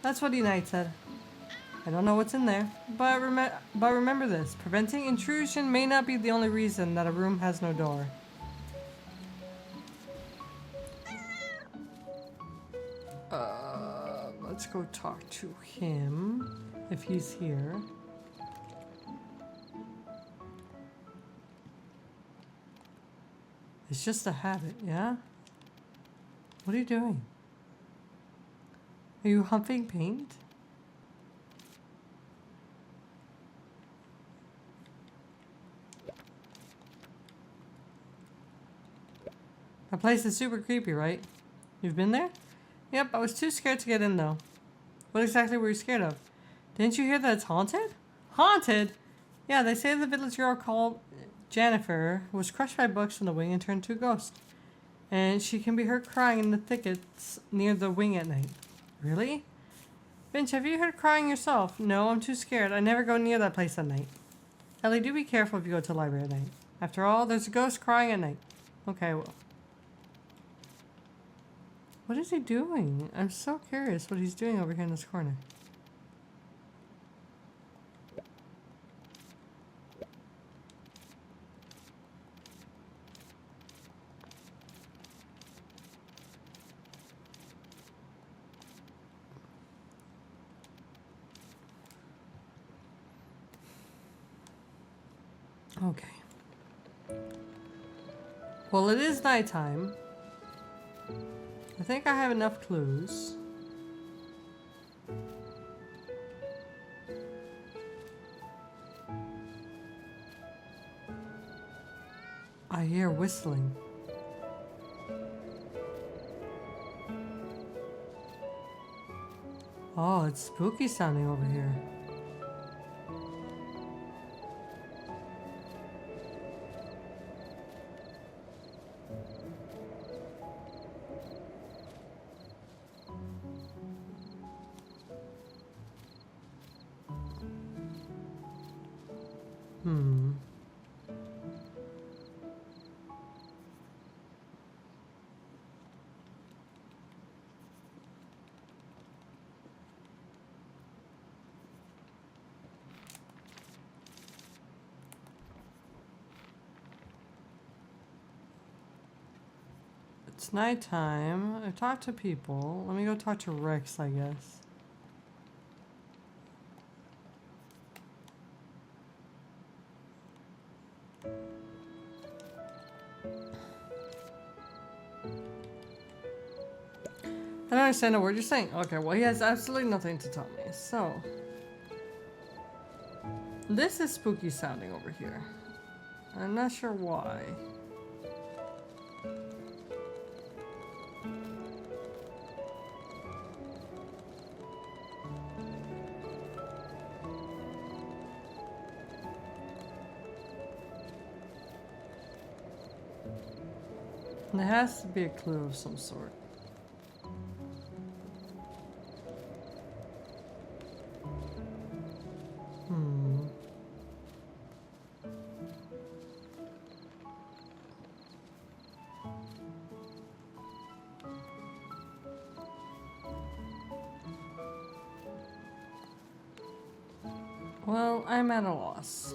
That's what Unite said. I don't know what's in there, but remember this. Preventing intrusion may not be the only reason that a room has no door. Let's go talk to him, if he's here. It's just a habit, yeah? What are you doing? Are you humping paint? That place is super creepy, right? You've been there? Yep, I was too scared to get in though. What exactly were you scared of? Didn't you hear that it's haunted? Haunted? Yeah, they say the village girl called Jennifer was crushed by books in the wing and turned to a ghost. And she can be heard crying in the thickets near the wing at night. Really? Finch, have you heard crying yourself? No, I'm too scared. I never go near that place at night. Ellie, do be careful if you go to the library at night. After all, there's a ghost crying at night. Okay, I will. What is he doing? I'm so curious what he's doing over here in this corner. Okay. Well, it is nighttime. I think I have enough clues. I hear whistling. Oh, it's spooky sounding over here. It's nighttime. I've talked to people. Let me go talk to Rex, I guess. I don't understand a word you're saying. Okay, well, he has absolutely nothing to tell me. So, this is spooky sounding over here. I'm not sure why. There has to be a clue of some sort. Well, I'm at a loss.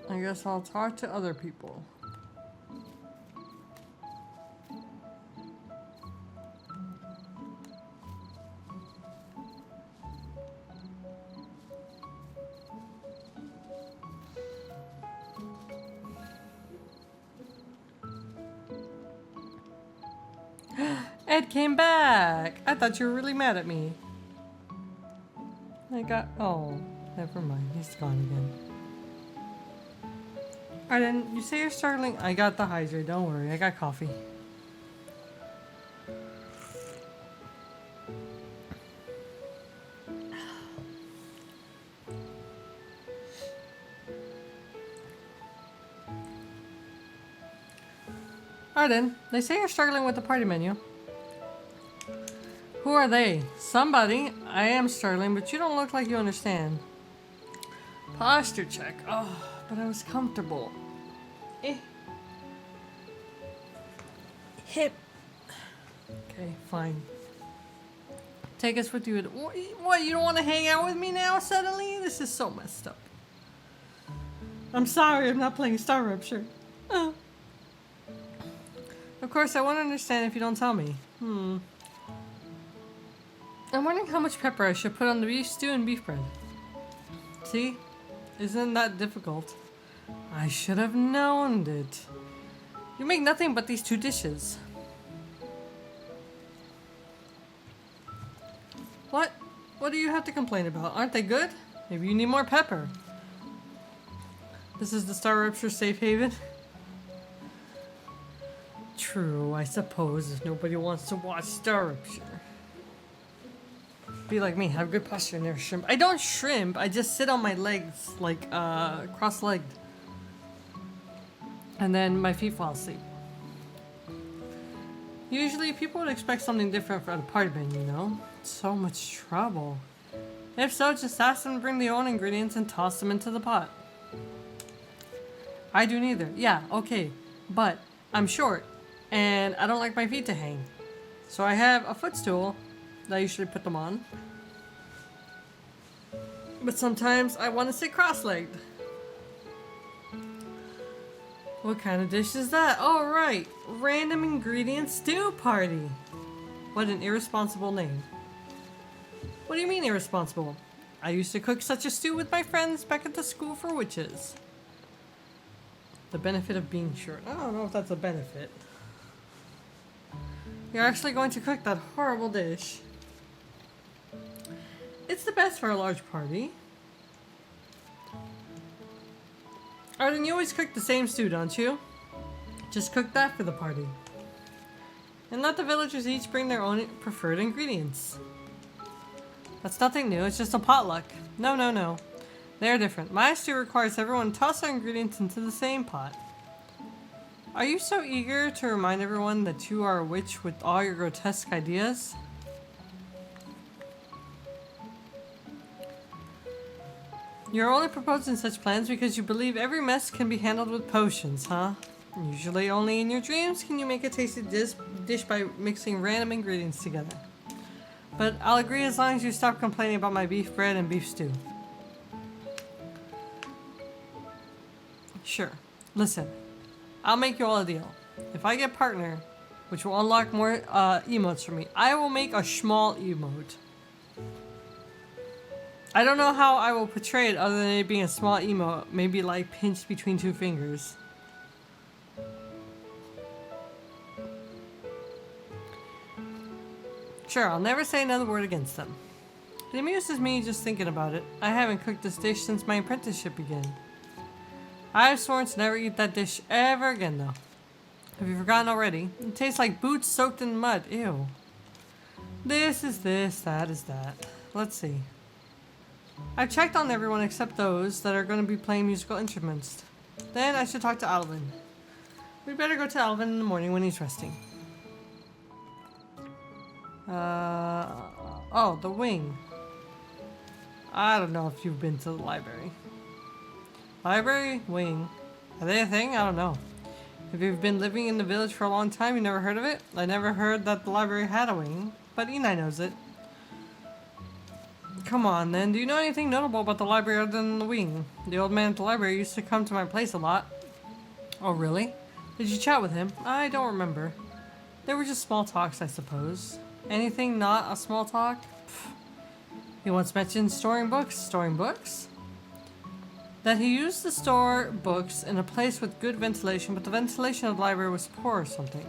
I guess I'll talk to other people. Ed came back! I thought you were really mad at me. Oh, never mind. He's gone again. Alright then, you say you're struggling. I got the hydrate, don't worry. I got coffee. Alright then, they say you're struggling with the party menu. Who are they? Somebody. I am struggling, but you don't look like you understand. Posture check. Oh, but I was comfortable. Hip. Okay, fine. Take us with you. What, you don't want to hang out with me now suddenly? This is so messed up. I'm sorry, I'm not playing Star Rupture. Of course, I won't understand if you don't tell me. I'm wondering how much pepper I should put on the beef stew and beef bread. See? Isn't that difficult? I should have known it. You make nothing but these two dishes. What? What do you have to complain about? Aren't they good? Maybe you need more pepper. This is the Star Rupture safe haven? True, I suppose, if nobody wants to watch Star Rupture. Be like me, have good posture and never shrimp. I don't shrimp, I just sit on my legs, like, cross-legged. And then my feet fall asleep. Usually people would expect something different for the party menu, you know? So much trouble. If so, just ask them to bring their own ingredients and toss them into the pot. I do neither. Yeah, okay. But I'm short, and I don't like my feet to hang. So I have a footstool that I usually put them on. But sometimes I want to sit cross-legged. What kind of dish is that? Oh, right. Random ingredient stew party. What an irresponsible name. What do you mean irresponsible? I used to cook such a stew with my friends back at the school for witches. The benefit of being short. I don't know if that's a benefit. You're actually going to cook that horrible dish. It's the best for a large party. Arden, you always cook the same stew, don't you? Just cook that for the party. And let the villagers each bring their own preferred ingredients. That's nothing new, it's just a potluck. No, no, no. They're different. My stew requires everyone to toss their ingredients into the same pot. Are you so eager to remind everyone that you are a witch with all your grotesque ideas? You're only proposing such plans because you believe every mess can be handled with potions, huh? Usually only in your dreams can you make a tasty dish by mixing random ingredients together. But I'll agree as long as you stop complaining about my beef bread and beef stew. Sure. Listen, I'll make you all a deal. If I get partner, which will unlock more emotes for me, I will make a small emote. I don't know how I will portray it other than it being a small emote, maybe like pinched between two fingers. Sure, I'll never say another word against them. It amuses me just thinking about it. I haven't cooked this dish since my apprenticeship began. I've sworn to never eat that dish ever again, though. Have you forgotten already? It tastes like boots soaked in mud. Ew. This is this, that is that. Let's see. I've checked on everyone except those that are going to be playing musical instruments. Then I should talk to Alvin. We'd better go to Alvin in the morning when he's resting. Oh, the wing. I don't know if you've been to the library. Library? Wing. Are they a thing? I don't know. If you've been living in the village for a long time, you never heard of it? I never heard that the library had a wing, but Enai knows it. Come on, then. Do you know anything notable about the library other than the wing? The old man at the library used to come to my place a lot. Oh, really? Did you chat with him? I don't remember. They were just small talks, I suppose. Anything not a small talk? Pfft. He once mentioned storing books. Storing books? That he used to store books in a place with good ventilation, but the ventilation of the library was poor or something.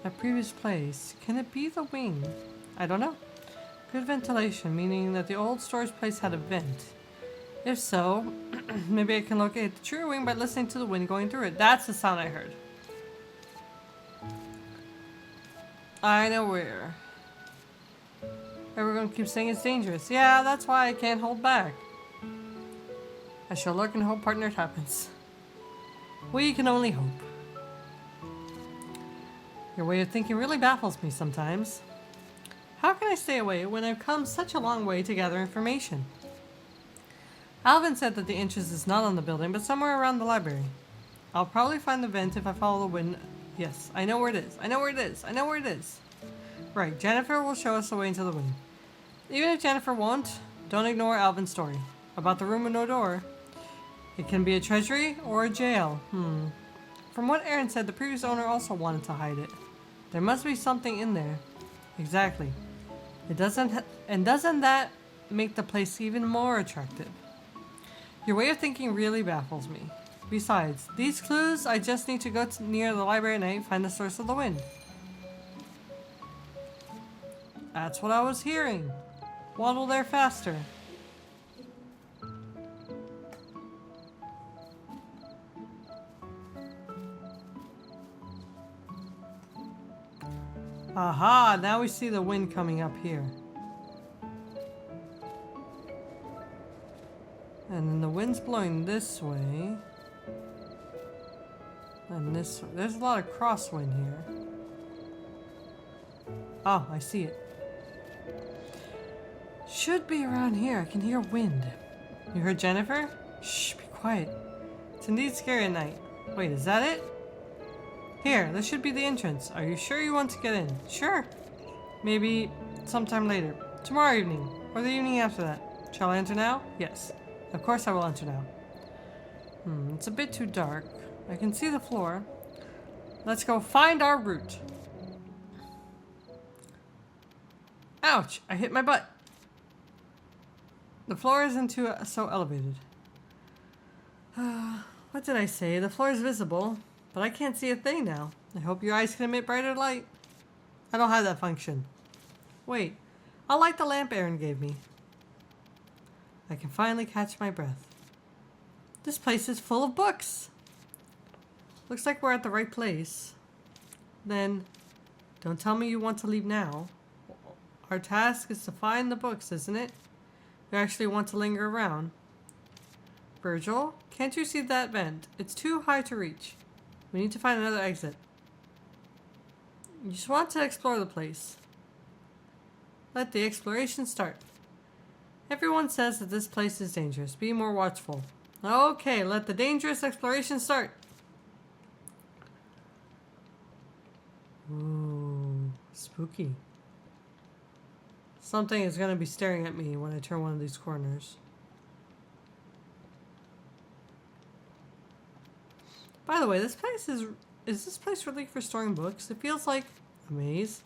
That previous place, can it be the wing? I don't know. Good ventilation, meaning that the old storage place had a vent. If so, maybe I can locate the true wing by listening to the wind going through it. That's the sound I heard. I know where. Everyone keeps saying it's dangerous. Yeah, that's why I can't hold back. I shall look and hope partner it happens. We can only hope. Your way of thinking really baffles me sometimes. How can I stay away when I've come such a long way to gather information? Alvin said that the entrance is not on the building, but somewhere around the library. I'll probably find the vent if I follow the wind. Yes, I know where it is. I know where it is. I know where it is. Right, Jennifer will show us the way into the wind. Even if Jennifer won't, don't ignore Alvin's story. About the room with no door. It can be a treasury or a jail. From what Aaron said, the previous owner also wanted to hide it. There must be something in there. Exactly. Doesn't that make the place even more attractive? Your way of thinking really baffles me. Besides, these clues, I just need to go near the library at night, find the source of the wind. That's what I was hearing. Waddle there faster. Aha, now we see the wind coming up here. And then the wind's blowing this way. And this way. There's a lot of crosswind here. Oh, I see it. Should be around here. I can hear wind. You heard Jennifer? Shh, be quiet. It's indeed scary at night. Wait, is that it? Here, this should be the entrance. Are you sure you want to get in? Sure. Maybe sometime later. Tomorrow evening. Or the evening after that. Shall I enter now? Yes. Of course I will enter now. It's a bit too dark. I can see the floor. Let's go find our route. Ouch! I hit my butt. The floor isn't so elevated. What did I say? The floor is visible, but I can't see a thing now. I hope your eyes can emit brighter light. I don't have that function. Wait, I'll light the lamp Aaron gave me. I can finally catch my breath. This place is full of books. Looks like we're at the right place. Then, don't tell me you want to leave now. Our task is to find the books, isn't it? You actually want to linger around. Virgil, can't you see that vent? It's too high to reach. We need to find another exit. You just want to explore the place. Let the exploration start. Everyone says that this place is dangerous. Be more watchful. Okay, let the dangerous exploration start. Ooh, spooky. Something is going to be staring at me when I turn one of these corners. By the way, this place is this place really for storing books? It feels like a maze.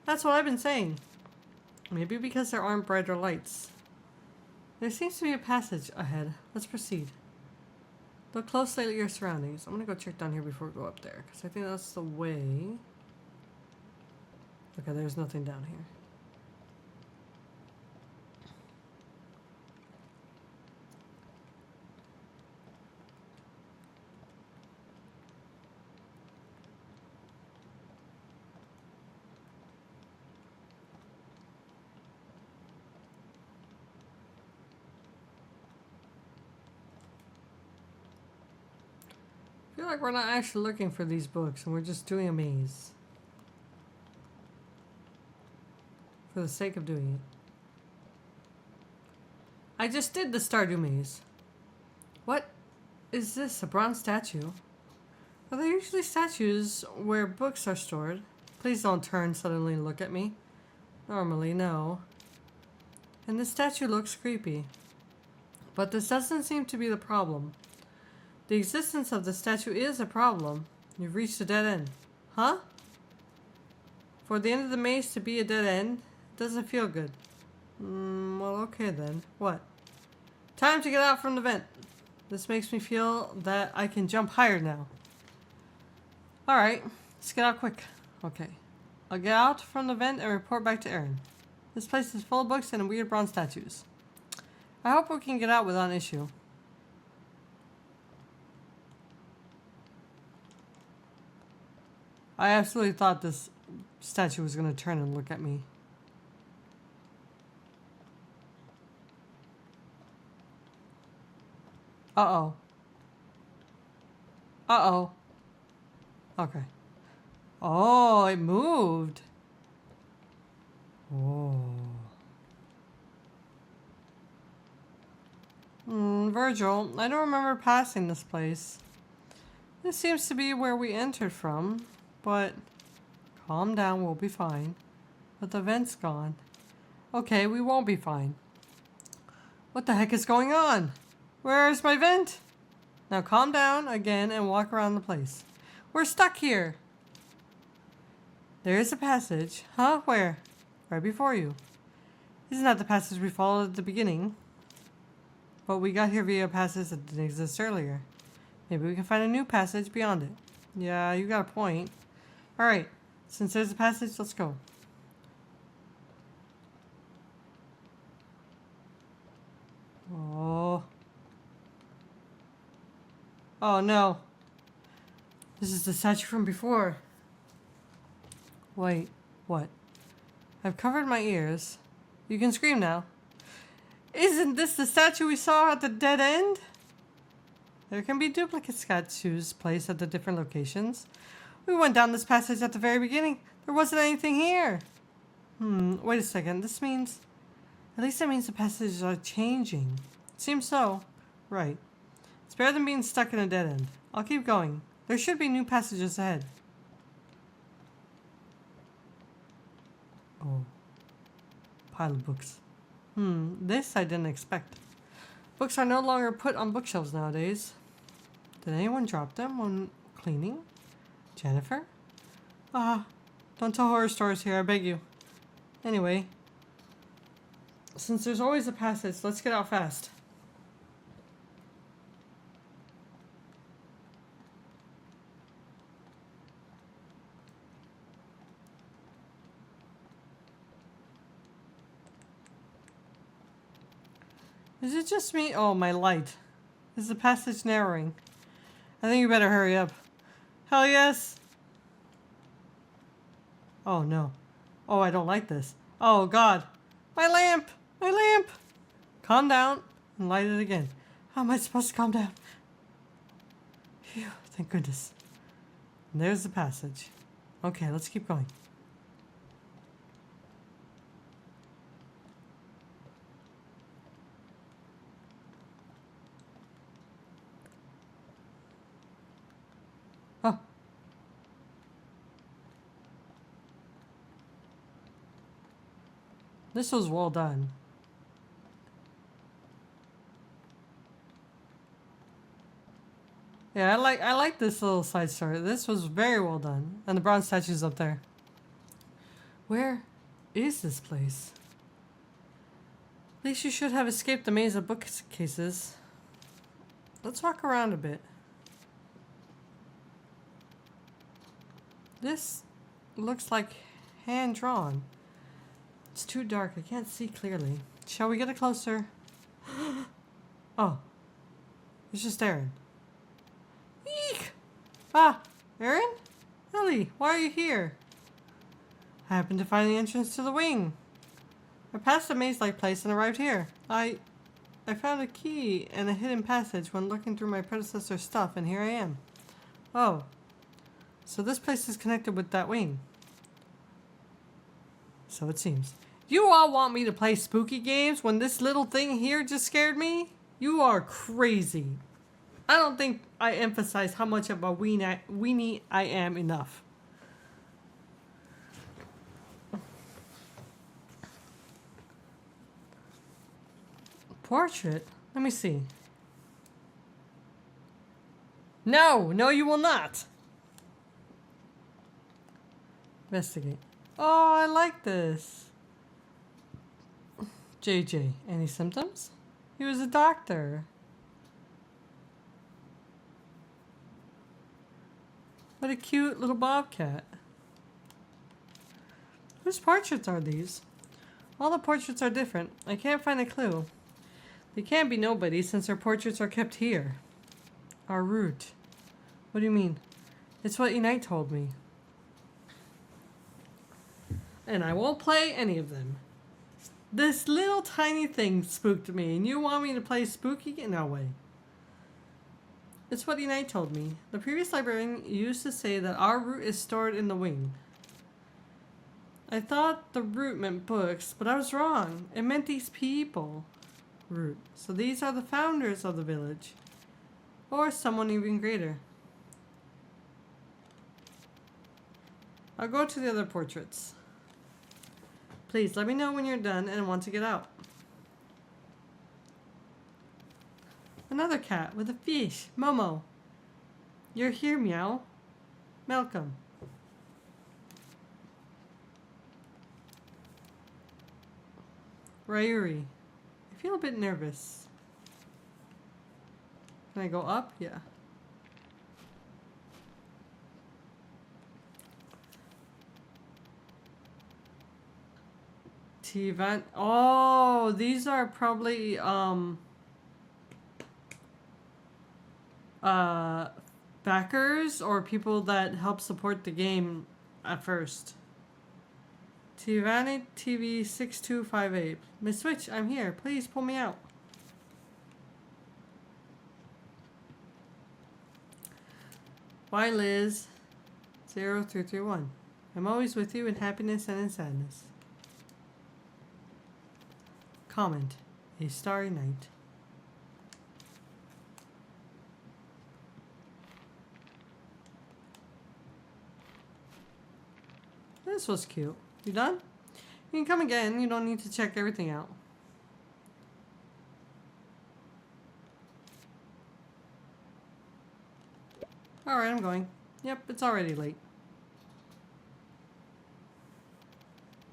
That's what I've been saying. Maybe because there aren't brighter lights. There seems to be a passage ahead. Let's proceed. Look closely at your surroundings. I'm gonna go check down here before we go up there, because I think that's the way. Okay, there's nothing down here. I feel like we're not actually looking for these books and we're just doing a maze. For the sake of doing it. I just did the Stardew maze. What is this? A bronze statue? Are there usually statues where books are stored? Please don't turn suddenly and look at me. Normally, no. And this statue looks creepy. But this doesn't seem to be the problem. The existence of the statue is a problem. You've reached a dead end. Huh? For the end of the maze to be a dead end, it doesn't feel good. Well, okay then. What? Time to get out from the vent. This makes me feel that I can jump higher now. Alright, let's get out quick. Okay. I'll get out from the vent and report back to Aaron. This place is full of books and weird bronze statues. I hope we can get out without an issue. I absolutely thought this statue was going to turn and look at me. Uh-oh. Uh-oh. Okay. Oh, it moved. Oh. Virgil, I don't remember passing this place. This seems to be where we entered from. But, calm down, we'll be fine. But the vent's gone. Okay, we won't be fine. What the heck is going on? Where's my vent? Now calm down again and walk around the place. We're stuck here. There is a passage. Huh? Where? Right before you. Isn't that the passage we followed at the beginning? But we got here via a passage that didn't exist earlier. Maybe we can find a new passage beyond it. Yeah, you got a point. Alright, since there's a passage, let's go. Oh. Oh no. This is the statue from before. Wait, what? I've covered my ears. You can scream now. Isn't this the statue we saw at the dead end? There can be duplicate statues placed at the different locations. We went down this passage at the very beginning. There wasn't anything here. Wait a second. This means... At least that means the passages are changing. It seems so. Right. It's better than being stuck in a dead end. I'll keep going. There should be new passages ahead. Oh. Pile of books. This I didn't expect. Books are no longer put on bookshelves nowadays. Did anyone drop them when cleaning? Jennifer? Don't tell horror stories here, I beg you. Anyway. Since there's always a passage, let's get out fast. Is it just me? Oh, my light. Is the passage narrowing? I think you better hurry up. Hell yes! Oh no. Oh, I don't like this. Oh god. My lamp! My lamp! Calm down and light it again. How am I supposed to calm down? Phew, thank goodness. And there's the passage. Okay, let's keep going. Oh. This was well done. Yeah, I like this little side story. This was very well done. And the bronze statue's up there. Where is this place? At least you should have escaped the maze of bookcases. Let's walk around a bit. This looks like hand-drawn. It's too dark. I can't see clearly. Shall we get it closer? Oh. It's just Aaron. Eek! Ah! Aaron? Ellie, why are you here? I happened to find the entrance to the wing. I passed a maze-like place and arrived here. I found a key and a hidden passage when looking through my predecessor's stuff, and here I am. Oh. So this place is connected with that wing. So it seems. You all want me to play spooky games when this little thing here just scared me? You are crazy. I don't think I emphasize how much of a weenie I am enough. Portrait? Let me see. No, you will not. Investigate. Oh, I like this. JJ, any symptoms? He was a doctor. What a cute little bobcat. Whose portraits are these? All the portraits are different. I can't find a clue. They can't be nobody since their portraits are kept here. Our route. What do you mean? It's what Unite told me. And I won't play any of them. This little tiny thing spooked me, and you want me to play spooky? No way. It's what Unite told me. The previous librarian used to say that our route is stored in the wing. I thought the route meant books, but I was wrong. It meant these people. Route. So these are the founders of the village. Or someone even greater. I'll go to the other portraits. Please let me know when you're done and want to get out. Another cat with a fish. Momo. You're here, meow. Malcolm. Ryuri. I feel a bit nervous. Can I go up? Yeah. T-Van. Oh, these are probably backers or people that help support the game at first. Tivani TV 6258. Miss Switch, I'm here. Please pull me out. Why Liz 0331. I'm always with you in happiness and in sadness. Comment. A starry night. This was cute. You done? You can come again. You don't need to check everything out. Alright, I'm going. Yep, it's already late.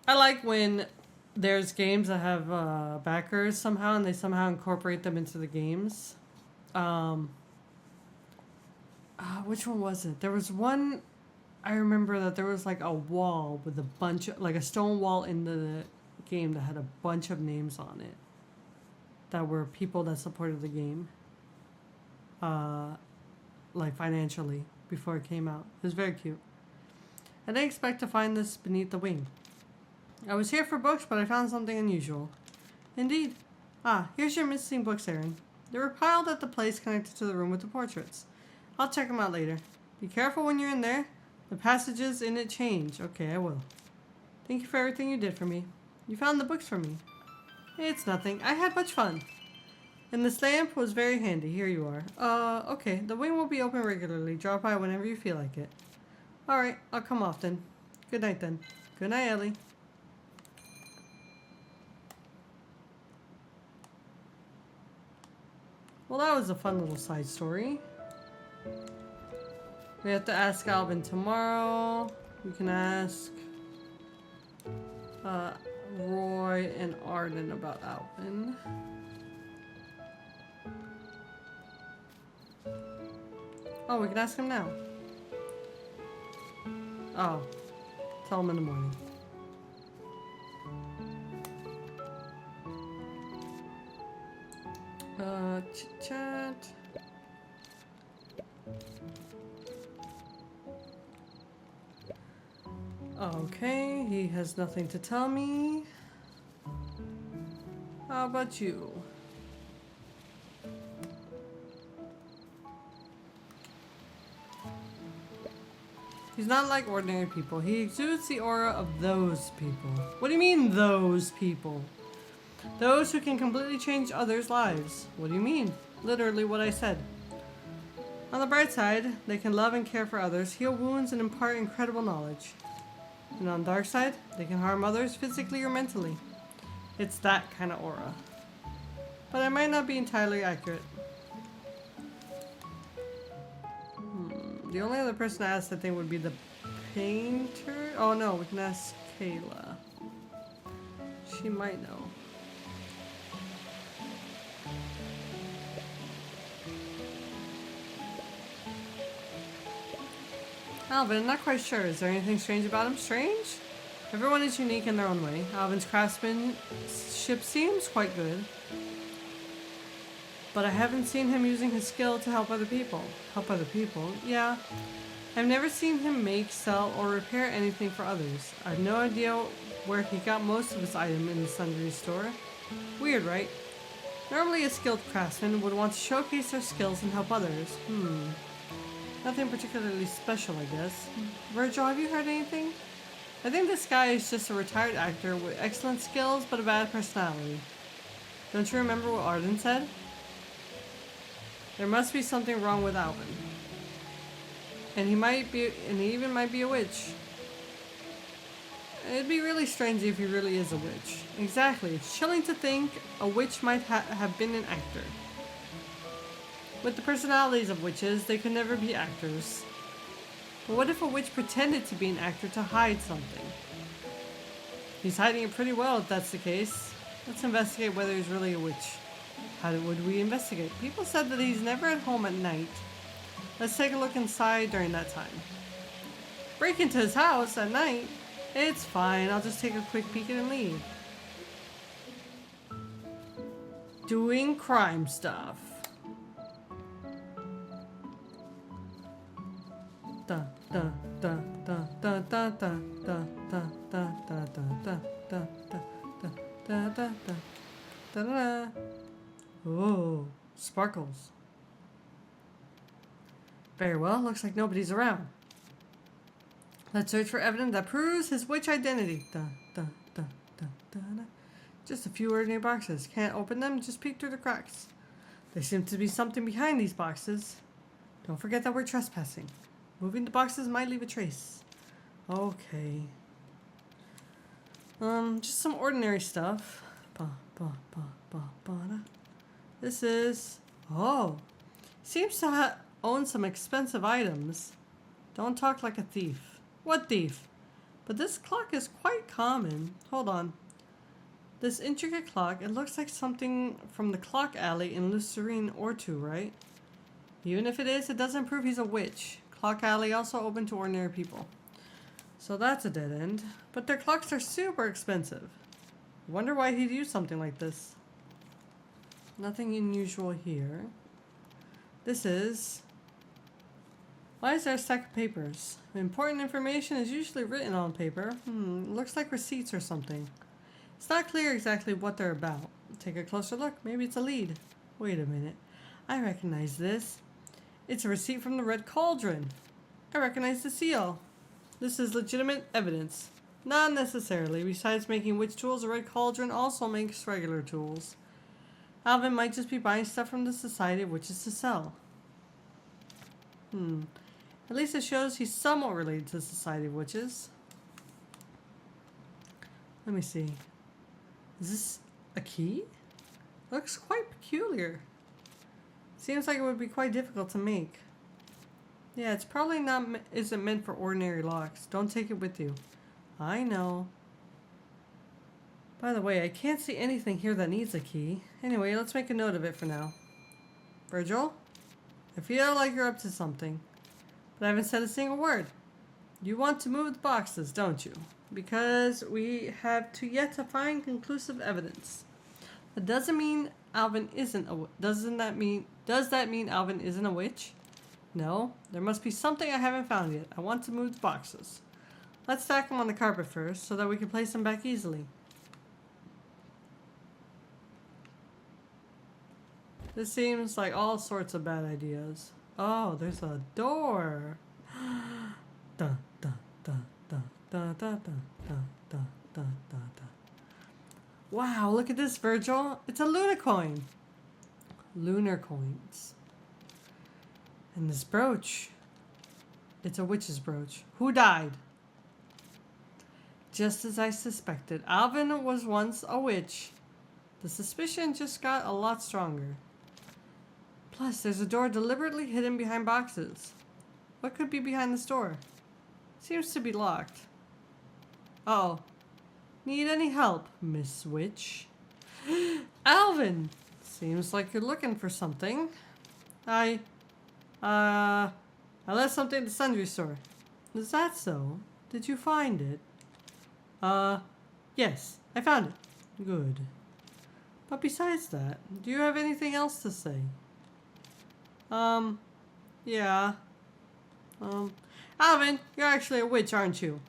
I like when there's games that have backers somehow, and they somehow incorporate them into the games. Which one was it? There was one. I remember that there was like a wall with a bunch of, like a stone wall in the game that had a bunch of names on it that were people that supported the game, like financially before it came out. It was very cute. I didn't expect to find this beneath the wing. I was here for books, but I found something unusual. Indeed. Ah, here's your missing books, Aaron. They were piled at the place connected to the room with the portraits. I'll check them out later. Be careful when you're in there. The passages in it change. Okay, I will. Thank you for everything you did for me. You found the books for me. It's nothing. I had much fun. And this lamp was very handy. Here you are. Okay. The wing will be open regularly. Drop by whenever you feel like it. Alright, I'll come often. Good night then. Good night, Ellie. Well, that was a fun little side story. We have to ask Alvin tomorrow. We can ask Roy and Arden about Alvin. Oh, we can ask him now. Oh, tell him in the morning. Chit chat. Okay, he has nothing to tell me. How about you? He's not like ordinary people. He exudes the aura of those people. What do you mean, those people? Those who can completely change others' lives. What do you mean? Literally what I said. On the bright side, they can love and care for others, heal wounds, and impart incredible knowledge. And on the dark side, they can harm others physically or mentally. It's that kind of aura. But I might not be entirely accurate. The only other person I asked, I think, would be the painter. Oh no, we can ask Kayla. She might know. Alvin, not quite sure. Is there anything strange about him? Strange? Everyone is unique in their own way. Alvin's craftsmanship seems quite good. But I haven't seen him using his skill to help other people. Help other people? Yeah. I've never seen him make, sell, or repair anything for others. I have no idea where he got most of his item in the sundry store. Weird, right? Normally a skilled craftsman would want to showcase their skills and help others. Nothing particularly special, I guess. Virgil, have you heard anything? I think this guy is just a retired actor with excellent skills but a bad personality. Don't you remember what Arden said? There must be something wrong with Alvin. And he even might be a witch. It'd be really strange if he really is a witch. Exactly. It's chilling to think a witch might have been an actor. With the personalities of witches, they could never be actors. But what if a witch pretended to be an actor to hide something? He's hiding it pretty well if that's the case. Let's investigate whether he's really a witch. How would we investigate? People said that he's never at home at night. Let's take a look inside during that time. Break into his house at night? It's fine. I'll just take a quick peek and leave. Doing crime stuff. Da da da da da da da da da da da da da da da da da. Oh, sparkles. Very well, looks like nobody's around. Let's search for evidence that proves his witch identity. Da, da, da, da, da, da. Just a few ordinary boxes. Can't open them, just peek through the cracks. There seems to be something behind these boxes. Don't forget that we're trespassing. Moving the boxes might leave a trace. Okay. Just some ordinary stuff. Ba, ba, ba, ba, ba, da. This is... Oh. Seems to own some expensive items. Don't talk like a thief. What thief? But this clock is quite common. Hold on. This intricate clock, it looks like something from the clock alley in Lucerne or two, right? Even if it is, it doesn't prove he's a witch. Clock alley also open to ordinary people. So that's a dead end. But their clocks are super expensive. Wonder why he'd use something like this. Nothing unusual here. This is... Why is there a stack of papers? Important information is usually written on paper. Looks like receipts or something. It's not clear exactly what they're about. Take a closer look. Maybe it's a lead. Wait a minute. I recognize this. It's a receipt from the Red Cauldron. I recognize the seal. This is legitimate evidence. Not necessarily. Besides making witch tools, the Red Cauldron also makes regular tools. Alvin might just be buying stuff from the Society of Witches to sell. At least it shows he's somewhat related to the Society of Witches. Let me see. Is this a key? Looks quite peculiar. Seems like it would be quite difficult to make. Yeah, it's probably isn't meant for ordinary locks. Don't take it with you. I know. By the way, I can't see anything here that needs a key. Anyway, let's make a note of it for now. Virgil? I feel like you're up to something. But I haven't said a single word. You want to move the boxes, don't you? Because we have yet to find conclusive evidence. That doesn't mean Alvin isn't a does that mean Alvin isn't a witch? No, there must be something I haven't found yet. I want to move the boxes. Let's stack them on the carpet first so that we can place them back easily. This seems like all sorts of bad ideas. Oh, there's a door. Dun, dun, dun, dun, dun, dun, dun, dun, dun, dun, dun. Wow, look at this, Virgil. It's a lunar coin. Lunar coins. And this brooch. It's a witch's brooch. Who died? Just as I suspected. Alvin was once a witch. The suspicion just got a lot stronger. Plus, there's a door deliberately hidden behind boxes. What could be behind this door? Seems to be locked. Uh-oh. Need any help, Miss Witch? Alvin! Seems like you're looking for something. I left something at the sundry store. Is that so? Did you find it? Yes, I found it. Good. But besides that, do you have anything else to say? Yeah. Alvin, you're actually a witch, aren't you?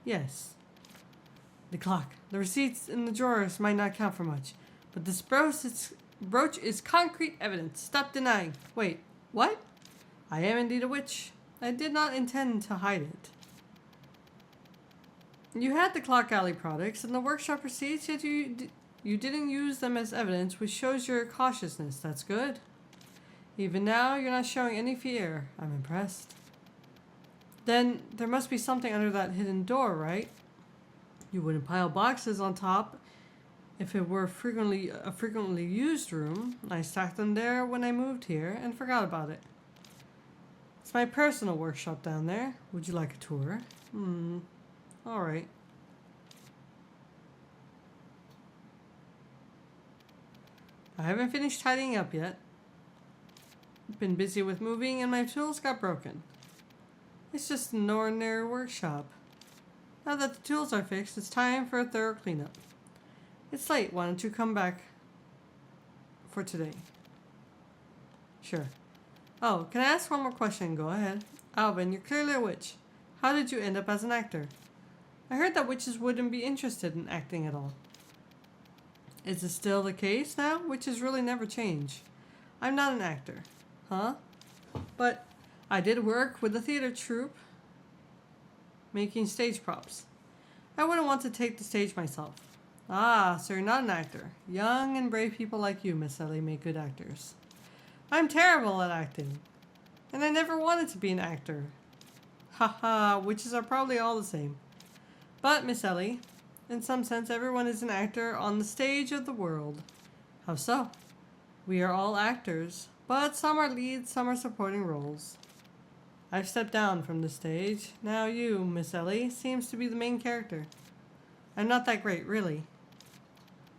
Yes. The clock. The receipts in the drawers might not count for much, but this brooch is concrete evidence. Stop denying. Wait, what? I am indeed a witch. I did not intend to hide it. You had the clock alley products and the workshop receipts, yet you didn't use them as evidence, which shows your cautiousness. That's good. Even now, you're not showing any fear. I'm impressed. Then there must be something under that hidden door, right? You wouldn't pile boxes on top if it were a frequently used room. I stacked them there when I moved here and forgot about it. It's my personal workshop down there. Would you like a tour? Alright. I haven't finished tidying up yet. Been busy with moving and my tools got broken. It's just an ordinary workshop. Now that the tools are fixed, it's time for a thorough cleanup. It's late. Why don't you come back for today? Sure. Oh, can I ask one more question? Go ahead. Alvin, you're clearly a witch. How did you end up as an actor? I heard that witches wouldn't be interested in acting at all. Is it still the case now? Witches really never change. I'm not an actor. Huh? But I did work with the theater troupe making stage props. I wouldn't want to take the stage myself. Ah, so you're not an actor. Young and brave people like you, Miss Ellie, make good actors. I'm terrible at acting. And I never wanted to be an actor. Haha, witches are probably all the same. But, Miss Ellie, in some sense, everyone is an actor on the stage of the world. How so? We are all actors, but some are leads, some are supporting roles. I've stepped down from the stage. Now you, Miss Ellie, seems to be the main character. I'm not that great, really.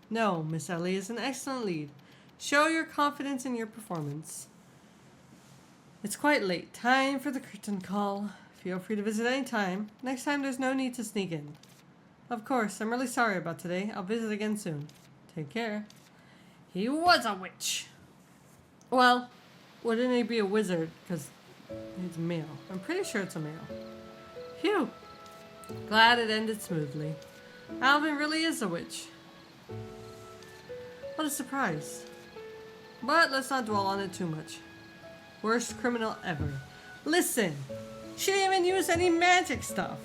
No, Miss Ellie is an excellent lead. Show your confidence in your performance. It's quite late. Time for the curtain call. Feel free to visit any time. Next time there's no need to sneak in. Of course, I'm really sorry about today. I'll visit again soon. Take care. He was a witch. Well, wouldn't he be a wizard? Because he's male. I'm pretty sure it's a male. Phew. Glad it ended smoothly. Alvin really is a witch. What a surprise. But let's not dwell on it too much. Worst criminal ever. Listen, she didn't even use any magic stuff.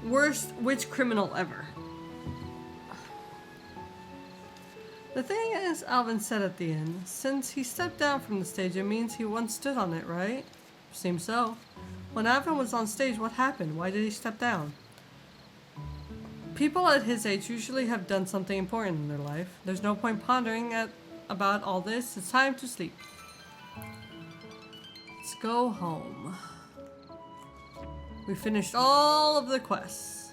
Worst witch criminal ever. The thing is, Alvin said at the end, since he stepped down from the stage, it means he once stood on it, right? Seems so. When Alvin was on stage, what happened? Why did he step down? People at his age usually have done something important in their life. There's no point pondering about all this. It's time to sleep. Let's go home. We finished all of the quests.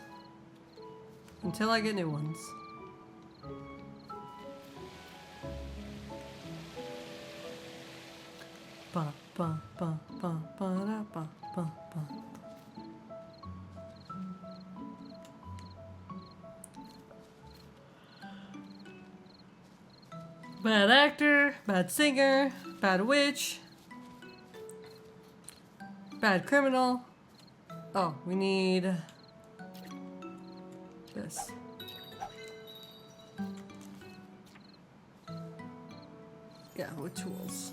Until I get new ones. Ba ba ba ba ba da ba ba ba. Bad actor, bad singer, bad witch, bad criminal. Oh, we need this. Yeah, with tools.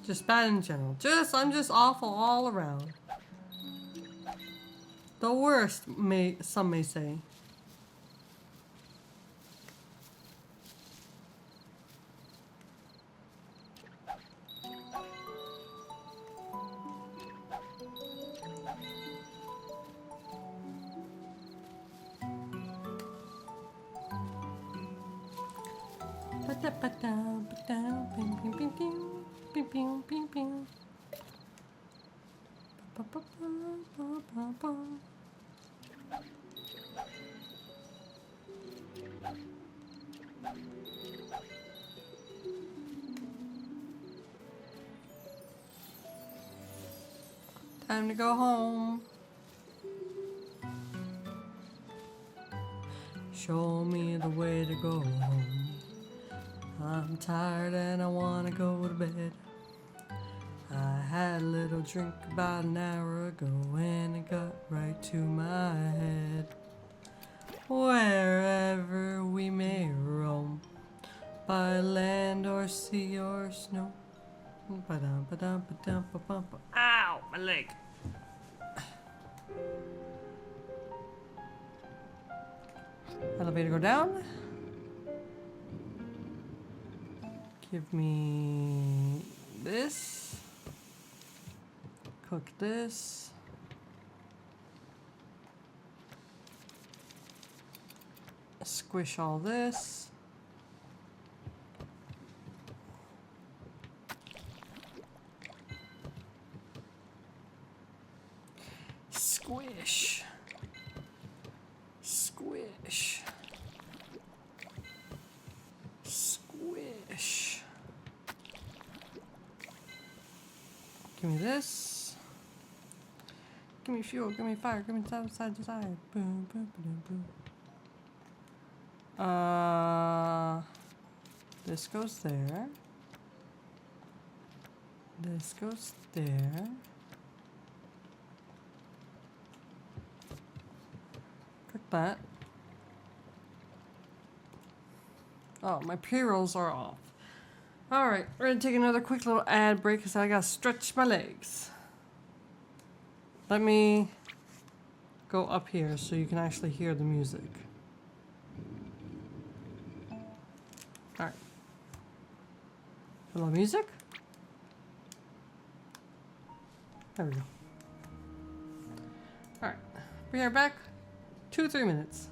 Just bad in general. I'm just awful all around. The worst, some may say. Time to go home. Show me the way to go home. I'm tired and I wanna go to bed. I had a little drink about an hour ago and it got right to my head. Wherever we may roam, by land or sea or snow. Ow, my leg. Elevator go down. Give me this. Cook this. Squish all this. Squish. Squish. Squish. Give me this. Give me fuel, give me fire, give me side to side. Boom, boom, boom, boom. This goes there. This goes there. Cook that. Oh, my pre-rolls are off. Alright, we're gonna take another quick little ad break because I gotta stretch my legs. Let me go up here so you can actually hear the music. Alright. Hello, music? There we go. Alright, we are back. 2-3 minutes.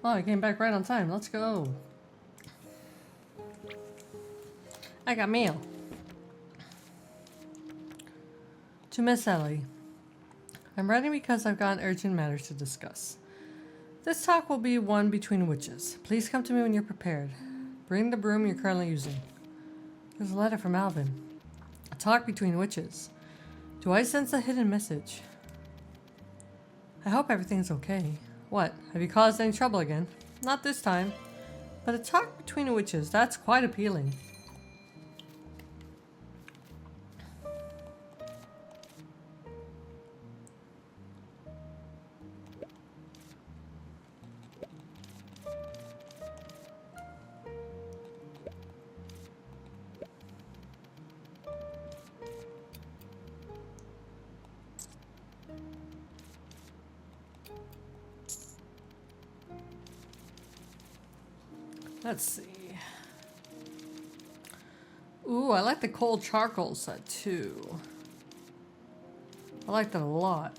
Oh, I came back right on time. Let's go. I got mail. To Miss Ellie. I'm writing because I've got urgent matters to discuss. This talk will be one between witches. Please come to me when you're prepared. Bring the broom you're currently using. There's a letter from Alvin. A talk between witches. Do I sense a hidden message? I hope everything's okay. What? Have you caused any trouble again? Not this time. But a talk between witches, that's quite appealing. Let's see. Ooh, I like the cold charcoal set too. I like that a lot.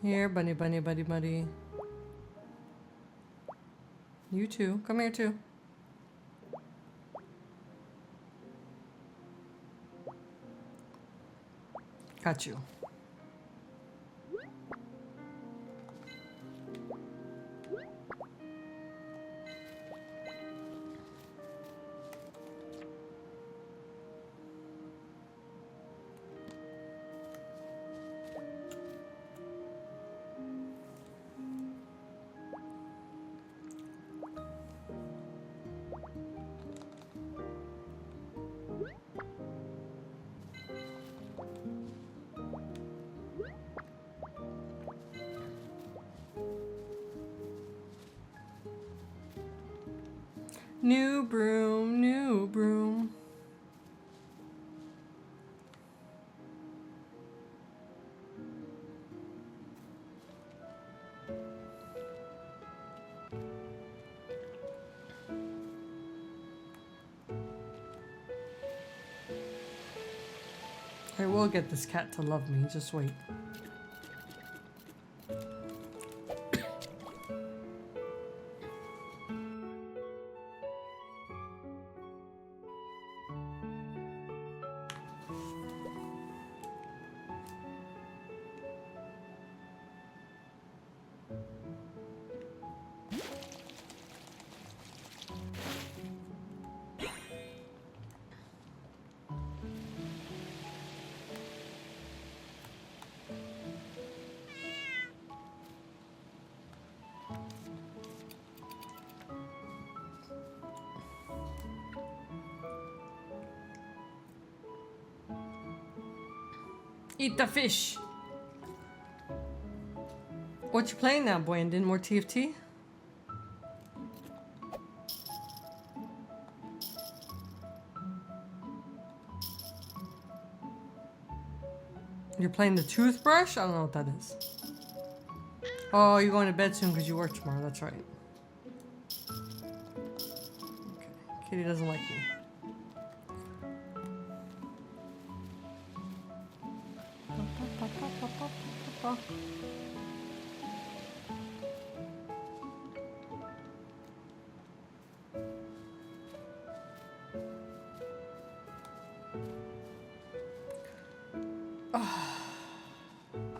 Here, bunny, bunny, buddy, buddy. You too. Come here too. Got you. New broom, new broom. I will get this cat to love me, just wait. Eat the fish. What you playing now, Brandon? More TFT? You're playing the toothbrush? I don't know what that is. Oh, you're going to bed soon because you work tomorrow. That's right. Okay. Kitty doesn't like you.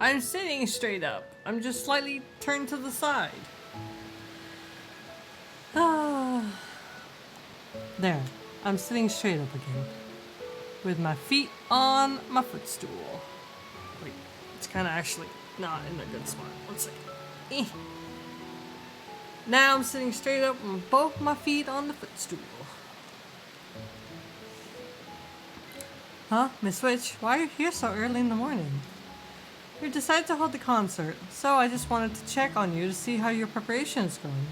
I'm sitting straight up. I'm just slightly turned to the side. There. I'm sitting straight up again. With my feet on my footstool. Wait, it's kind of actually not in a good spot. One second. Eh. Now I'm sitting straight up with both my feet on the footstool. Huh? Miss Witch, why are you here so early in the morning? You decided to hold the concert, so I just wanted to check on you to see how your preparation is going.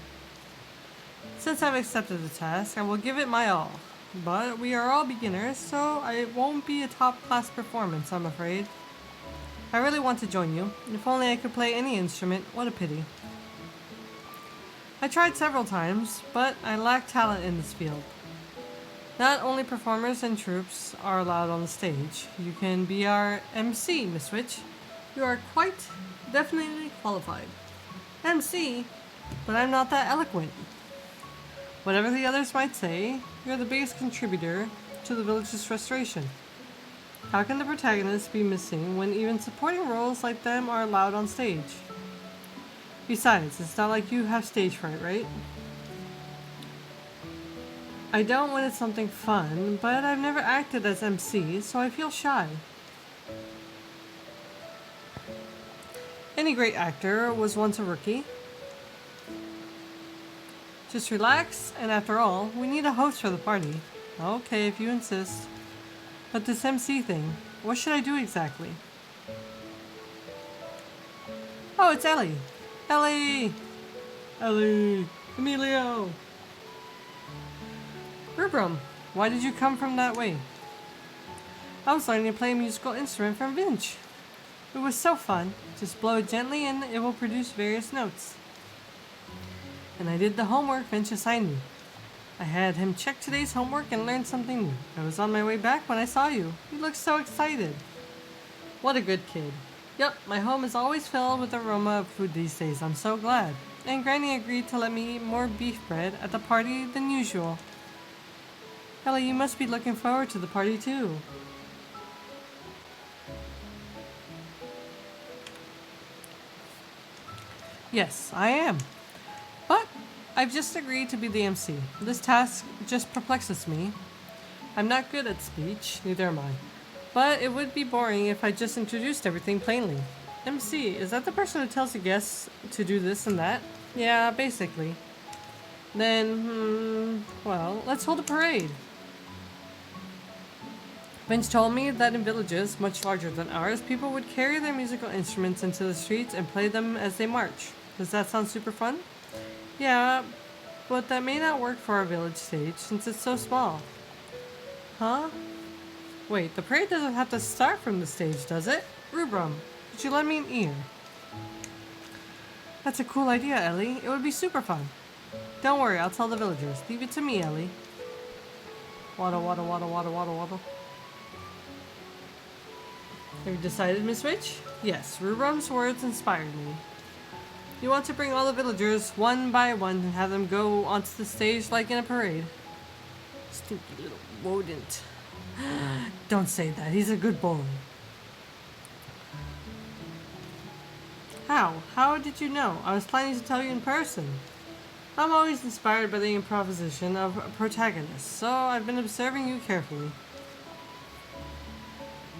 Since I've accepted the task, I will give it my all. But we are all beginners, so it won't be a top-class performance, I'm afraid. I really want to join you. If only I could play any instrument, what a pity. I tried several times, but I lack talent in this field. Not only performers and troops are allowed on the stage. You can be our MC, Miss Witch. You are quite definitely qualified. MC? But I'm not that eloquent. Whatever the others might say, you're the biggest contributor to the village's restoration. How can the protagonist be missing when even supporting roles like them are allowed on stage? Besides, it's not like you have stage fright, right? I don't when it's something fun, but I've never acted as MC, so I feel shy. Any great actor was once a rookie. Just relax, and after all, we need a host for the party. Okay, if you insist. But this MC thing, what should I do exactly? Oh, it's Ellie! Ellie! Ellie! Emilio! Rubrum, why did you come from that way? I was learning to play a musical instrument from Vince. It was so fun. Just blow it gently and it will produce various notes. And I did the homework Vince assigned me. I had him check today's homework and learn something new. I was on my way back when I saw you. You looked so excited. What a good kid. Yep, my home is always filled with the aroma of food these days. I'm so glad. And Granny agreed to let me eat more beef bread at the party than usual. Ellie, you must be looking forward to the party too. Yes, I am. But I've just agreed to be the MC. This task just perplexes me. I'm not good at speech, neither am I. But it would be boring if I just introduced everything plainly. MC, is that the person who tells the guests to do this and that? Yeah, basically. Then, well, let's hold a parade. Vince told me that in villages much larger than ours, people would carry their musical instruments into the streets and play them as they march. Does that sound super fun? Yeah, but that may not work for our village stage since it's so small. Huh? Wait, the parade doesn't have to start from the stage, does it? Rubrum, could you lend me an ear? That's a cool idea, Ellie. It would be super fun. Don't worry, I'll tell the villagers. Leave it to me, Ellie. Waddle, waddle, waddle, waddle, waddle, waddle. Have you decided, Miss Witch? Yes, Rubrum's words inspired me. You want to bring all the villagers one by one and have them go onto the stage like in a parade. Stinky little rodent. Don't say that, he's a good boy. How? How did you know? I was planning to tell you in person. I'm always inspired by the improvisation of protagonists, so I've been observing you carefully.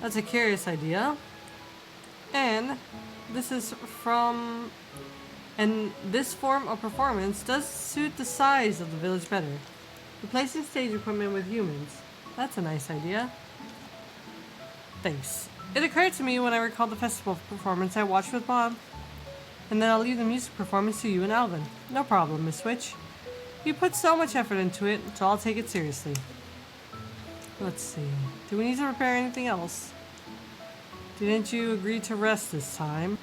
That's a curious idea. And this form of performance does suit the size of the village better. Replacing stage equipment with humans. That's a nice idea. Thanks. It occurred to me when I recalled the festival performance I watched with Bob. And then I'll leave the music performance to you and Alvin. No problem, Miss Witch. You put so much effort into it, so I'll take it seriously. Let's see. Do we need to prepare anything else? Didn't you agree to rest this time?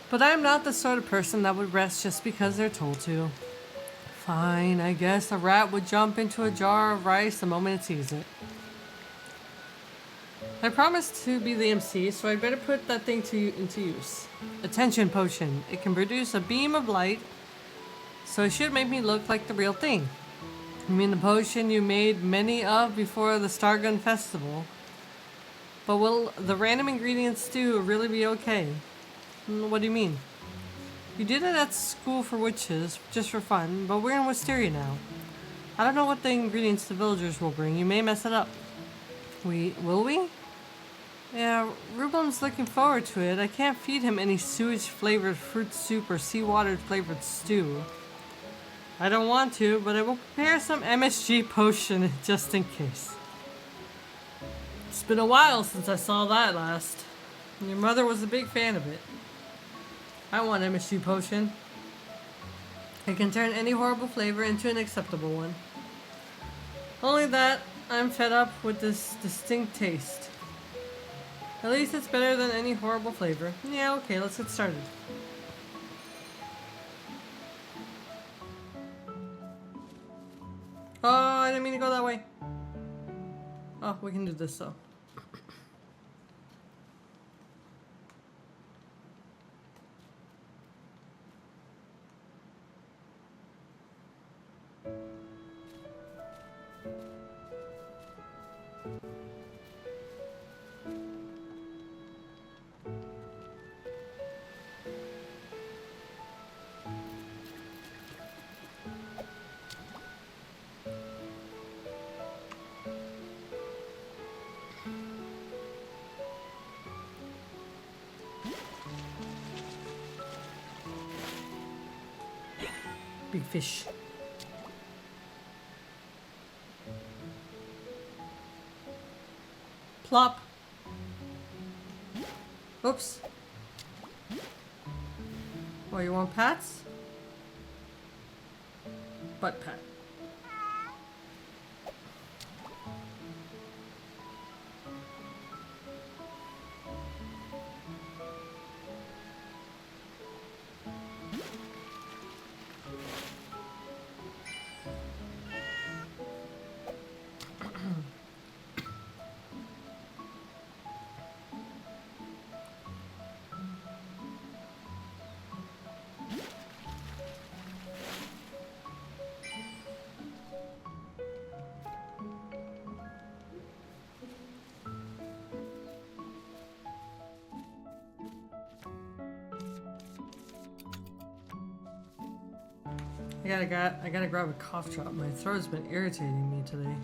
But I'm not the sort of person that would rest just because they're told to. Fine, I guess a rat would jump into a jar of rice the moment it sees it. I promised to be the MC, so I better put that thing into use. Attention potion. It can produce a beam of light, so it should make me look like the real thing. You mean the potion you made many of before the Stargun Festival? But will the random ingredients stew really be okay? What do you mean? You did it at school for witches, just for fun, but we're in Wisteria now. I don't know what the ingredients the villagers will bring. You may mess it up. Will we? Yeah, Rubel's looking forward to it. I can't feed him any sewage-flavored fruit soup or seawater-flavored stew. I don't want to, but I will prepare some MSG potion just in case. It's been a while since I saw that last. Your mother was a big fan of it. I want MSG potion. It can turn any horrible flavor into an acceptable one. Only that, I'm fed up with this distinct taste. At least it's better than any horrible flavor. Yeah, okay, let's get started. Oh, I didn't mean to go that way. Oh, we can do this though. Big fish. Plop. Oops. Oh, you want pats? Butt pat. I gotta grab a cough drop. My throat's been irritating me today.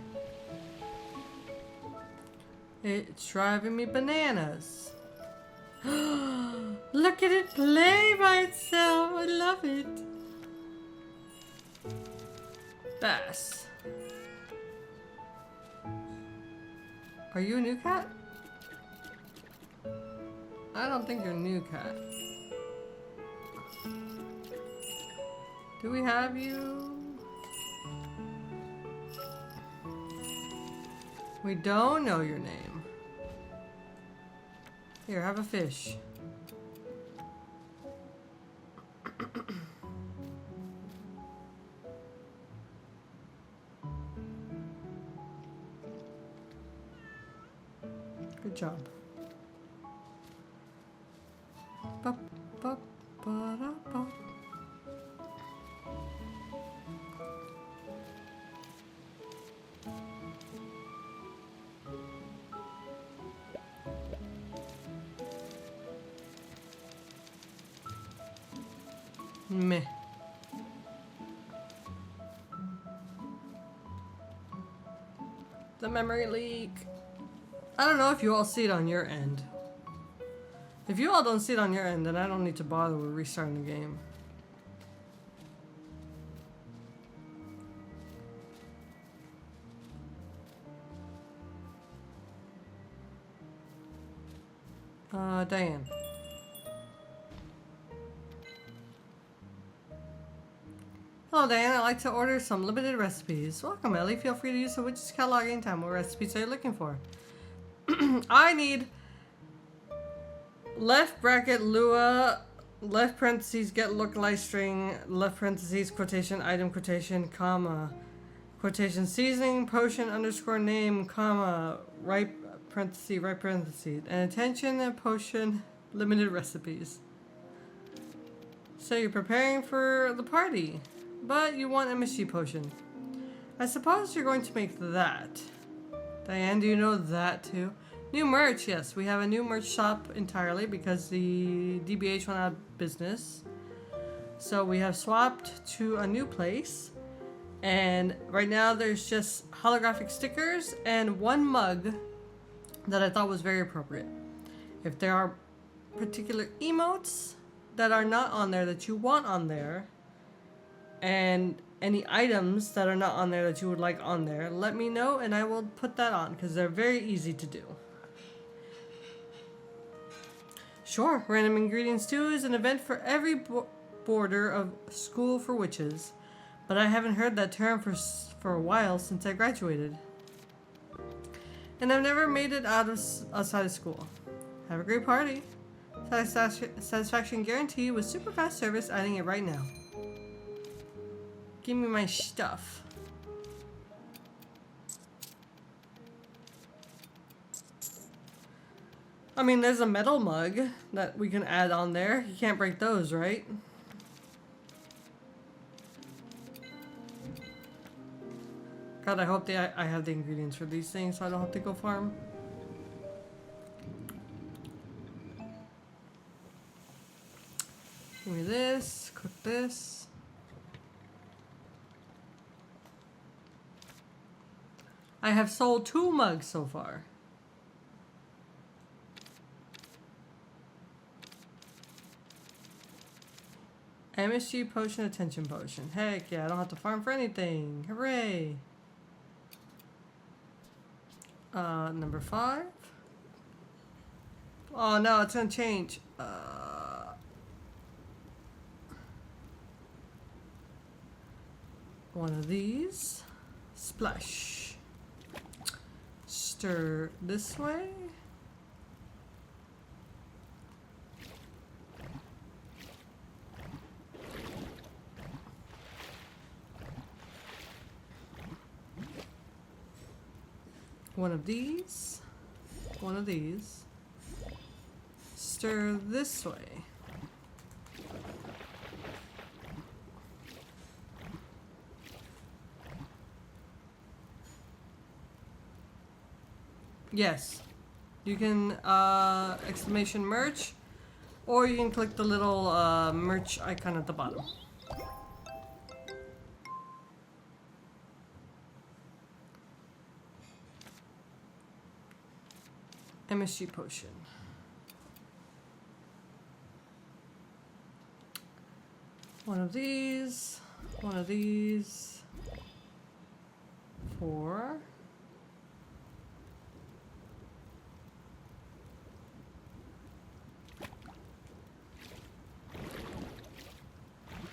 It's driving me bananas. Look at it play by itself. I love it. Bass. Are you a new cat? I don't think you're a new cat. Do we have you? We don't know your name. Here, have a fish. Good job. Ba, ba, ba, da, ba. Meh. The memory leak. I don't know if you all see it on your end. If you all don't see it on your end, then I don't need to bother with restarting the game. Diane. Hello, Diane. I'd like to order some limited recipes. Welcome, Ellie. Feel free to use the Witch's Catalog anytime. What recipes are you looking for? I need left bracket Lua, left parentheses get localized string, left parentheses quotation item quotation comma quotation seasoning potion underscore name comma right parenthesis, right parenthesis, and attention and potion limited recipes. So you're preparing for the party, but you want MSG potion. I suppose you're going to make that. Diane, do you know that too? New merch, yes. We have a new merch shop entirely because the DBH went out of business. So we have swapped to a new place. And right now there's just holographic stickers and one mug that I thought was very appropriate. If there are particular emotes that are not on there that you want on there, and any items that are not on there that you would like on there, let me know and I will put that on because they're very easy to do. Sure, Random Ingredients 2 is an event for every border of School for Witches, but I haven't heard that term for a while since I graduated. And I've never made it outside of school. Have a great party. Satisfaction guarantee with super fast service, adding it right now. Give me my stuff. I mean, there's a metal mug that we can add on there. You can't break those, right? God, I hope I have the ingredients for these things so I don't have to go farm. Give me this, cook this. I have sold 2 mugs so far. MSG potion, attention potion. Heck yeah, I don't have to farm for anything. Hooray! Number 5. Oh no, it's gonna change. One of these. Splash. Stir this way. One of these. One of these. Stir this way. Yes, you can exclamation merch, or you can click the little merch icon at the bottom. MSG potion. One of these, 4.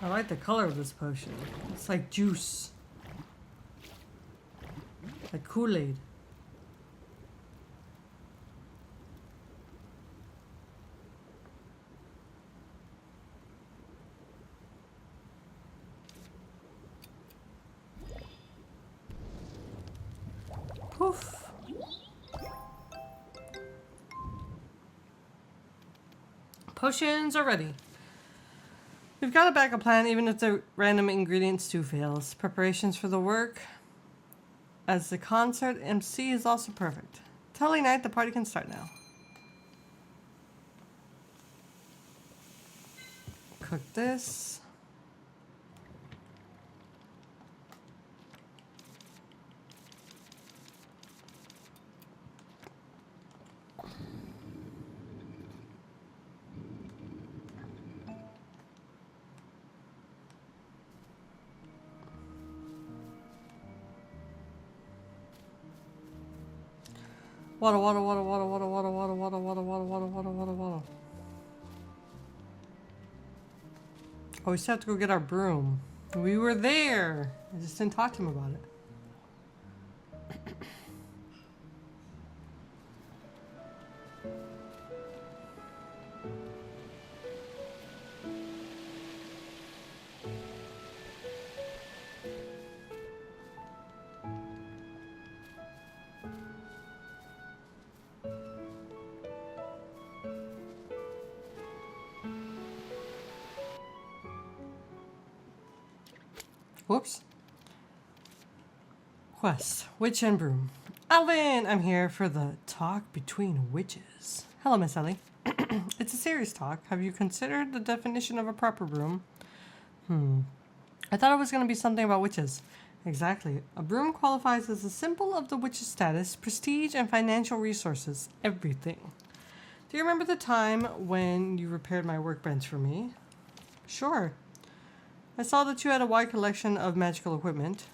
I like the color of this potion. It's like juice. Like Kool-Aid. Poof. Potions are ready. We've got a backup plan even if the random ingredients 2 fails. Preparations for the work as the concert MC is also perfect. Telling night, the party can start now. Cook this. Water, water, water, water, water, water, water, water, water, water, water, water, water, water. Oh, we still have to go get our broom. We were there. I just didn't talk to him about it. Whoops. Quest. Witch and broom. Alvin! I'm here for the talk between witches. Hello, Miss Ellie. It's a serious talk. Have you considered the definition of a proper broom? I thought it was going to be something about witches. Exactly. A broom qualifies as a symbol of the witch's status, prestige, and financial resources. Everything. Do you remember the time when you repaired my workbench for me? Sure. I saw that you had a wide collection of magical equipment.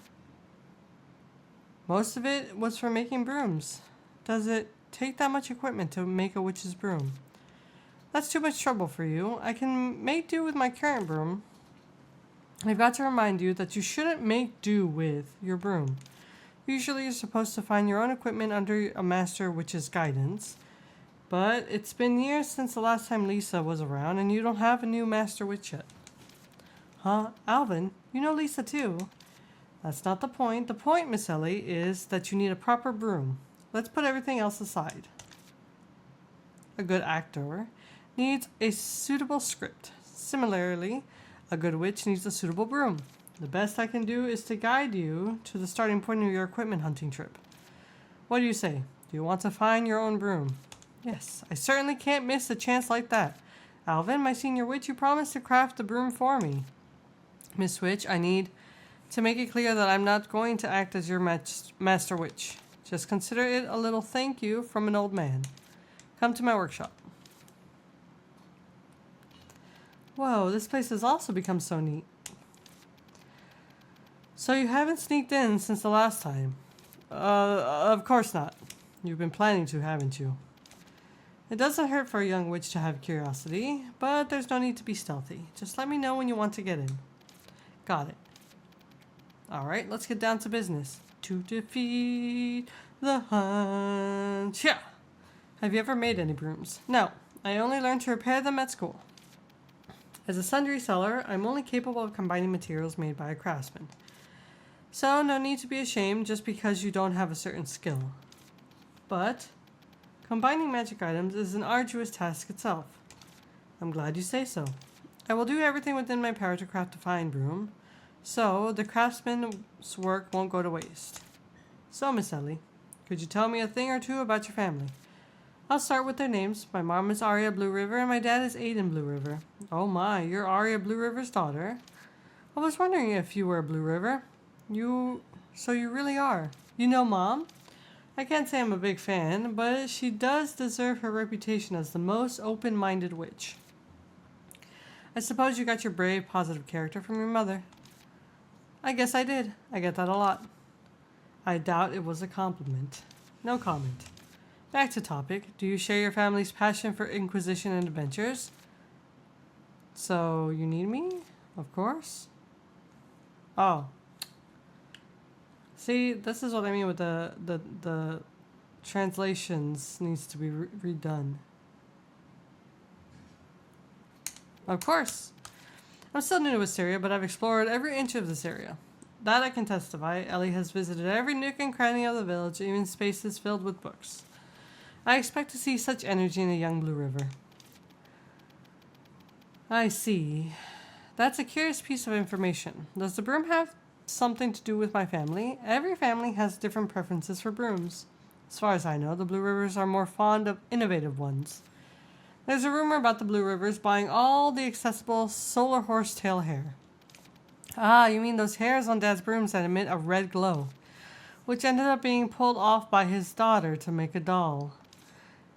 Most of it was for making brooms. Does it take that much equipment to make a witch's broom? That's too much trouble for you. I can make do with my current broom. I've got to remind you that you shouldn't make do with your broom. Usually you're supposed to find your own equipment under a master witch's guidance. But it's been years since the last time Lisa was around, and you don't have a new master witch yet. Huh? Alvin, you know Lisa too. That's not the point. The point, Miss Ellie, is that you need a proper broom. Let's put everything else aside. A good actor needs a suitable script. Similarly, a good witch needs a suitable broom. The best I can do is to guide you to the starting point of your equipment hunting trip. What do you say? Do you want to find your own broom? Yes, I certainly can't miss a chance like that. Alvin, my senior witch, you promised to craft the broom for me. Miss Witch, I need to make it clear that I'm not going to act as your master witch. Just consider it a little thank you from an old man. Come to my workshop. Whoa, this place has also become so neat. So you haven't sneaked in since the last time? Of course not. You've been planning to, haven't you? It doesn't hurt for a young witch to have curiosity, but there's no need to be stealthy. Just let me know when you want to get in. Got it. Alright, let's get down to business. To defeat the hunt. Yeah! Have you ever made any brooms? No, I only learned to repair them at school. As a sundry seller, I'm only capable of combining materials made by a craftsman. So no need to be ashamed just because you don't have a certain skill. But combining magic items is an arduous task itself. I'm glad you say so. I will do everything within my power to craft a fine broom, so the craftsman's work won't go to waste. So, Miss Ellie, could you tell me a thing or two about your family? I'll start with their names. My mom is Arya Blue River and my dad is Aiden Blue River. Oh my, you're Arya Blue River's daughter? I was wondering if you were Blue River. So you really are. You know Mom? I can't say I'm a big fan, but she does deserve her reputation as the most open-minded witch. I suppose you got your brave, positive character from your mother. I guess I did. I get that a lot. I doubt it was a compliment. No comment. Back to topic. Do you share your family's passion for Inquisition and adventures? So, you need me? Of course. Oh. See, this is what I mean with the translations needs to be redone. Of course. I'm still new to Wisteria, but I've explored every inch of this area. That I can testify. Ellie has visited every nook and cranny of the village, even spaces filled with books. I expect to see such energy in a young Blue River. I see. That's a curious piece of information. Does the broom have something to do with my family? Every family has different preferences for brooms. As far as I know, the Blue Rivers are more fond of innovative ones. There's a rumor about the Blue Rivers buying all the accessible solar horsetail hair. Ah, you mean those hairs on Dad's brooms that emit a red glow, which ended up being pulled off by his daughter to make a doll.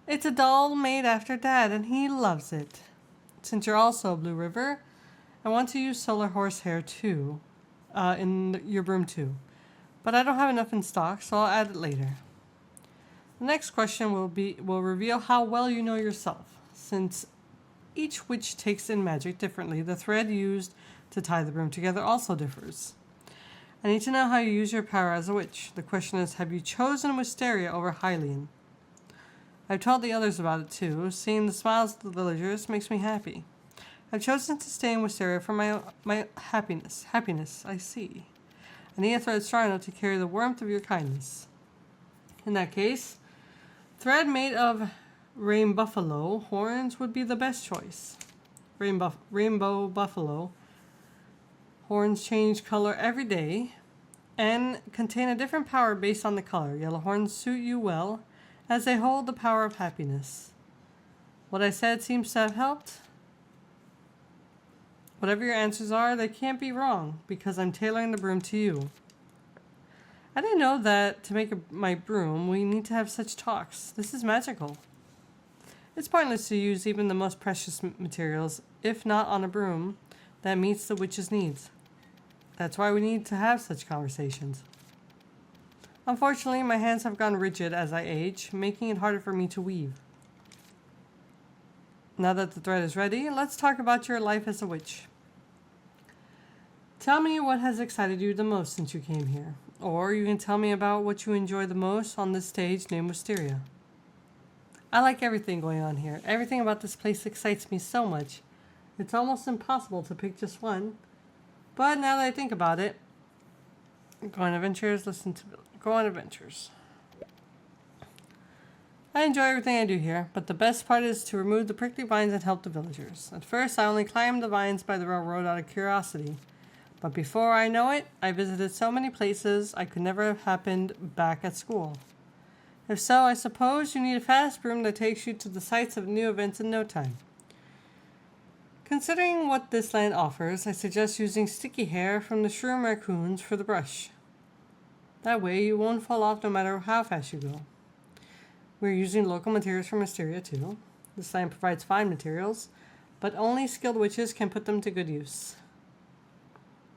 It's a doll made after Dad, and he loves it. Since you're also a Blue River, I want to use solar horsehair too, in your broom too. But I don't have enough in stock, so I'll add it later. The next question will reveal how well you know yourself. Since each witch takes in magic differently, the thread used to tie the broom together also differs. I need to know how you use your power as a witch. The question is, have you chosen Wisteria over Hylian? I've told the others about it too. Seeing the smiles of the villagers makes me happy. I've chosen to stay in Wisteria for my happiness. Happiness, I see. I need a thread strong enough to carry the warmth of your kindness. In that case, thread made of rain buffalo horns would be the best choice. Rainbow buffalo Horns change color every day and contain a different power based on the color. Yellow horns suit you well as they hold the power of happiness. What I said seems to have helped. Whatever your answers are, they can't be wrong because I'm tailoring the broom to you. I didn't know that to make my broom, we need to have such talks. This is magical. It's pointless to use even the most precious materials, if not on a broom that meets the witch's needs. That's why we need to have such conversations. Unfortunately, my hands have gone rigid as I age, making it harder for me to weave. Now that the thread is ready, let's talk about your life as a witch. Tell me what has excited you the most since you came here. Or you can tell me about what you enjoy the most on this stage named Wisteria. I like everything going on here. Everything about this place excites me so much. It's almost impossible to pick just one. But now that I think about it, go on adventures, go on adventures. I enjoy everything I do here, but the best part is to remove the prickly vines and help the villagers. At first, I only climbed the vines by the railroad out of curiosity. But before I know it, I visited so many places I could never have happened back at school. If so, I suppose you need a fast broom that takes you to the sites of new events in no time. Considering what this land offers, I suggest using sticky hair from the shroom raccoons for the brush. That way you won't fall off no matter how fast you go. We're using local materials from Wisteria too. This land provides fine materials, but only skilled witches can put them to good use.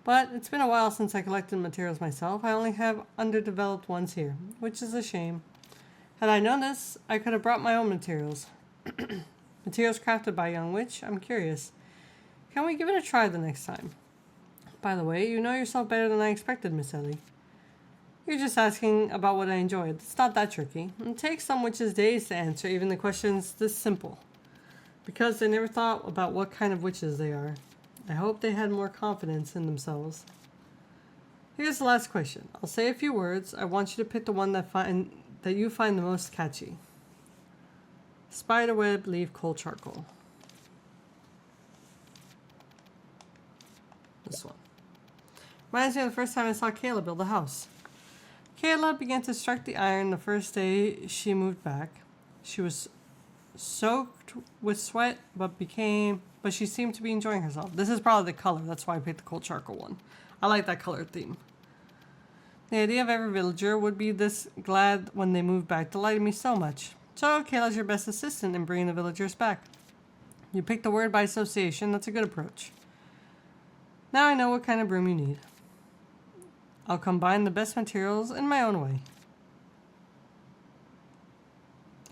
But it's been a while since I collected materials myself. I only have underdeveloped ones here, which is a shame. Had I known this, I could have brought my own materials. Materials crafted by a young witch? I'm curious. Can we give it a try the next time? By the way, you know yourself better than I expected, Miss Ellie. You're just asking about what I enjoyed. It's not that tricky. It takes some witches days to answer even the questions this simple. Because they never thought about what kind of witches they are. I hope they had more confidence in themselves. Here's the last question. I'll say a few words. I want you to pick the one that you find the most catchy. Spiderweb leaf coal charcoal. This one. Reminds me of the first time I saw Kayla build a house. Kayla began to strike the iron the first day she moved back. She was soaked with sweat, but she seemed to be enjoying herself. This is probably the color. That's why I picked the coal charcoal one. I like that color theme. The idea of every villager would be this glad when they moved back delighted me so much. So Kayla's your best assistant in bringing the villagers back. You picked the word by association. That's a good approach. Now I know what kind of broom you need. I'll combine the best materials in my own way.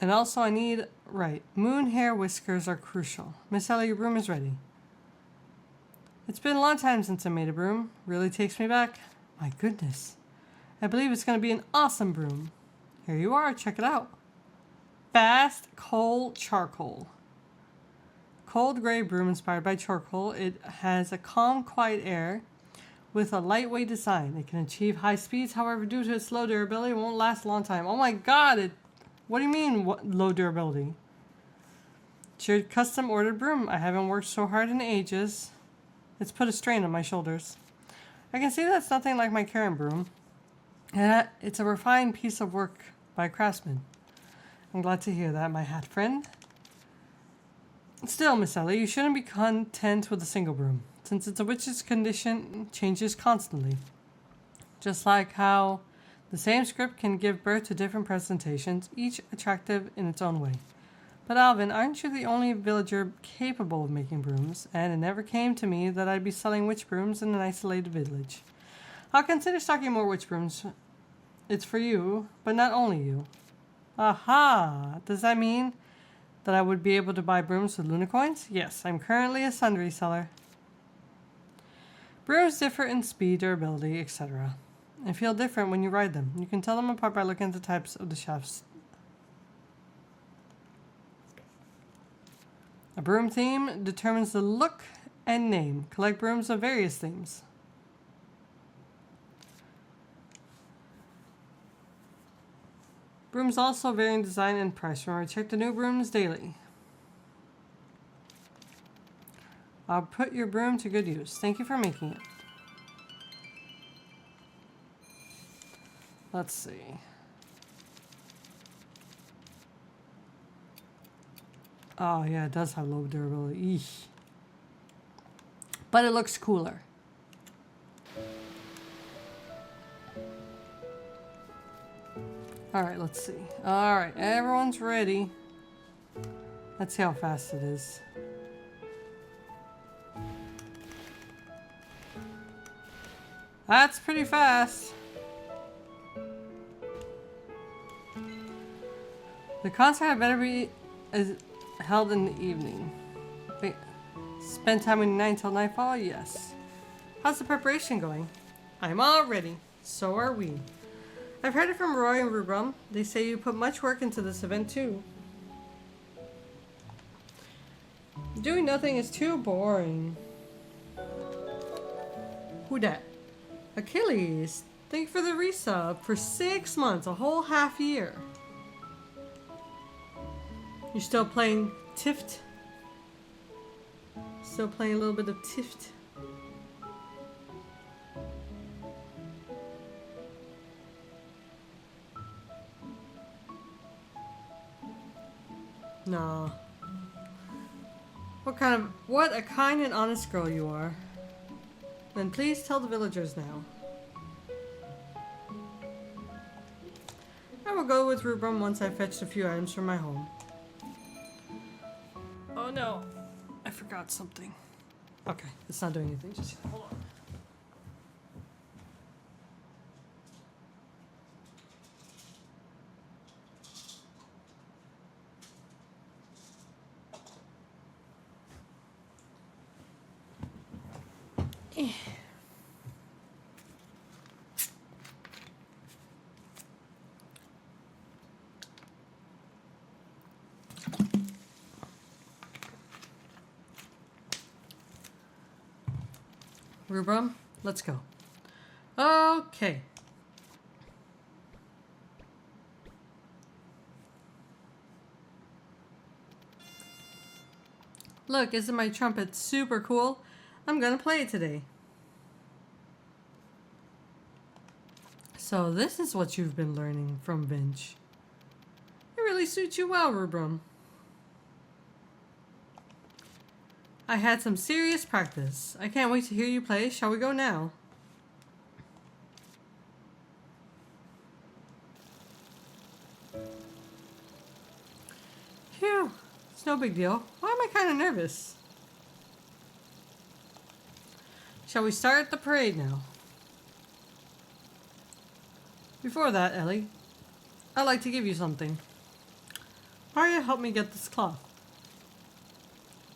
And also I need, moon hair whiskers are crucial. Miss Ellie, your broom is ready. It's been a long time since I made a broom. Really takes me back. My goodness. I believe it's going to be an awesome broom. Here you are, check it out. Fast coal charcoal. Cold gray broom inspired by charcoal. It has a calm, quiet air with a lightweight design. It can achieve high speeds, however, due to its low durability, it won't last a long time. Oh my god, what do you mean, low durability? It's your custom ordered broom. I haven't worked so hard in ages. It's put a strain on my shoulders. I can see that's nothing like my Karen broom. And it's a refined piece of work by a craftsman. I'm glad to hear that, my hat friend. Still, Miss Ellie, you shouldn't be content with a single broom, since it's a witch's condition changes constantly. Just like how the same script can give birth to different presentations, each attractive in its own way. But Alvin, aren't you the only villager capable of making brooms? And it never came to me that I'd be selling witch brooms in an isolated village. I'll consider stocking more witch brooms. It's for you, but not only you. Aha! Does that mean that I would be able to buy brooms with Luna coins? Yes, I'm currently a sundry seller. Brooms differ in speed, durability, etc. and feel different when you ride them. You can tell them apart by looking at the types of the shafts. A broom theme determines the look and name. Collect brooms of various themes. Brooms also vary in design and price. Remember, check the new brooms daily. I'll put your broom to good use. Thank you for making it. Let's see. Oh yeah, it does have low durability. Eesh. But it looks cooler. Alright, let's see. Alright, everyone's ready. Let's see how fast it is. That's pretty fast. The concert had better be held in the evening. Wait, spend time in the night until nightfall? Yes. How's the preparation going? I'm all ready. So are we. I've heard it from Roy and Rubrum. They say you put much work into this event too. Doing nothing is too boring. Who dat? Achilles. Thank you for the resub for 6 months, a whole half year. You're still playing Tift? Still playing a little bit of Tift? No. What a kind and honest girl you are. Then please tell the villagers now. I will go with Rubrum once I've fetched a few items from my home. Oh no, I forgot something. Okay, it's not doing anything, just hold on. Rubrum, let's go. Okay. Look, isn't my trumpet super cool? I'm gonna play it today. So this is what you've been learning from Vinch. It really suits you well, Rubrum. I had some serious practice. I can't wait to hear you play. Shall we go now? Phew. It's no big deal. Why am I kind of nervous? Shall we start the parade now? Before that, Ellie, I'd like to give you something. Arya helped me get this cloth.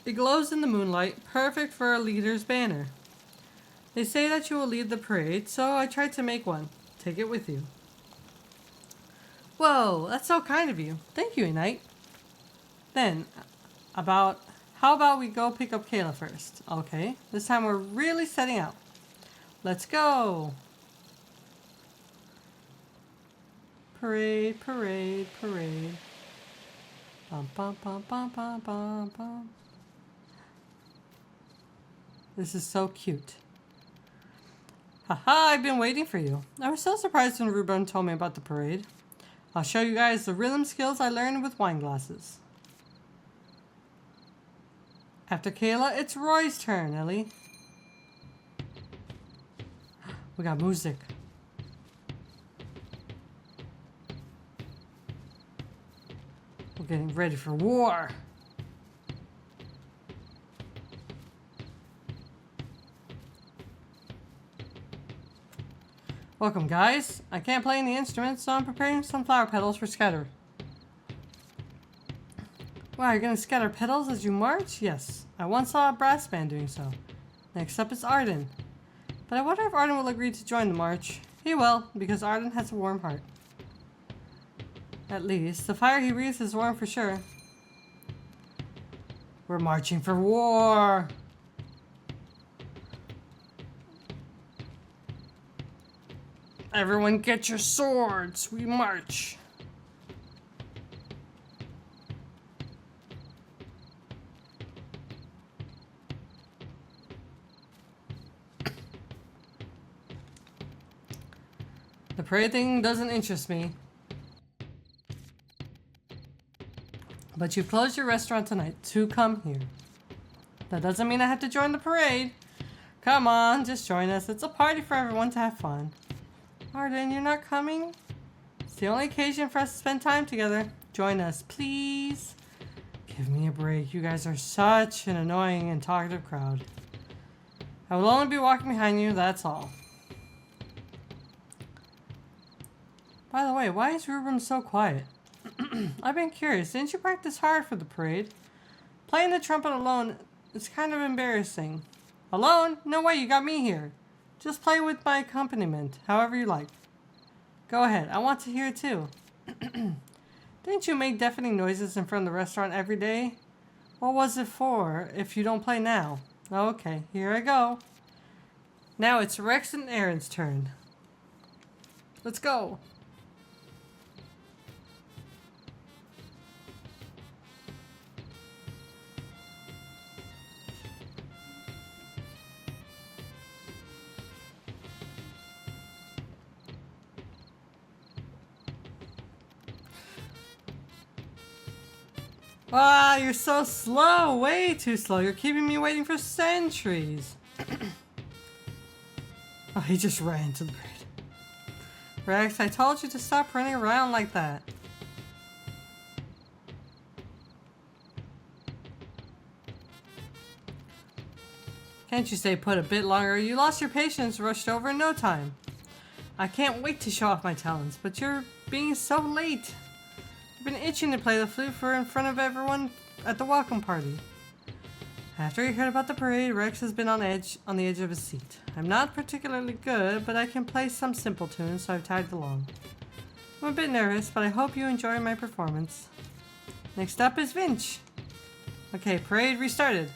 It glows in the moonlight, perfect for a leader's banner. They say that you will lead the parade, so I tried to make one. Take it with you. Whoa, that's so kind of you. Thank you, Knight. Then, how about we go pick up Kayla first? Okay, this time we're really setting out. Let's go! Parade, parade, parade. Bum, bum, bum, bum, bum, bum, bum. This is so cute. Haha, I've been waiting for you. I was so surprised when Rubrum told me about the parade. I'll show you guys the rhythm skills I learned with wine glasses. After Kayla, it's Roy's turn, Ellie. We got music. We're getting ready for war. Welcome, guys. I can't play any instruments, so I'm preparing some flower petals for scatter. Wow, you're gonna scatter petals as you march? Yes. I once saw a brass band doing so. Next up is Arden. But I wonder if Arden will agree to join the march. He will, because Arden has a warm heart. At least, the fire he breathes is warm for sure. We're marching for war! Everyone get your swords! We march! The parade thing doesn't interest me. But you've closed your restaurant tonight to come here. That doesn't mean I have to join the parade. Come on, just join us. It's a party for everyone to have fun. Arden, you're not coming? It's the only occasion for us to spend time together. Join us, please. Give me a break. You guys are such an annoying and talkative crowd. I will only be walking behind you, that's all. By the way, why is Rubrum so quiet? I've been curious. Didn't you practice hard for the parade? Playing the trumpet alone is kind of embarrassing. Alone? No way, you got me here. Just play with my accompaniment, however you like. Go ahead, I want to hear it too. Didn't you make deafening noises in front of the restaurant every day? What was it for if you don't play now? Okay, here I go. Now it's Rex and Aaron's turn. Let's go. Wow, you're so slow. Way too slow. You're keeping me waiting for centuries. Oh, he just ran to the parade. Rex, I told you to stop running around like that. Can't you stay put a bit longer? You lost your patience, rushed over in no time. I can't wait to show off my talents, but you're being so late. I've been itching to play the flute in front of everyone at the welcome party. After he heard about the parade, Rex has been on the edge of his seat. I'm not particularly good, but I can play some simple tunes, so I've tagged along. I'm a bit nervous, but I hope you enjoy my performance. Next up is Vince. Okay, parade restarted.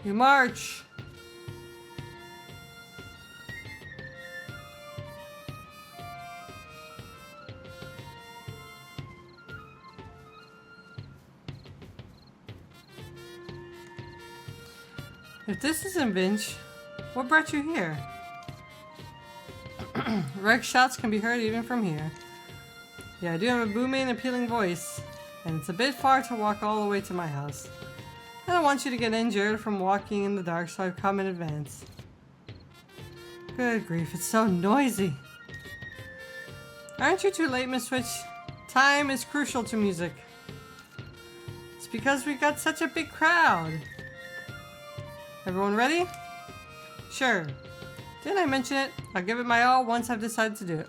You march! If this isn't Vince, what brought you here? Rex shots can be heard even from here. Yeah, I do have a booming, appealing voice, and it's a bit far to walk all the way to my house. I don't want you to get injured from walking in the dark, so I've come in advance. Good grief, it's so noisy. Aren't you too late, Miss Switch? Time is crucial to music. It's because we got such a big crowd. Everyone ready? Sure. Didn't I mention it? I'll give it my all once I've decided to do it.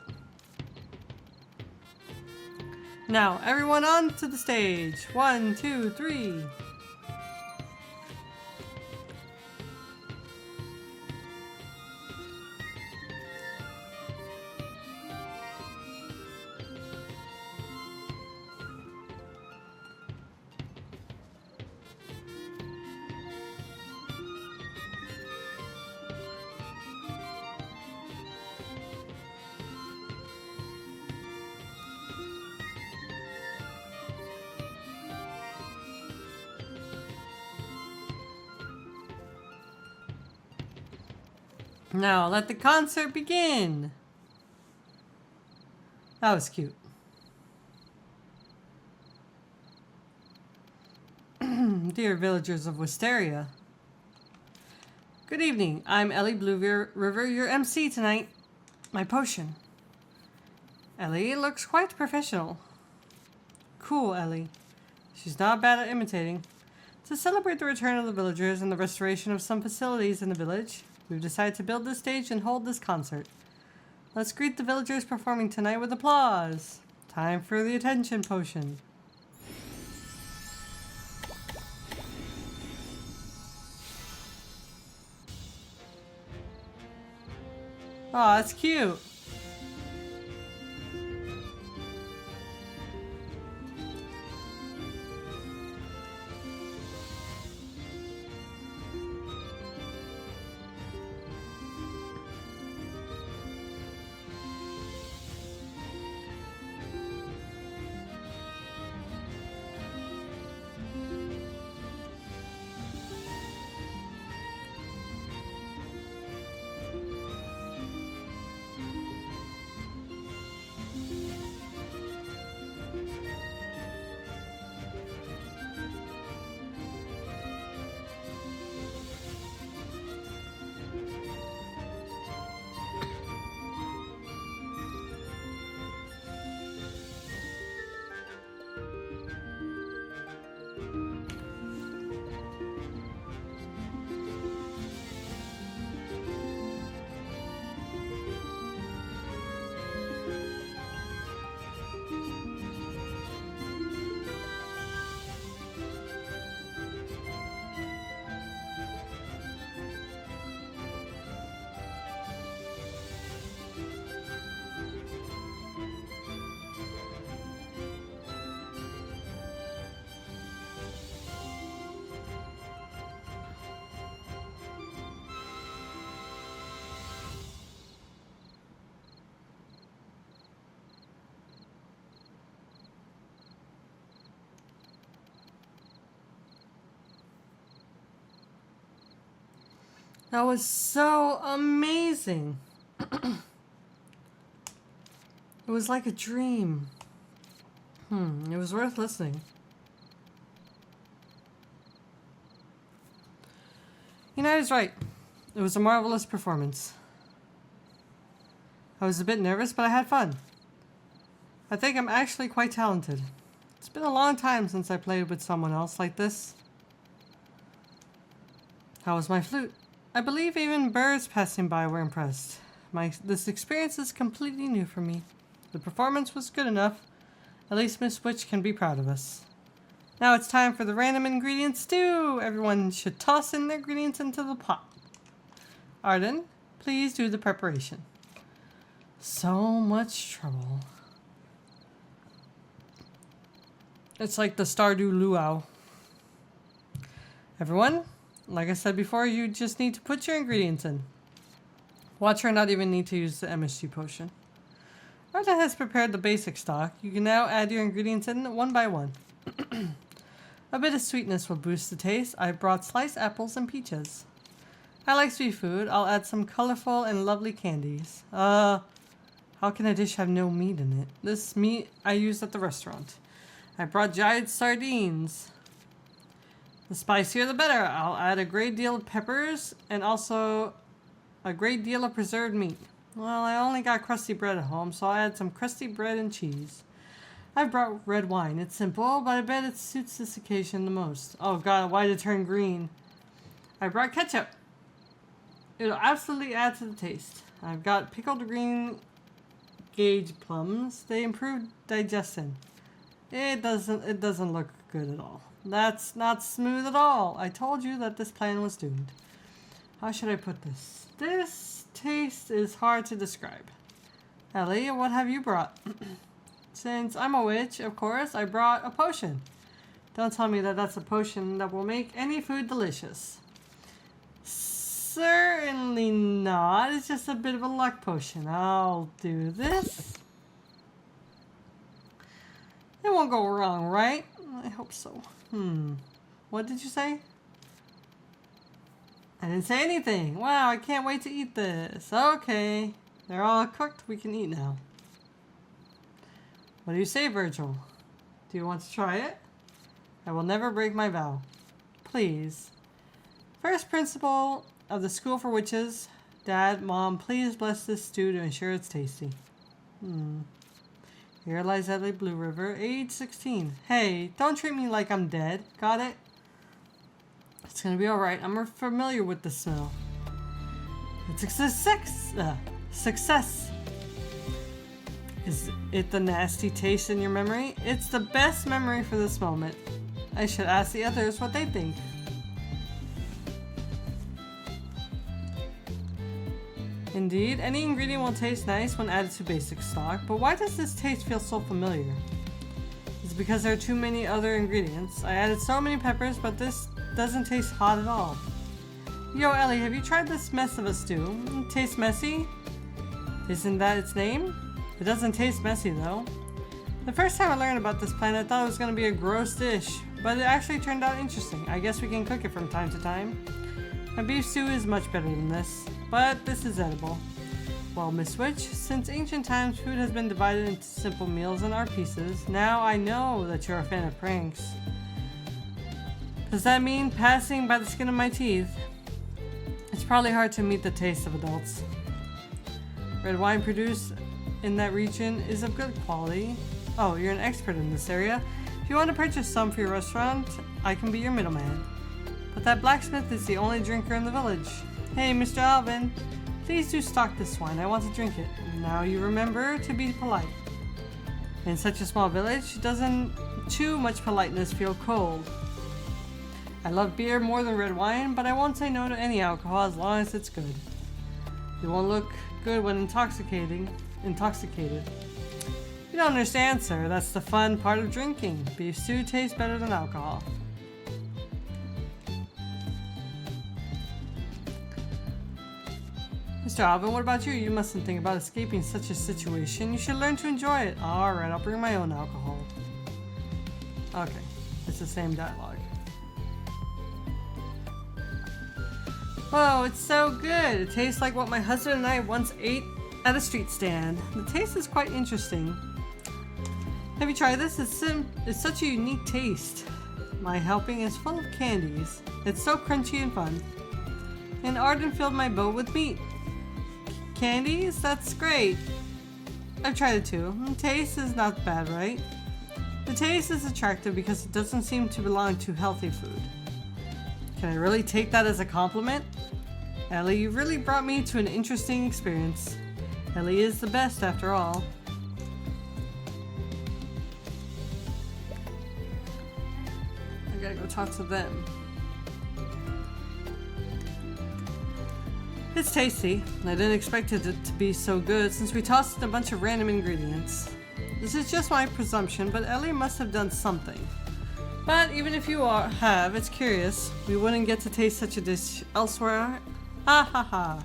Now, everyone on to the stage. 1, 2, 3. Now, let the concert begin! That was cute. Dear villagers of Wisteria. Good evening. I'm Ellie Blue River, your MC tonight. My potion. Ellie looks quite professional. Cool, Ellie. She's not bad at imitating. To celebrate the return of the villagers and the restoration of some facilities in the village, we've decided to build this stage and hold this concert. Let's greet the villagers performing tonight with applause. Time for the attention potion. Aw, that's cute. That was so amazing. It was like a dream. It was worth listening. You know, I was right. It was a marvelous performance. I was a bit nervous, but I had fun. I think I'm actually quite talented. It's been a long time since I played with someone else like this. How was my flute? I believe even birds passing by were impressed. This experience is completely new for me. The performance was good enough. At least Miss Witch can be proud of us. Now it's time for the random ingredient stew. Everyone should toss in their ingredients into the pot. Arden, please do the preparation. So much trouble. It's like the Stardew Luau. Everyone, like I said before, you just need to put your ingredients in. Watch her not even need to use the MSG potion. Arden has prepared the basic stock. You can now add your ingredients in one by one. A bit of sweetness will boost the taste. I brought sliced apples and peaches. I like sweet food. I'll add some colorful and lovely candies. How can a dish have no meat in it? This meat I used at the restaurant. I brought dried sardines. The spicier the better. I'll add a great deal of peppers and also a great deal of preserved meat. Well, I only got crusty bread at home, so I'll add some crusty bread and cheese. I brought red wine. It's simple, but I bet it suits this occasion the most. Oh god, why did it turn green? I brought ketchup. It'll absolutely add to the taste. I've got pickled green gauge plums. They improve digestion. It doesn't look good at all. That's not smooth at all. I told you that this plan was doomed. How should I put this? This taste is hard to describe. Ellie, what have you brought? Since I'm a witch, of course, I brought a potion. Don't tell me that that's a potion that will make any food delicious. Certainly not. It's just a bit of a luck potion. I'll do this. It won't go wrong, right? I hope so. What did you say? I didn't say anything. Wow, I can't wait to eat this. Okay. They're all cooked. We can eat now. What do you say, Virgil? Do you want to try it? I will never break my vow. Please. First principle of the School for Witches. Dad, Mom, please bless this stew to ensure it's tasty. Here lies Ellie Blue River, age 16. Hey, don't treat me like I'm dead. Got it? It's gonna be alright. I'm familiar with the smell. It's a success. Is it the nasty taste in your memory? It's the best memory for this moment. I should ask the others what they think. Indeed, any ingredient will taste nice when added to basic stock, but why does this taste feel so familiar? It's because there are too many other ingredients. I added so many peppers, but this doesn't taste hot at all. Yo, Ellie, have you tried this mess of a stew? It tastes messy? Isn't that its name? It doesn't taste messy, though. The first time I learned about this plant, I thought it was going to be a gross dish, but it actually turned out interesting. I guess we can cook it from time to time. My beef stew is much better than this, but this is edible. Well, Miss Witch, since ancient times food has been divided into simple meals and art pieces, now I know that you're a fan of pranks. Does that mean passing by the skin of my teeth? It's probably hard to meet the taste of adults. Red wine produced in that region is of good quality. Oh, you're an expert in this area. If you want to purchase some for your restaurant, I can be your middleman. But that blacksmith is the only drinker in the village. Hey, Mr. Alvin, please do stock this wine. I want to drink it. Now you remember to be polite. In such a small village, doesn't too much politeness feel cold? I love beer more than red wine, but I won't say no to any alcohol as long as it's good. You won't look good when intoxicated. You don't understand, sir. That's the fun part of drinking. Beef stew tastes better than alcohol. Mr. Alvin, what about you? You mustn't think about escaping such a situation. You should learn to enjoy it. Alright, I'll bring my own alcohol. Okay, it's the same dialogue. Whoa, it's so good. It tastes like what my husband and I once ate at a street stand. The taste is quite interesting. Have you tried this? It's such a unique taste. My helping is full of candies. It's so crunchy and fun. And Arden filled my bowl with meat. Candies? That's great. I've tried it too. The taste is not bad, right? The taste is attractive because it doesn't seem to belong to healthy food. Can I really take that as a compliment? Ellie, you really brought me to an interesting experience. Ellie is the best after all. I gotta go talk to them. It's tasty. I didn't expect it to be so good since we tossed in a bunch of random ingredients. This is just my presumption, but Ellie must have done something. But even if you have, it's curious. We wouldn't get to taste such a dish elsewhere. Ha ha ha.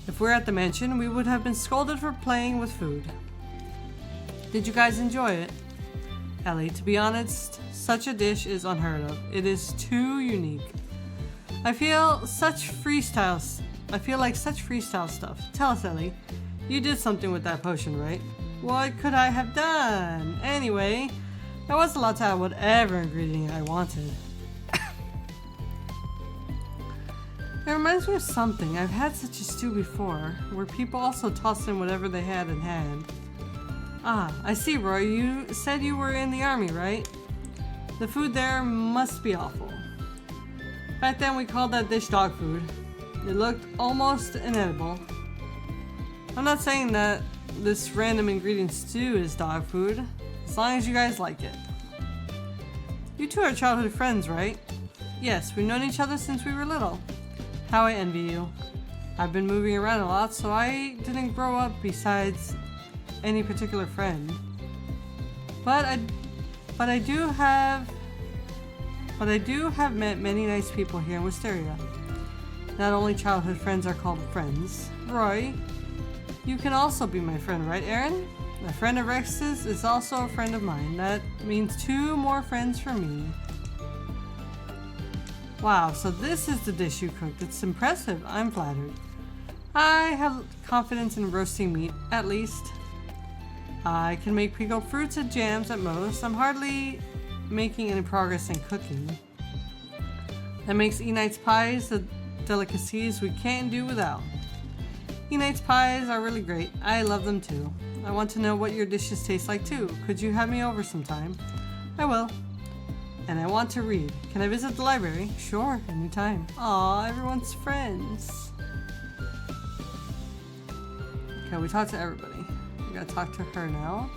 If we're at the mansion, we would have been scolded for playing with food. Did you guys enjoy it? Ellie, to be honest, such a dish is unheard of. It is too unique. I feel like such freestyle stuff. Tell us, Ellie. You did something with that potion, right? What could I have done? Anyway, I was allowed to add whatever ingredient I wanted. It reminds me of something. I've had such a stew before, where people also tossed in whatever they had in hand. Ah, I see, Roy. You said you were in the army, right? The food there must be awful. Back then we called that dish dog food. It looked almost inedible. I'm not saying that this random ingredient stew is dog food, as long as you guys like it. You two are childhood friends, right? Yes, we've known each other since we were little. How I envy you. I've been moving around a lot, so I didn't grow up besides any particular friend. But I do have met many nice people here in Wisteria. Not only childhood friends are called friends. Roy, you can also be my friend, right, Aaron? A friend of Rex's is also a friend of mine. That means 2 more friends for me. Wow, so this is the dish you cooked. It's impressive. I'm flattered. I have confidence in roasting meat, at least. I can make pickled fruits and jams at most. I'm hardly making any progress in cooking. That makes E-Knight's pies the delicacies we can't do without. E-Knight's pies are really great. I love them too. I want to know what your dishes taste like too. Could you have me over sometime? I will. And I want to read. Can I visit the library? Sure, anytime. Aw, everyone's friends. Okay, we talked to everybody. We gotta talk to her now.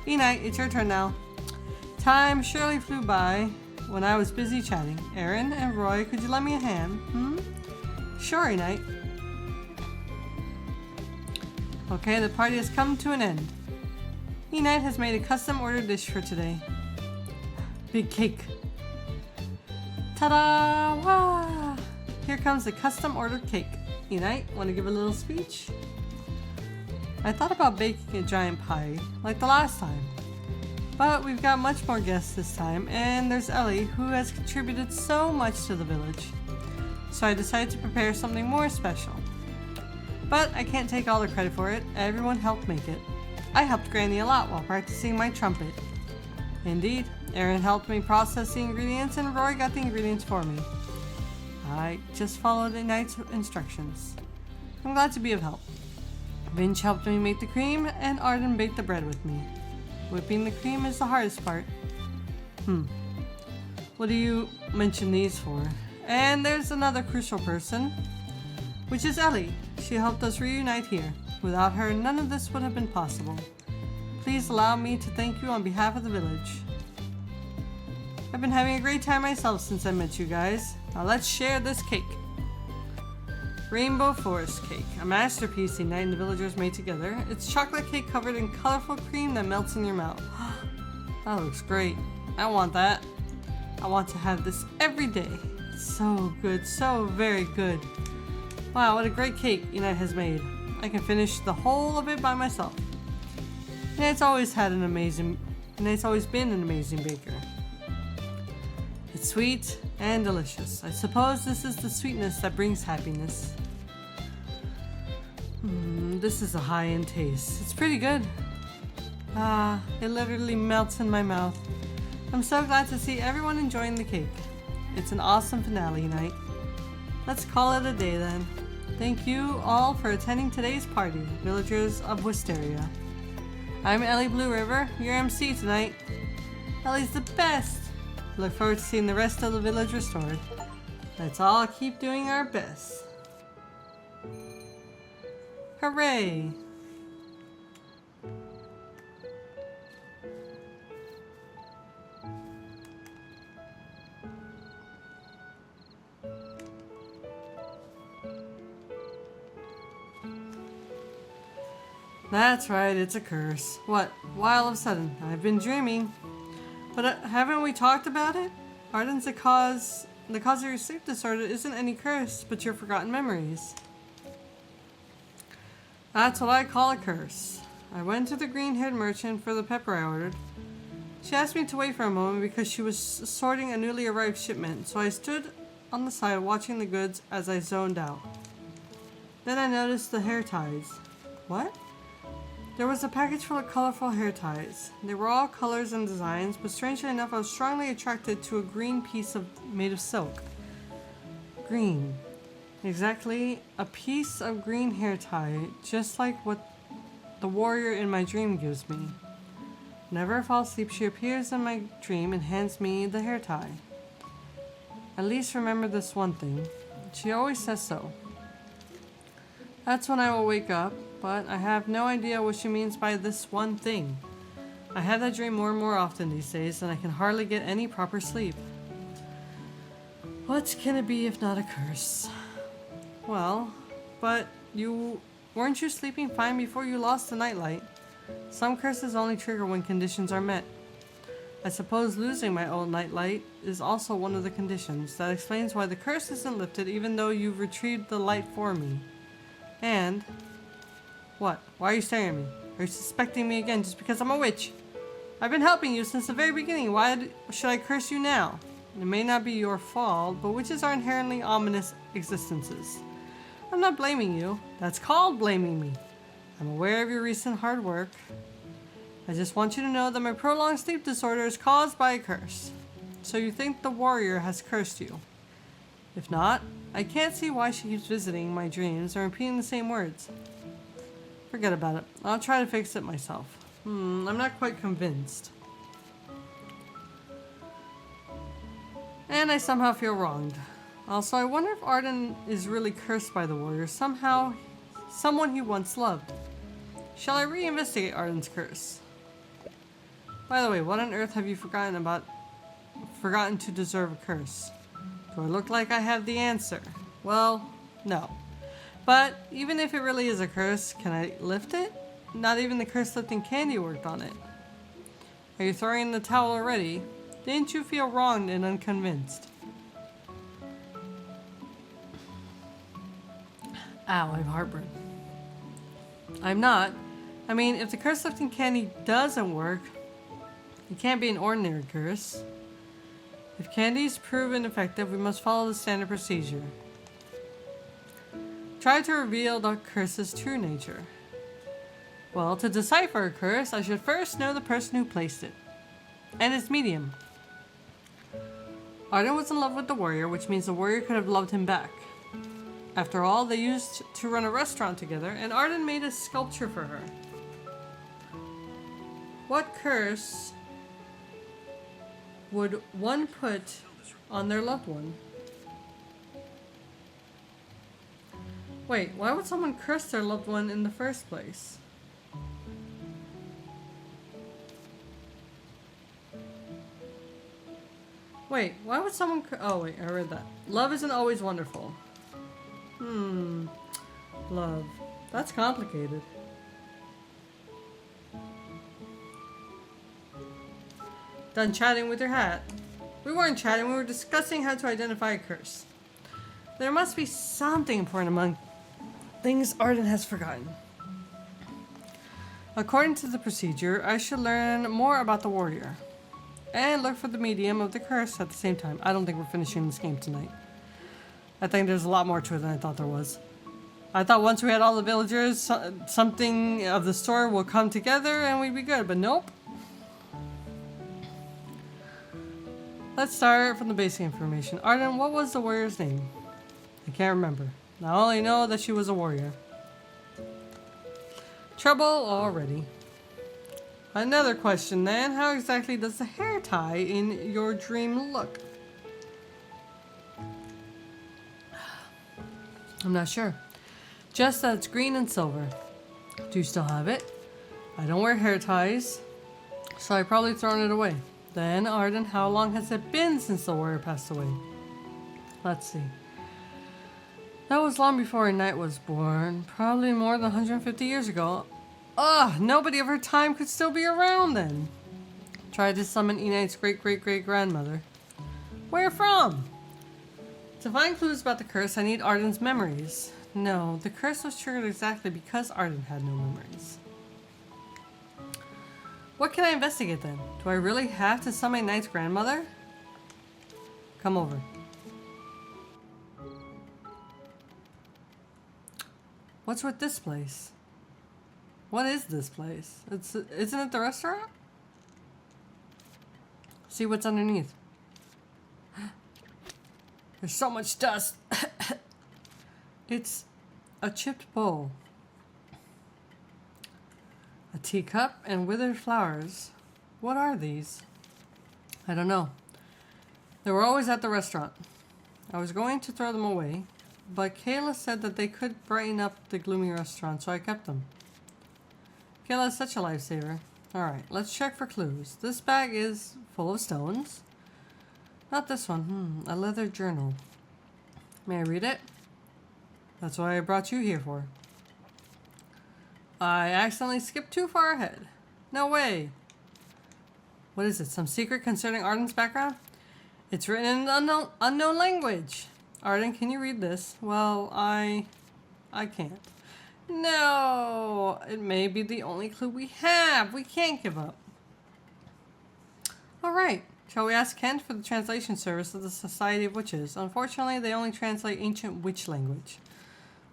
E-Knight, it's your turn now. Time surely flew by when I was busy chatting. Aaron and Roy, could you lend me a hand? Sure, E-Knight. Okay, the party has come to an end. E-Knight has made a custom ordered dish for today. Big cake. Ta-da! Wah! Here comes the custom ordered cake. E-Knight, want to give a little speech? I thought about baking a giant pie, like the last time. But we've got much more guests this time, and there's Ellie, who has contributed so much to the village. So I decided to prepare something more special. But I can't take all the credit for it. Everyone helped make it. I helped Granny a lot while practicing my trumpet. Indeed, Aaron helped me process the ingredients and Roy got the ingredients for me. I just followed the knight's instructions. I'm glad to be of help. Vince helped me make the cream and Arden baked the bread with me. Whipping the cream is the hardest part. What do you mention these for? And there's another crucial person, which is Ellie. She helped us reunite here. Without her, none of this would have been possible. Please allow me to thank you on behalf of the village. I've been having a great time myself since I met you guys. Now let's share this cake. Rainbow Forest Cake, a masterpiece the knight and the villagers made together. It's chocolate cake covered in colorful cream that melts in your mouth. That looks great. I want that. I want to have this every day. It's so good, so very good. Wow, what a great cake E-Knight has made. I can finish the whole of it by myself. E-Knight's always been an amazing baker. It's sweet and delicious. I suppose this is the sweetness that brings happiness. This is a high-end taste. It's pretty good. Ah, it literally melts in my mouth. I'm so glad to see everyone enjoying the cake. It's an awesome finale night. Let's call it a day then. Thank you all for attending today's party, villagers of Wisteria. I'm Ellie Blue River, your MC tonight. Ellie's the best! Look forward to seeing the rest of the village restored. Let's all keep doing our best. Hooray! That's right, it's a curse. What? Why all of a sudden? I've been dreaming. But haven't we talked about it? Arden's the cause of your sleep disorder isn't any curse, but your forgotten memories. That's what I call a curse. I went to the green-haired merchant for the pepper I ordered. She asked me to wait for a moment because she was sorting a newly arrived shipment, so I stood on the side watching the goods as I zoned out. Then I noticed the hair ties. What? There was a package full of colorful hair ties. They were all colors and designs, but strangely enough I was strongly attracted to a green piece made of silk. Green. Exactly, a piece of green hair tie, just like what the warrior in my dream gives me. Whenever I fall asleep, she appears in my dream and hands me the hair tie. At least remember this one thing. She always says so. That's when I will wake up, but I have no idea what she means by this one thing. I have that dream more and more often these days, and I can hardly get any proper sleep. What can it be if not a curse? Well, but weren't you sleeping fine before you lost the nightlight? Some curses only trigger when conditions are met. I suppose losing my old nightlight is also one of the conditions. That explains why the curse isn't lifted even though you've retrieved the light for me. And... what? Why are you staring at me? Are you suspecting me again just because I'm a witch? I've been helping you since the very beginning. Why should I curse you now? It may not be your fault, but witches are inherently ominous existences. I'm not blaming you. That's called blaming me. I'm aware of your recent hard work. I just want you to know that my prolonged sleep disorder is caused by a curse. So you think the warrior has cursed you. If not, I can't see why she keeps visiting my dreams and repeating the same words. Forget about it. I'll try to fix it myself. I'm not quite convinced. And I somehow feel wronged. Also, I wonder if Arden is really cursed by the warrior. Someone he once loved. Shall I reinvestigate Arden's curse? By the way, what on earth have you forgotten to deserve a curse? Do I look like I have the answer? Well, no. But even if it really is a curse, can I lift it? Not even the curse lifting candy worked on it. Are you throwing in the towel already? Didn't you feel wronged and unconvinced? Ow, I have heartburn. I'm not. I mean, if the curse lifting candy doesn't work, it can't be an ordinary curse. If candy is proven effective, we must follow the standard procedure. Try to reveal the curse's true nature. Well, to decipher a curse, I should first know the person who placed it. And its medium. Arden was in love with the warrior, which means the warrior could have loved him back. After all, they used to run a restaurant together, and Arden made a sculpture for her. What curse would one put on their loved one? Wait, why would someone curse their loved one in the first place? Wait, why would someone oh wait, I read that. Love isn't always wonderful. Love. That's complicated. Done chatting with your hat? We weren't chatting, we were discussing how to identify a curse. There must be something important among things Arden has forgotten. According to the procedure, I should learn more about the warrior. and look for the medium of the curse at the same time. I don't think we're finishing this game tonight. I think there's a lot more to it than I thought there was. I thought once we had all the villagers, something of the story will come together and we'd be good, but nope. Let's start from the basic information. Arden, what was the warrior's name? I can't remember. I only know that she was a warrior. Trouble already. Another question then. How exactly does the hair tie in your dream look? I'm not sure. Just that it's green and silver. Do you still have it? I don't wear hair ties, so I've probably thrown it away. Then, Arden, how long has it been since the warrior passed away? Let's see. That was long before a knight was born. Probably more than 150 years ago. Ugh, nobody of her time could still be around then. Tried to summon Enight's great-great-great-grandmother. Where from? To find clues about the curse, I need Arden's memories. No, the curse was triggered exactly because Arden had no memories. What can I investigate then? Do I really have to summon Knight's grandmother? Come over. What's with this place? What is this place? Isn't it the restaurant? See what's underneath. There's so much dust. It's a chipped bowl, a teacup, and withered flowers. What are these? I don't know. They were always at the restaurant. I was going to throw them away, but Kayla said that they could brighten up the gloomy restaurant, so I kept them. Kayla is such a lifesaver. Alright, let's check for clues. This bag is full of stones. Not this one. A leather journal. May I read it? That's what I brought you here for. I accidentally skipped too far ahead. No way. What is it? Some secret concerning Arden's background? It's written in an unknown language. Arden, can you read this? Well, I can't. No! It may be the only clue we have. We can't give up. Alright. Shall we ask Kent for the translation service of the Society of Witches? Unfortunately, they only translate ancient witch language.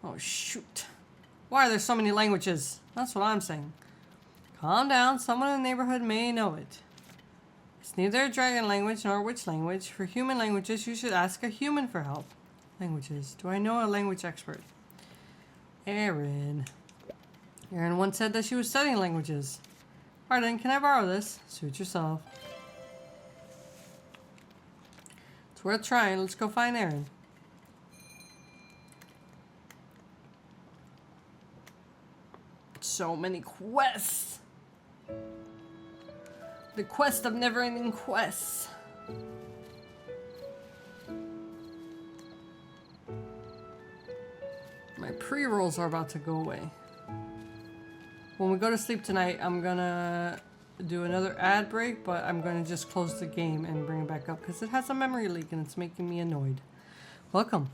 Oh, shoot. Why are there so many languages? That's what I'm saying. Calm down. Someone in the neighborhood may know it. It's neither a dragon language nor a witch language. For human languages, you should ask a human for help. Languages. Do I know a language expert? Erin. Erin once said that she was studying languages. Arden, can I borrow this? Suit yourself. It's worth trying. Let's go find Erin. So many quests. The quest of never-ending quests. My pre-rolls are about to go away. When we go to sleep tonight, I'm gonna do another ad break, but I'm gonna just close the game and bring it back up because it has a memory leak and it's making me annoyed. Welcome.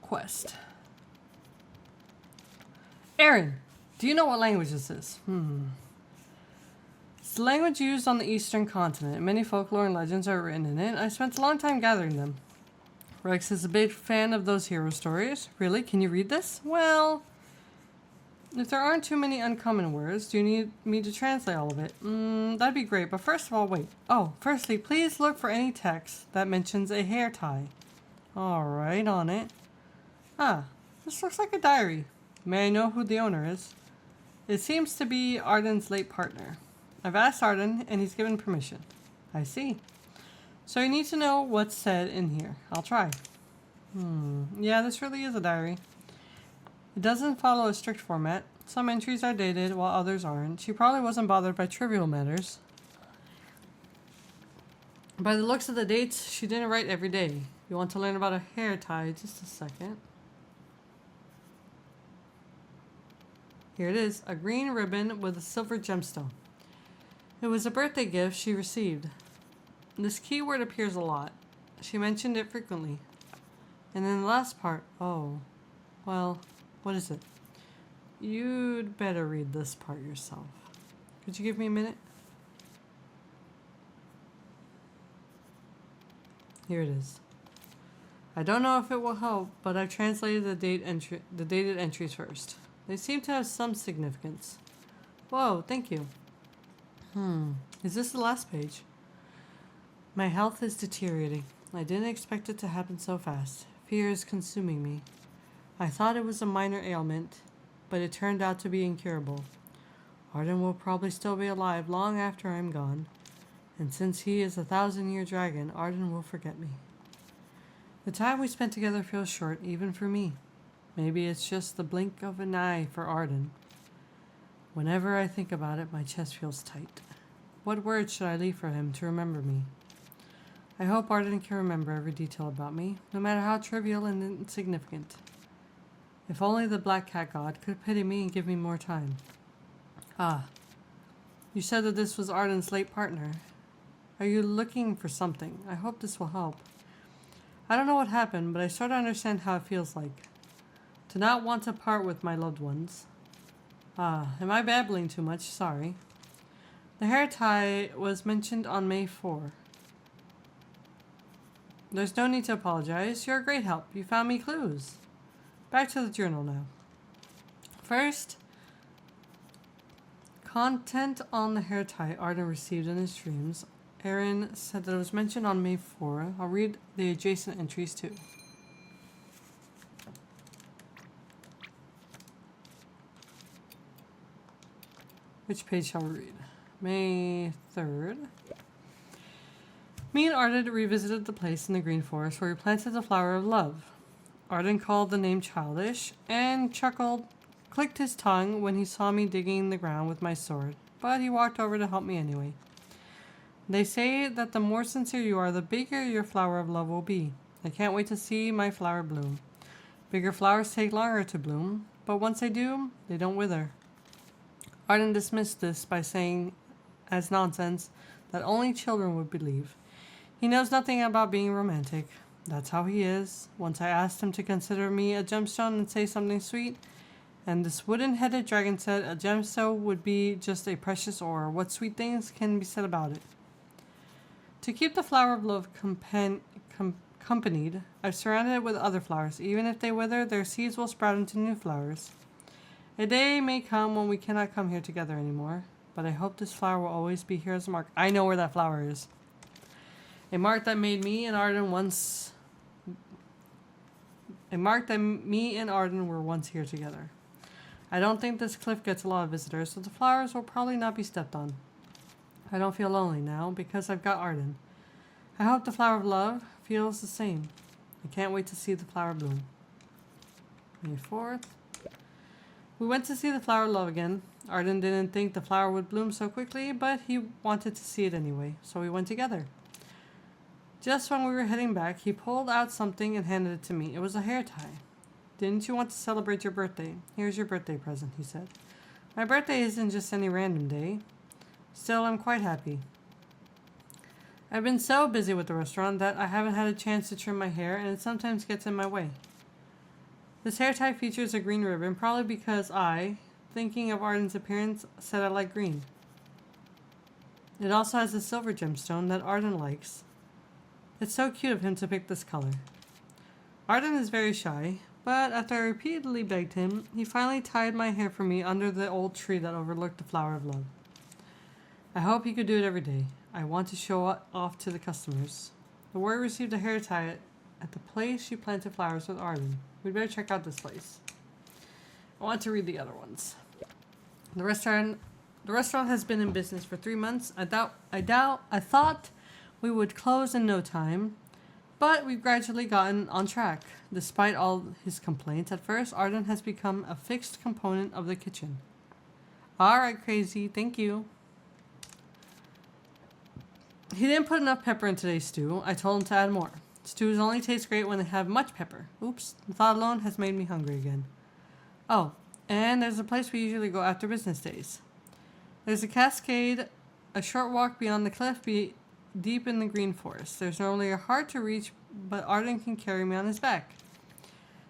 Quest. Erin, do you know what language this is? It's the language used on the eastern continent. Many folklore and legends are written in it. I spent a long time gathering them. Rex is a big fan of those hero stories. Really? Can you read this? Well, if there aren't too many uncommon words, do you need me to translate all of it? That'd be great, but first of all, wait. Oh, firstly, please look for any text that mentions a hair tie. Alright, on it. Ah, this looks like a diary. May I know who the owner is? It seems to be Arden's late partner. I've asked Arden, and he's given permission. I see. So you need to know what's said in here. I'll try. Yeah, this really is a diary. It doesn't follow a strict format. Some entries are dated, while others aren't. She probably wasn't bothered by trivial matters. By the looks of the dates, she didn't write every day. You want to learn about a hair tie? Just a second. Here it is, a green ribbon with a silver gemstone. It was a birthday gift she received. This keyword appears a lot. She mentioned it frequently. And then the last part, oh, well, what is it? You'd better read this part yourself. Could you give me a minute? Here it is. I don't know if it will help, but I've translated the dated entries first. They seem to have some significance. Whoa, thank you. Is this the last page? My health is deteriorating. I didn't expect it to happen so fast. Fear is consuming me. I thought it was a minor ailment, but it turned out to be incurable. Arden will probably still be alive long after I'm gone, and since he is a 1,000-year dragon, Arden will forget me. The time we spent together feels short, even for me. Maybe it's just the blink of an eye for Arden. Whenever I think about it, my chest feels tight. What words should I leave for him to remember me? I hope Arden can remember every detail about me, no matter how trivial and insignificant. If only the Black Cat God could pity me and give me more time. Ah, you said that this was Arden's late partner. Are you looking for something? I hope this will help. I don't know what happened, but I sort of understand how it feels like. To not want to part with my loved ones. Ah, am I babbling too much? Sorry. The hair tie was mentioned on May 4. There's no need to apologize. You're a great help. You found me clues. Back to the journal now. First, content on the hair tie Arden received in his dreams. Aaron said that it was mentioned on May 4. I'll read the adjacent entries too. Which page shall we read? May 3rd. Me and Arden revisited the place in the Green Forest where we planted the flower of love. Arden called the name childish and chuckled, clicked his tongue when he saw me digging the ground with my sword, but he walked over to help me anyway. They say that the more sincere you are, the bigger your flower of love will be. I can't wait to see my flower bloom. Bigger flowers take longer to bloom, but once they do, they don't wither. Arden dismissed this by saying, as nonsense, that only children would believe. He knows nothing about being romantic. That's how he is. Once I asked him to consider me a gemstone and say something sweet, and this wooden-headed dragon said a gemstone would be just a precious ore. What sweet things can be said about it? To keep the flower of love accompanied, I've surrounded it with other flowers. Even if they wither, their seeds will sprout into new flowers. A day may come when we cannot come here together anymore, but I hope this flower will always be here as a mark. I know where that flower is. A mark that made me and Arden once... A mark that me and Arden were once here together. I don't think this cliff gets a lot of visitors, so the flowers will probably not be stepped on. I don't feel lonely now because I've got Arden. I hope the flower of love feels the same. I can't wait to see the flower bloom. May 4th. We went to see the flower of love again. Arden didn't think the flower would bloom so quickly, but he wanted to see it anyway, so we went together. Just when we were heading back, he pulled out something and handed it to me. It was a hair tie. Didn't you want to celebrate your birthday? Here's your birthday present, he said. My birthday isn't just any random day. Still, I'm quite happy. I've been so busy with the restaurant that I haven't had a chance to trim my hair, and it sometimes gets in my way. This hair tie features a green ribbon, probably because I, thinking of Arden's appearance, said I like green. It also has a silver gemstone that Arden likes. It's so cute of him to pick this color. Arden is very shy, but after I repeatedly begged him, he finally tied my hair for me under the old tree that overlooked the flower of love. I hope he could do it every day. I want to show off to the customers. The warrior received a hair tie at the place she planted flowers with Arden. We'd better check out this place. I want to read the other ones. The restaurant has been in business for 3 months. I thought we would close in no time, but we've gradually gotten on track. Despite all his complaints at first, Arden has become a fixed component of the kitchen. Alright, crazy. Thank you. He didn't put enough pepper in today's stew. I told him to add more. Stews only taste great when they have much pepper. Oops, the thought alone has made me hungry again. Oh, and there's a place we usually go after business days. There's a cascade, a short walk beyond the cliff, deep in the green forest. There's normally a hard to reach, but Arden can carry me on his back.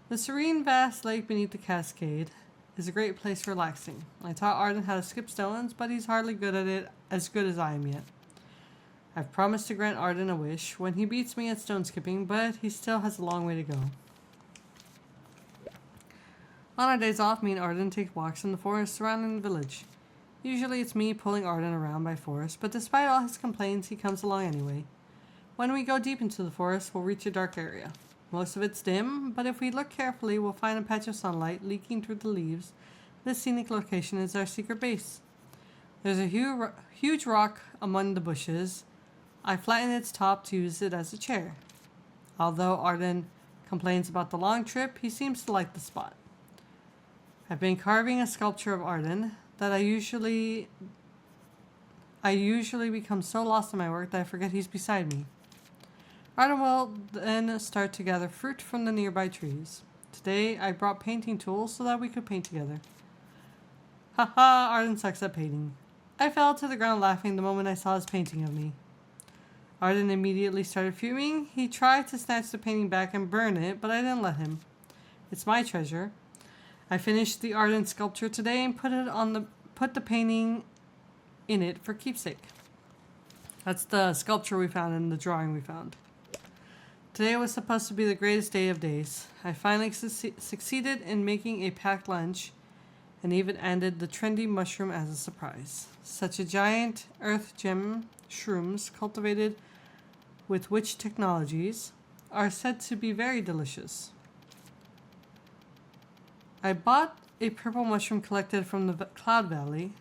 The serene, vast lake beneath the cascade is a great place for relaxing. I taught Arden how to skip stones, but he's hardly good at it as good as I am yet. I've promised to grant Arden a wish when he beats me at stone skipping, but he still has a long way to go. On our days off, me and Arden take walks in the forest surrounding the village. Usually it's me pulling Arden around by force, but despite all his complaints, he comes along anyway. When we go deep into the forest, we'll reach a dark area. Most of it's dim, but if we look carefully, we'll find a patch of sunlight leaking through the leaves. This scenic location is our secret base. There's a huge rock among the bushes. I flatten its top to use it as a chair. Although Arden complains about the long trip, he seems to like the spot. I've been carving a sculpture of Arden that I usually become so lost in my work that I forget he's beside me. Arden will then start to gather fruit from the nearby trees. Today I brought painting tools so that we could paint together. Haha, Arden sucks at painting. I fell to the ground laughing the moment I saw his painting of me. Arden immediately started fuming. He tried to snatch the painting back and burn it, but I didn't let him. It's my treasure. I finished the Arden sculpture today and put the painting in it for keepsake. That's the sculpture we found and the drawing we found. Today was supposed to be the greatest day of days. I finally succeeded in making a packed lunch and even added the trendy mushroom as a surprise. Such a giant earth gem shrooms cultivated with witch technologies are said to be very delicious. I bought a purple mushroom collected from the Cloud Valley.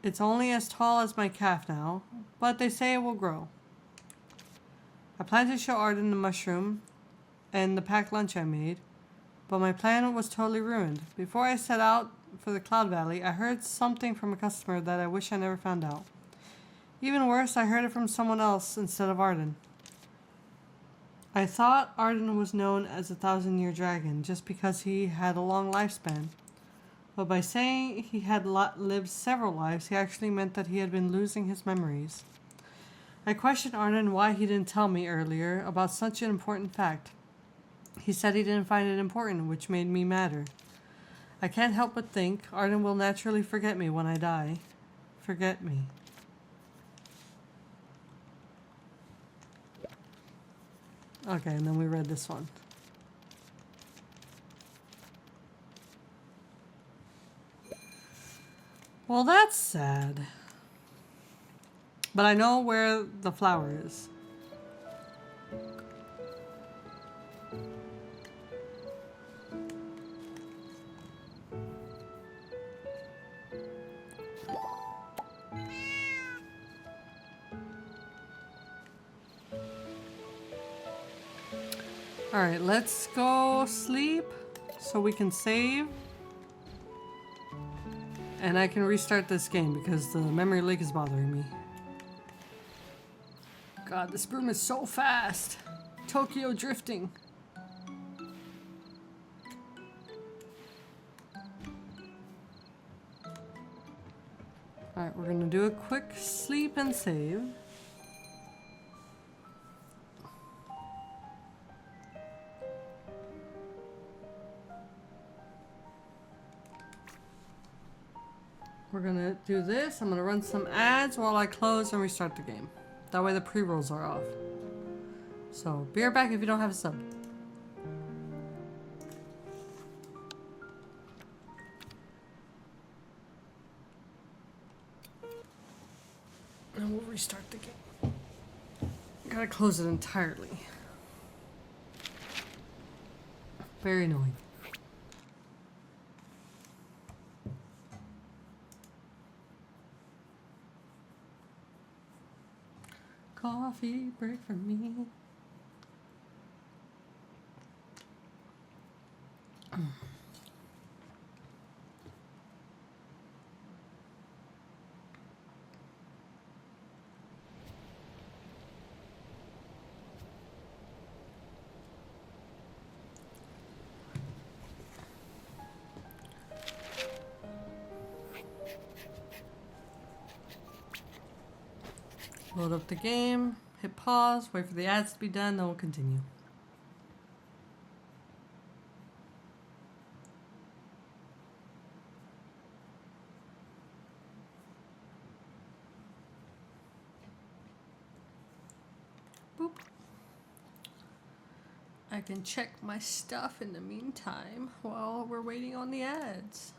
It's only as tall as my calf now, but they say it will grow. I plan to show Arden the mushroom and the packed lunch I made, but my plan was totally ruined. Before I set out for the Cloud Valley, I heard something from a customer that I wish I never found out. Even worse, I heard it from someone else instead of Arden. I thought Arden was known as a 1,000-year dragon just because he had a long lifespan. But by saying he had lived several lives, he actually meant that he had been losing his memories. I questioned Arden why he didn't tell me earlier about such an important fact. He said he didn't find it important, which made me madder. I can't help but think Arden will naturally forget me when I die. Forget me. Okay, and then we read this one. Well, that's sad. But I know where the flower is. Alright, let's go sleep so we can save. And I can restart this game because the memory leak is bothering me. God, this broom is so fast. Tokyo drifting. Alright, we're gonna do a quick sleep and save. We're gonna do this. I'm gonna run some ads while I close and restart the game. That way the pre-rolls are off. So, be right back if you don't have a sub. And we'll restart the game. Gotta close it entirely. Very annoying. Coffee break for me. Load up the game, hit pause, wait for the ads to be done, then we'll continue. I can check my stuff in the meantime while we're waiting on the ads.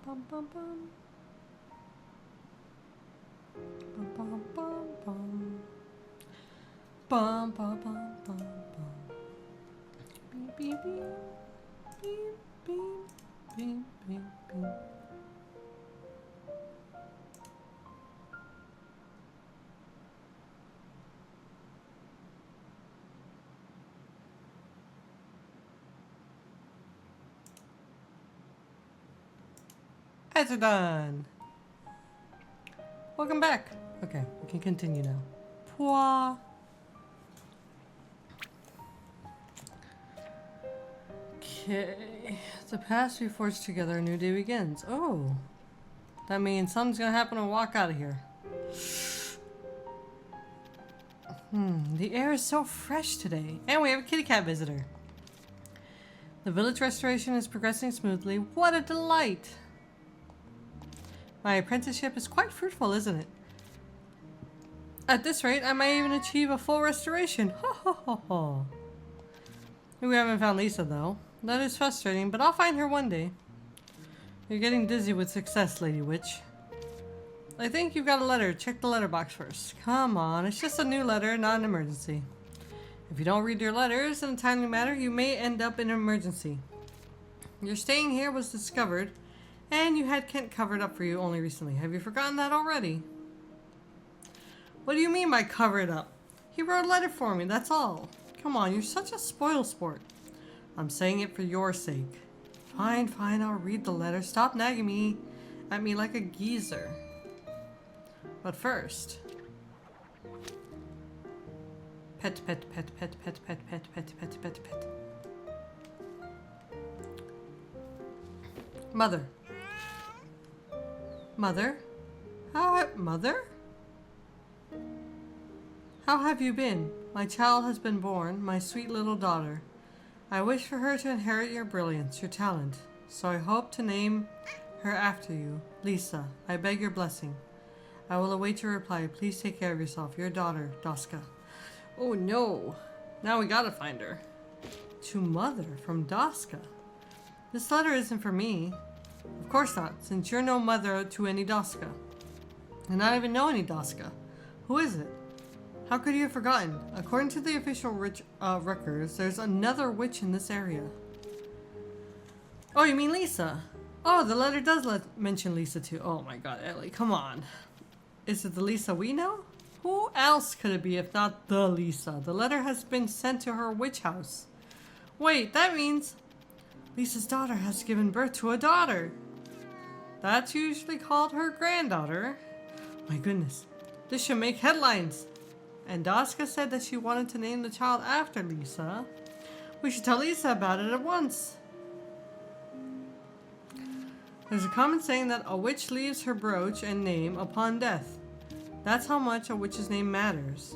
Bum bum bum. Bum bum bum bum. Bum bum bum bum bum. Beep beep beep. Beep beep beep beep beep. Ads are done. Welcome back. Okay, we can continue now. Pwah. Okay, the past we forged together, a new day begins. Oh, that means something's gonna happen and walk out of here. The air is so fresh today. And we have a kitty cat visitor. The village restoration is progressing smoothly. What a delight! My apprenticeship is quite fruitful, isn't it? At this rate, I might even achieve a full restoration. Ho ho ho ho. We haven't found Lisa, though. That is frustrating, but I'll find her one day. You're getting dizzy with success, Lady Witch. I think you've got a letter. Check the letterbox first. Come on, it's just a new letter, not an emergency. If you don't read your letters in a timely manner, you may end up in an emergency. Your staying here was discovered, and you had Kent covered up for you only recently. Have you forgotten that already? What do you mean by cover it up? He wrote a letter for me, that's all. Come on, you're such a spoil sport. I'm saying it for your sake. Fine, fine, I'll read the letter. Stop nagging at me like a geezer. But first... Pet, pet, pet, pet, pet, pet, pet, pet, pet, pet, pet. Mother. Mother? Mother? How have you been? My child has been born, my sweet little daughter. I wish for her to inherit your brilliance, your talent. So I hope to name her after you. Lisa, I beg your blessing. I will await your reply. Please take care of yourself. Your daughter, Daska. Oh no. Now we gotta find her. To Mother, from Daska. This letter isn't for me. Of course not, since you're no mother to any Daska. And I don't even know any Daska. Who is it? How could you have forgotten? According to the official records, there's another witch in this area. Oh, you mean Lisa? Oh, the letter does mention Lisa too. Oh my god, Ellie, come on. Is it the Lisa we know? Who else could it be if not the Lisa? The letter has been sent to her witch house. Wait, that means Lisa's daughter has given birth to a daughter. That's usually called her granddaughter. My goodness, this should make headlines. And Daska said that she wanted to name the child after Lisa. We should tell Lisa about it at once. There's a common saying that a witch leaves her brooch and name upon death. That's how much a witch's name matters.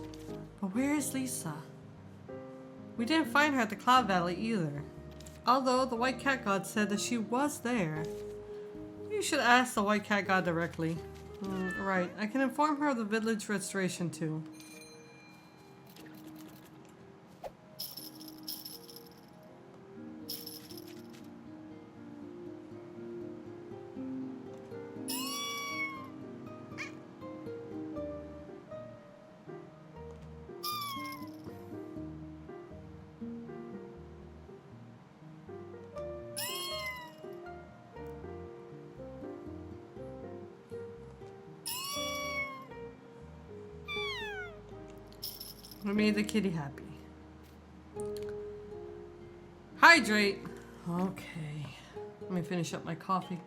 But where is Lisa? We didn't find her at the Cloud Valley either. Although the White Cat God said that she was there. You should ask the White Cat God directly. Right, I can inform her of the village restoration too. We made the kitty happy. Hydrate. Okay. Let me finish up my coffee.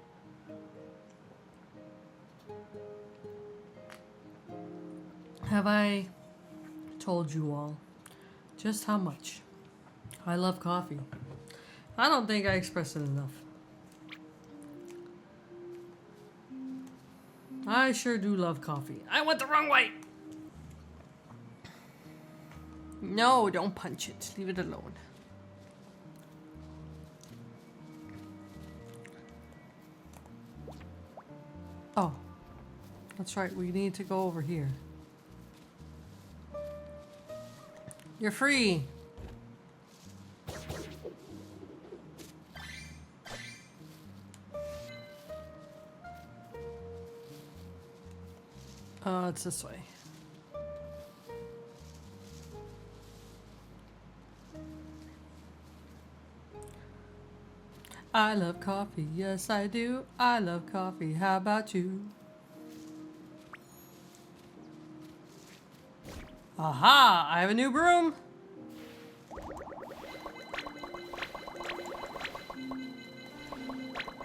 Have I told you all just how much I love coffee? I don't think I express it enough. I sure do love coffee. I went the wrong way! No, don't punch it. Leave it alone. Oh. That's right, we need to go over here. You're free! It's this way. I love coffee, yes I do. I love coffee, how about you? Aha! I have a new broom!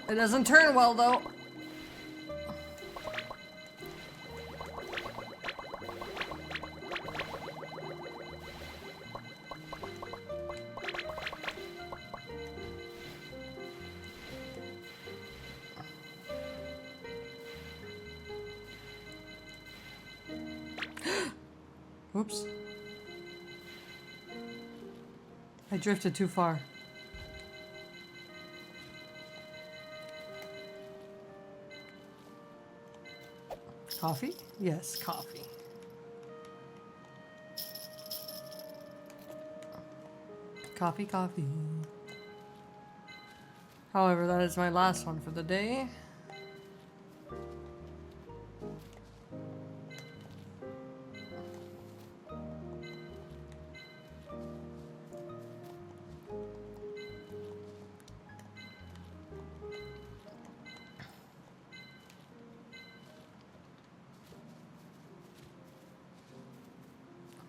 It doesn't turn well though. Oops. I drifted too far. Coffee? Yes, coffee. Coffee, coffee. However, that is my last one for the day.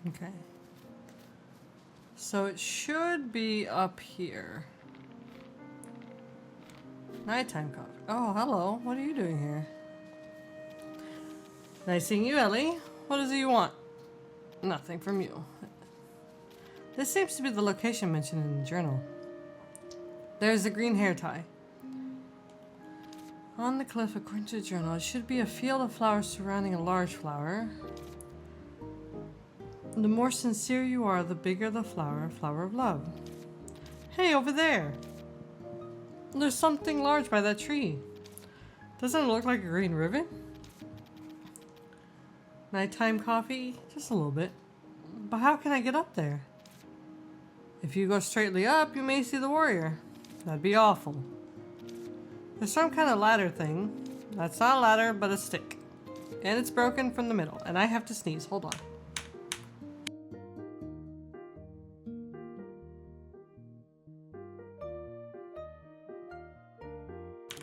Okay. So it should be up here. Nighttime coffee. Oh, hello. What are you doing here? Nice seeing you, Ellie. What is it you want? Nothing from you. This seems to be the location mentioned in the journal. There's the green hair tie. On the cliff, according to the journal, it should be a field of flowers surrounding a large flower. The more sincere you are, the bigger the flower, flower of love. Hey, over there! There's something large by that tree. Doesn't it look like a green ribbon? Nighttime coffee? Just a little bit. But how can I get up there? If you go straightly up, you may see the warrior. That'd be awful. There's some kind of ladder thing. That's not a ladder, but a stick. And it's broken from the middle, and I have to sneeze. Hold on.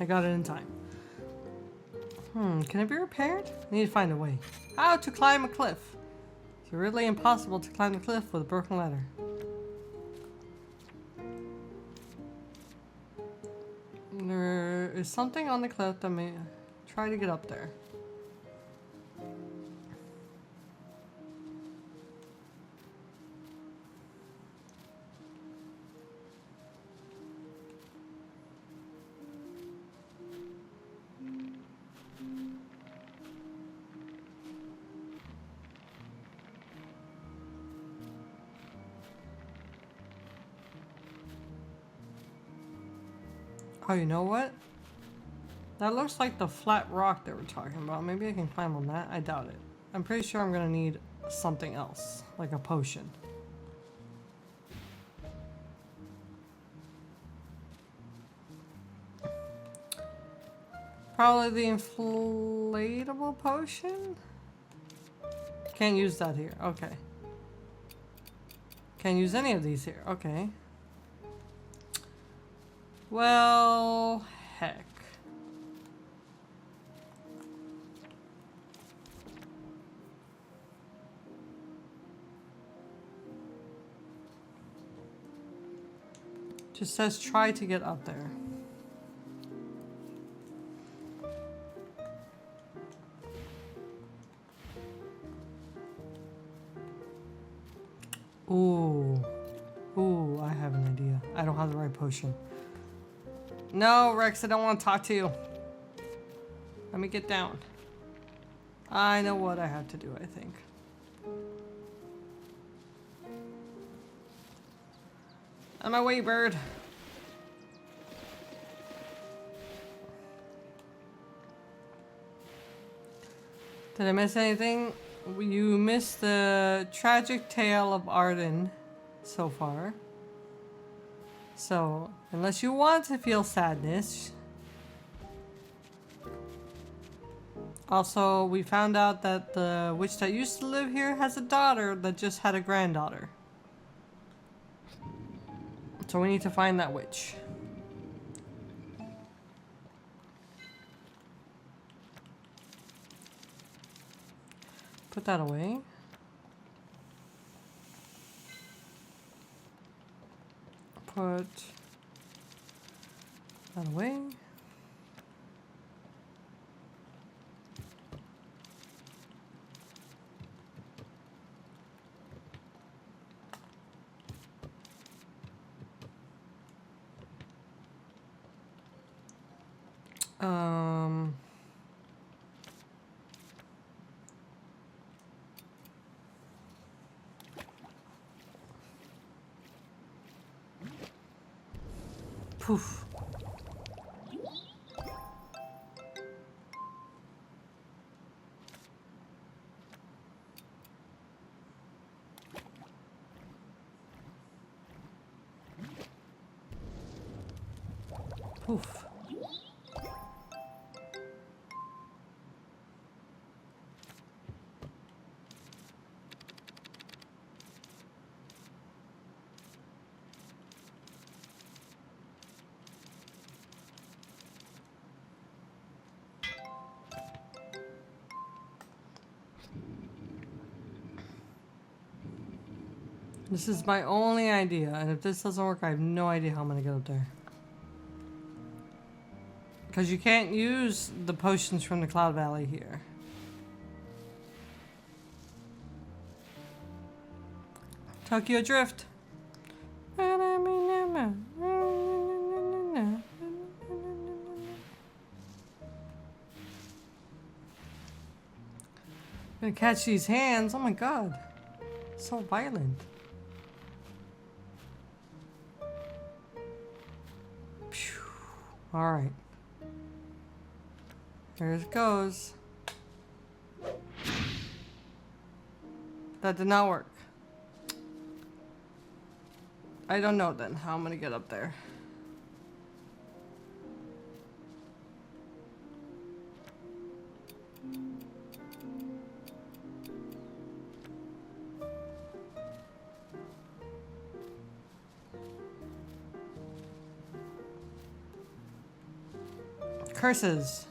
I got it in time. Can it be repaired? I need to find a way. How to climb a cliff. It's really impossible to climb the cliff with a broken ladder. There is something on the cliff that may try to get up there. Oh, you know what? That looks like the flat rock that we're talking about. Maybe I can climb on that. I doubt it. I'm pretty sure I'm gonna need something else, like a potion. Probably the inflatable potion? Can't use that here. Okay. Can't use any of these here. Okay. Well, heck. Just says try to get up there. Ooh. Ooh, I have an idea. I don't have the right potion. No, Rex, I don't want to talk to you. Let me get down. I know what I have to do, I think. On my way, bird. Did I miss anything? You missed the tragic tale of Arden so far. So, unless you want to feel sadness. Also, we found out that the witch that used to live here has a daughter that just had a granddaughter. So we need to find that witch. Put that away. Put that away. Poof. Poof. This is my only idea, and if this doesn't work, I have no idea how I'm gonna get up there. Because you can't use the potions from the Cloud Valley here. Tokyo Drift. Gonna catch these hands. Oh my god. So violent. Alright. Here it goes. That did not work. I don't know then how I'm gonna get up there. Curses.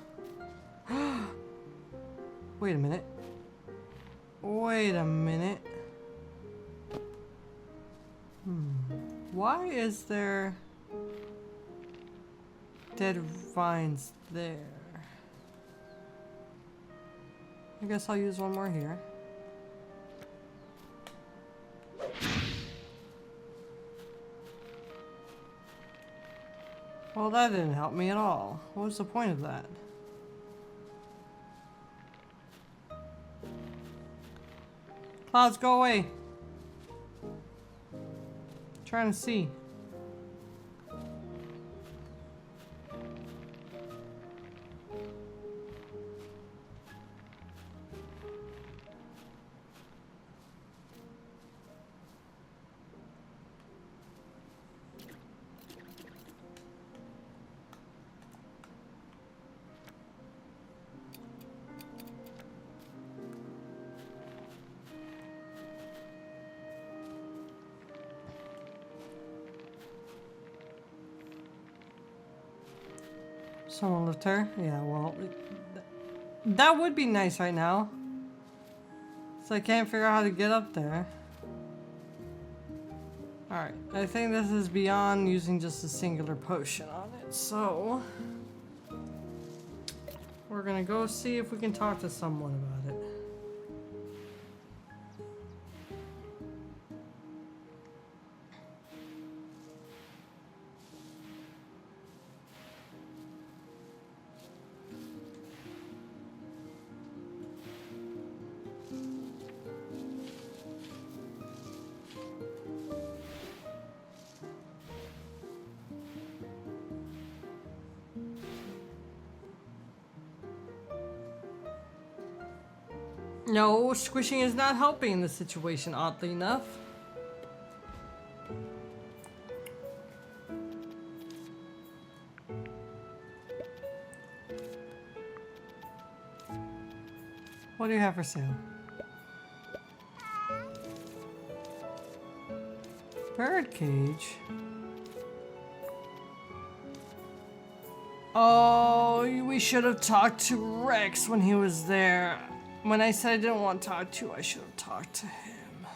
Wait a minute. Wait a minute. Why is there dead vines there? I guess I'll use one more here. Well, that didn't help me at all. What was the point of that? Clouds, go away. Trying to see. Someone lift her? Yeah, well, that would be nice right now. So I can't figure out how to get up there. Alright, I think this is beyond using just a singular potion on it, so we're gonna go see if we can talk to someone about it. No, squishing is not helping the situation, oddly enough. What do you have for sale? Bird cage? Oh, we should have talked to Rex when he was there. When I said I didn't want to talk to you, I should have talked to him.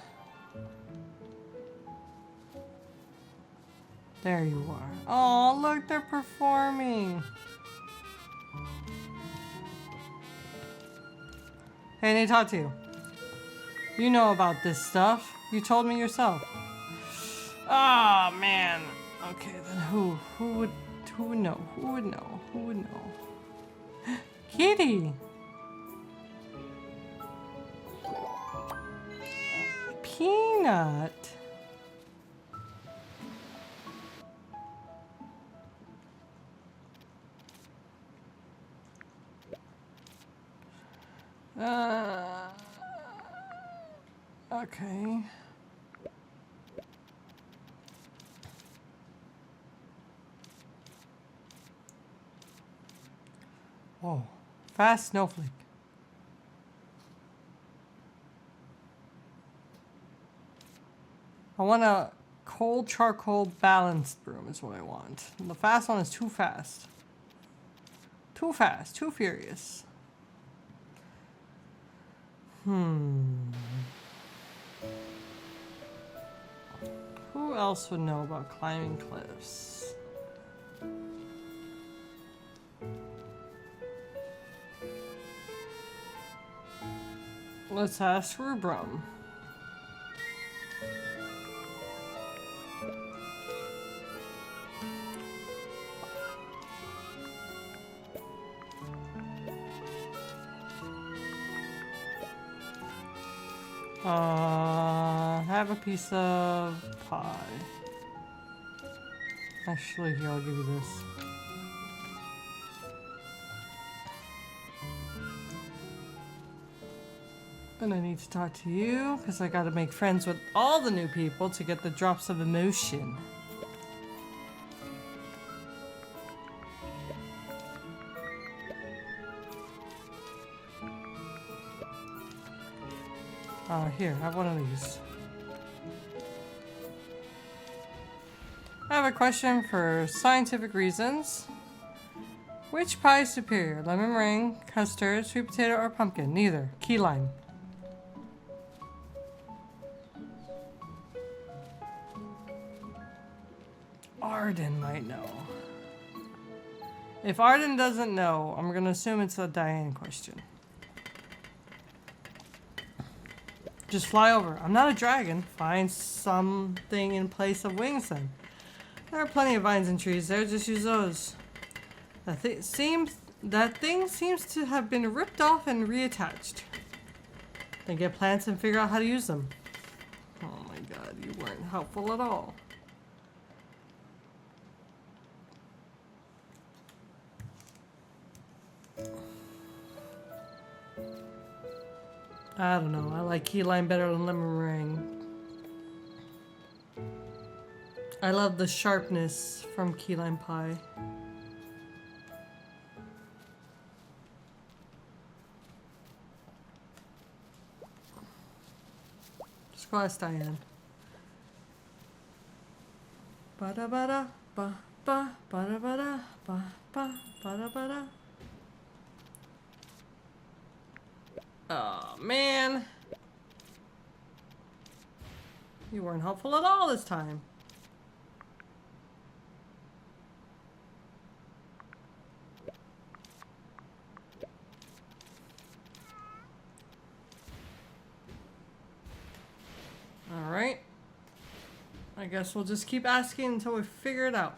There you are. Oh, look, they're performing. Hey, I need to talk to you. You know about this stuff. You told me yourself. Oh, man. Okay, then who would know? Who would know? Who would know? Kitty! Peanut. Okay. Whoa, fast snowflake. I want a cold charcoal balanced broom is what I want. And the fast one is too fast. Too fast, too furious. Who else would know about climbing cliffs? Let's ask for a broom. Have a piece of pie. Actually, here, I'll give you this. And I need to talk to you, because I gotta make friends with all the new people to get the drops of emotion. Here, have one of these. I have a question for scientific reasons. Which pie is superior? Lemon meringue, custard, sweet potato, or pumpkin? Neither. Key lime. Arden might know. If Arden doesn't know, I'm gonna assume it's a Diane question. Just fly over. I'm not a dragon. Find something in place of wings then. There are plenty of vines and trees there. Just use those. That thing seems to have been ripped off and reattached. Then get plants and figure out how to use them. Oh my god, you weren't helpful at all. I don't know. I like key lime better than lemon meringue. I love the sharpness from key lime pie. Just go ask Diane. Ba da ba da ba ba ba da ba da ba ba ba da ba da. Oh man, you weren't helpful at all this time. guess we'll just keep asking until we figure it out.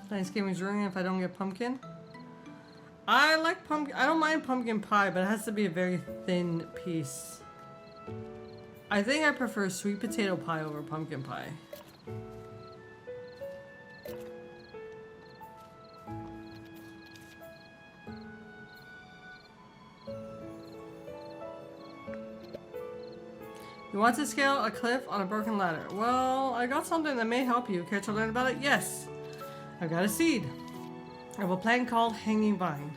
Thanksgiving's ruined if I don't get pumpkin. I like pumpkin. I don't mind pumpkin pie, but it has to be a very thin piece. I think I prefer sweet potato pie over pumpkin pie. You want to scale a cliff on a broken ladder? Well, I got something that may help you. Care to learn about it? Yes. I've got a seed of a plant called hanging vine.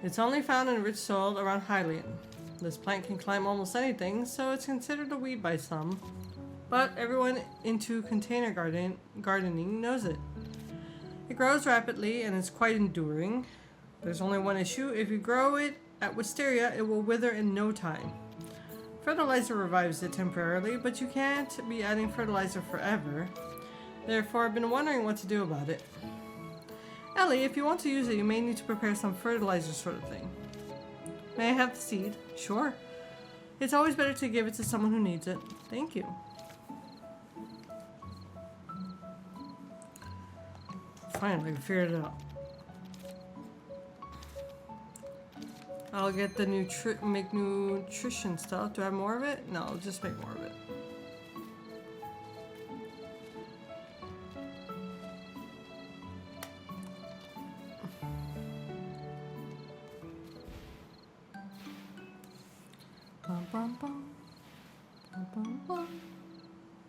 It's only found in rich soil around Hylian. This plant can climb almost anything, so it's considered a weed by some. But everyone into container gardening knows it. It grows rapidly and is quite enduring. There's only one issue. If you grow it at wisteria, it will wither in no time. Fertilizer revives it temporarily, but you can't be adding fertilizer forever. Therefore, I've been wondering what to do about it. Ellie, if you want to use it, you may need to prepare some fertilizer sort of thing. May I have the seed? Sure. It's always better to give it to someone who needs it. Thank you. Finally, we figured it out. I'll get the make nutrition stuff. Do I have more of it? No, I'll just make more of it. Bum, bum, bum. Bum, bum, bum.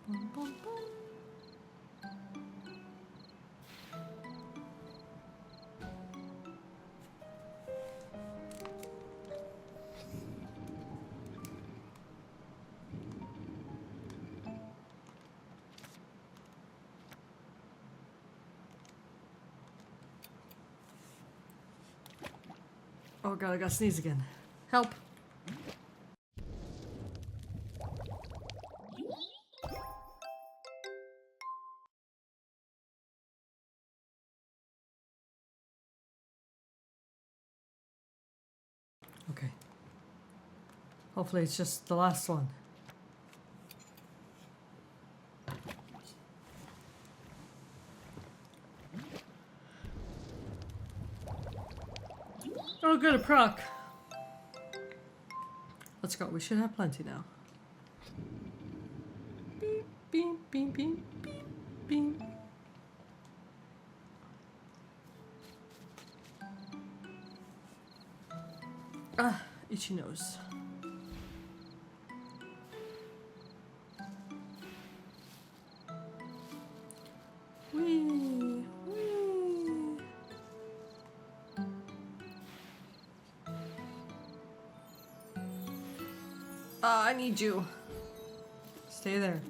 Bum, bum, bum. Oh god, I gotta sneeze again. Help! Okay. Hopefully it's just the last one. Oh, good, a proc. Let's go. We should have plenty now. Beep, beep, beep, beep, beep, beep. Ah, itchy nose. Whee, whee. I need you. Stay there.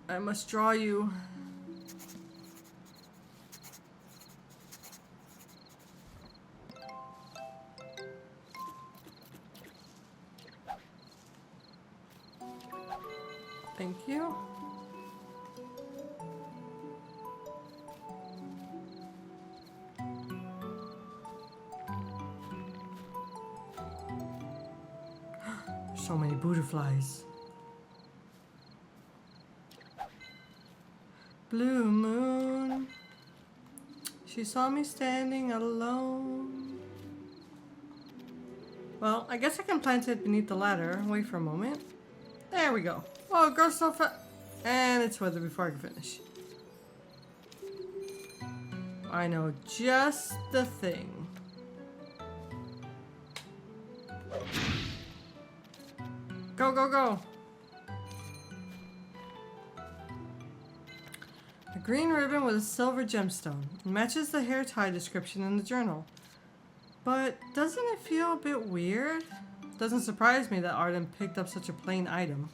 I must draw you. Thank you. So many butterflies. Blue moon. She saw me standing alone. Well, I guess I can plant it beneath the ladder. Wait for a moment. There we go. Oh, it grows so fast. And it's weathered before I can finish. I know just the thing. Go, go, go. A green ribbon with a silver gemstone. It matches the hair tie description in the journal. But doesn't it feel a bit weird? Doesn't surprise me that Arden picked up such a plain item.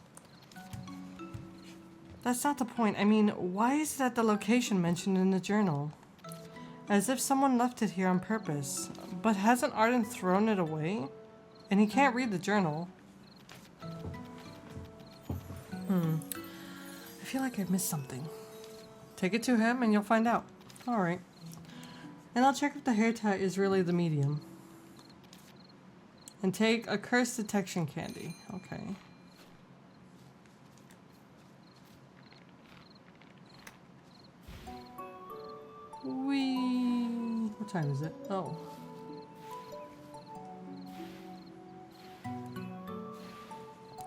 That's not the point. I mean, why is that the location mentioned in the journal? As if someone left it here on purpose. But hasn't Arden thrown it away? And he can't read the journal. I feel like I missed something. Take it to him and you'll find out. Alright. And I'll check if the hair tie is really the medium. And take a curse detection candy. Okay. What time is it? Oh.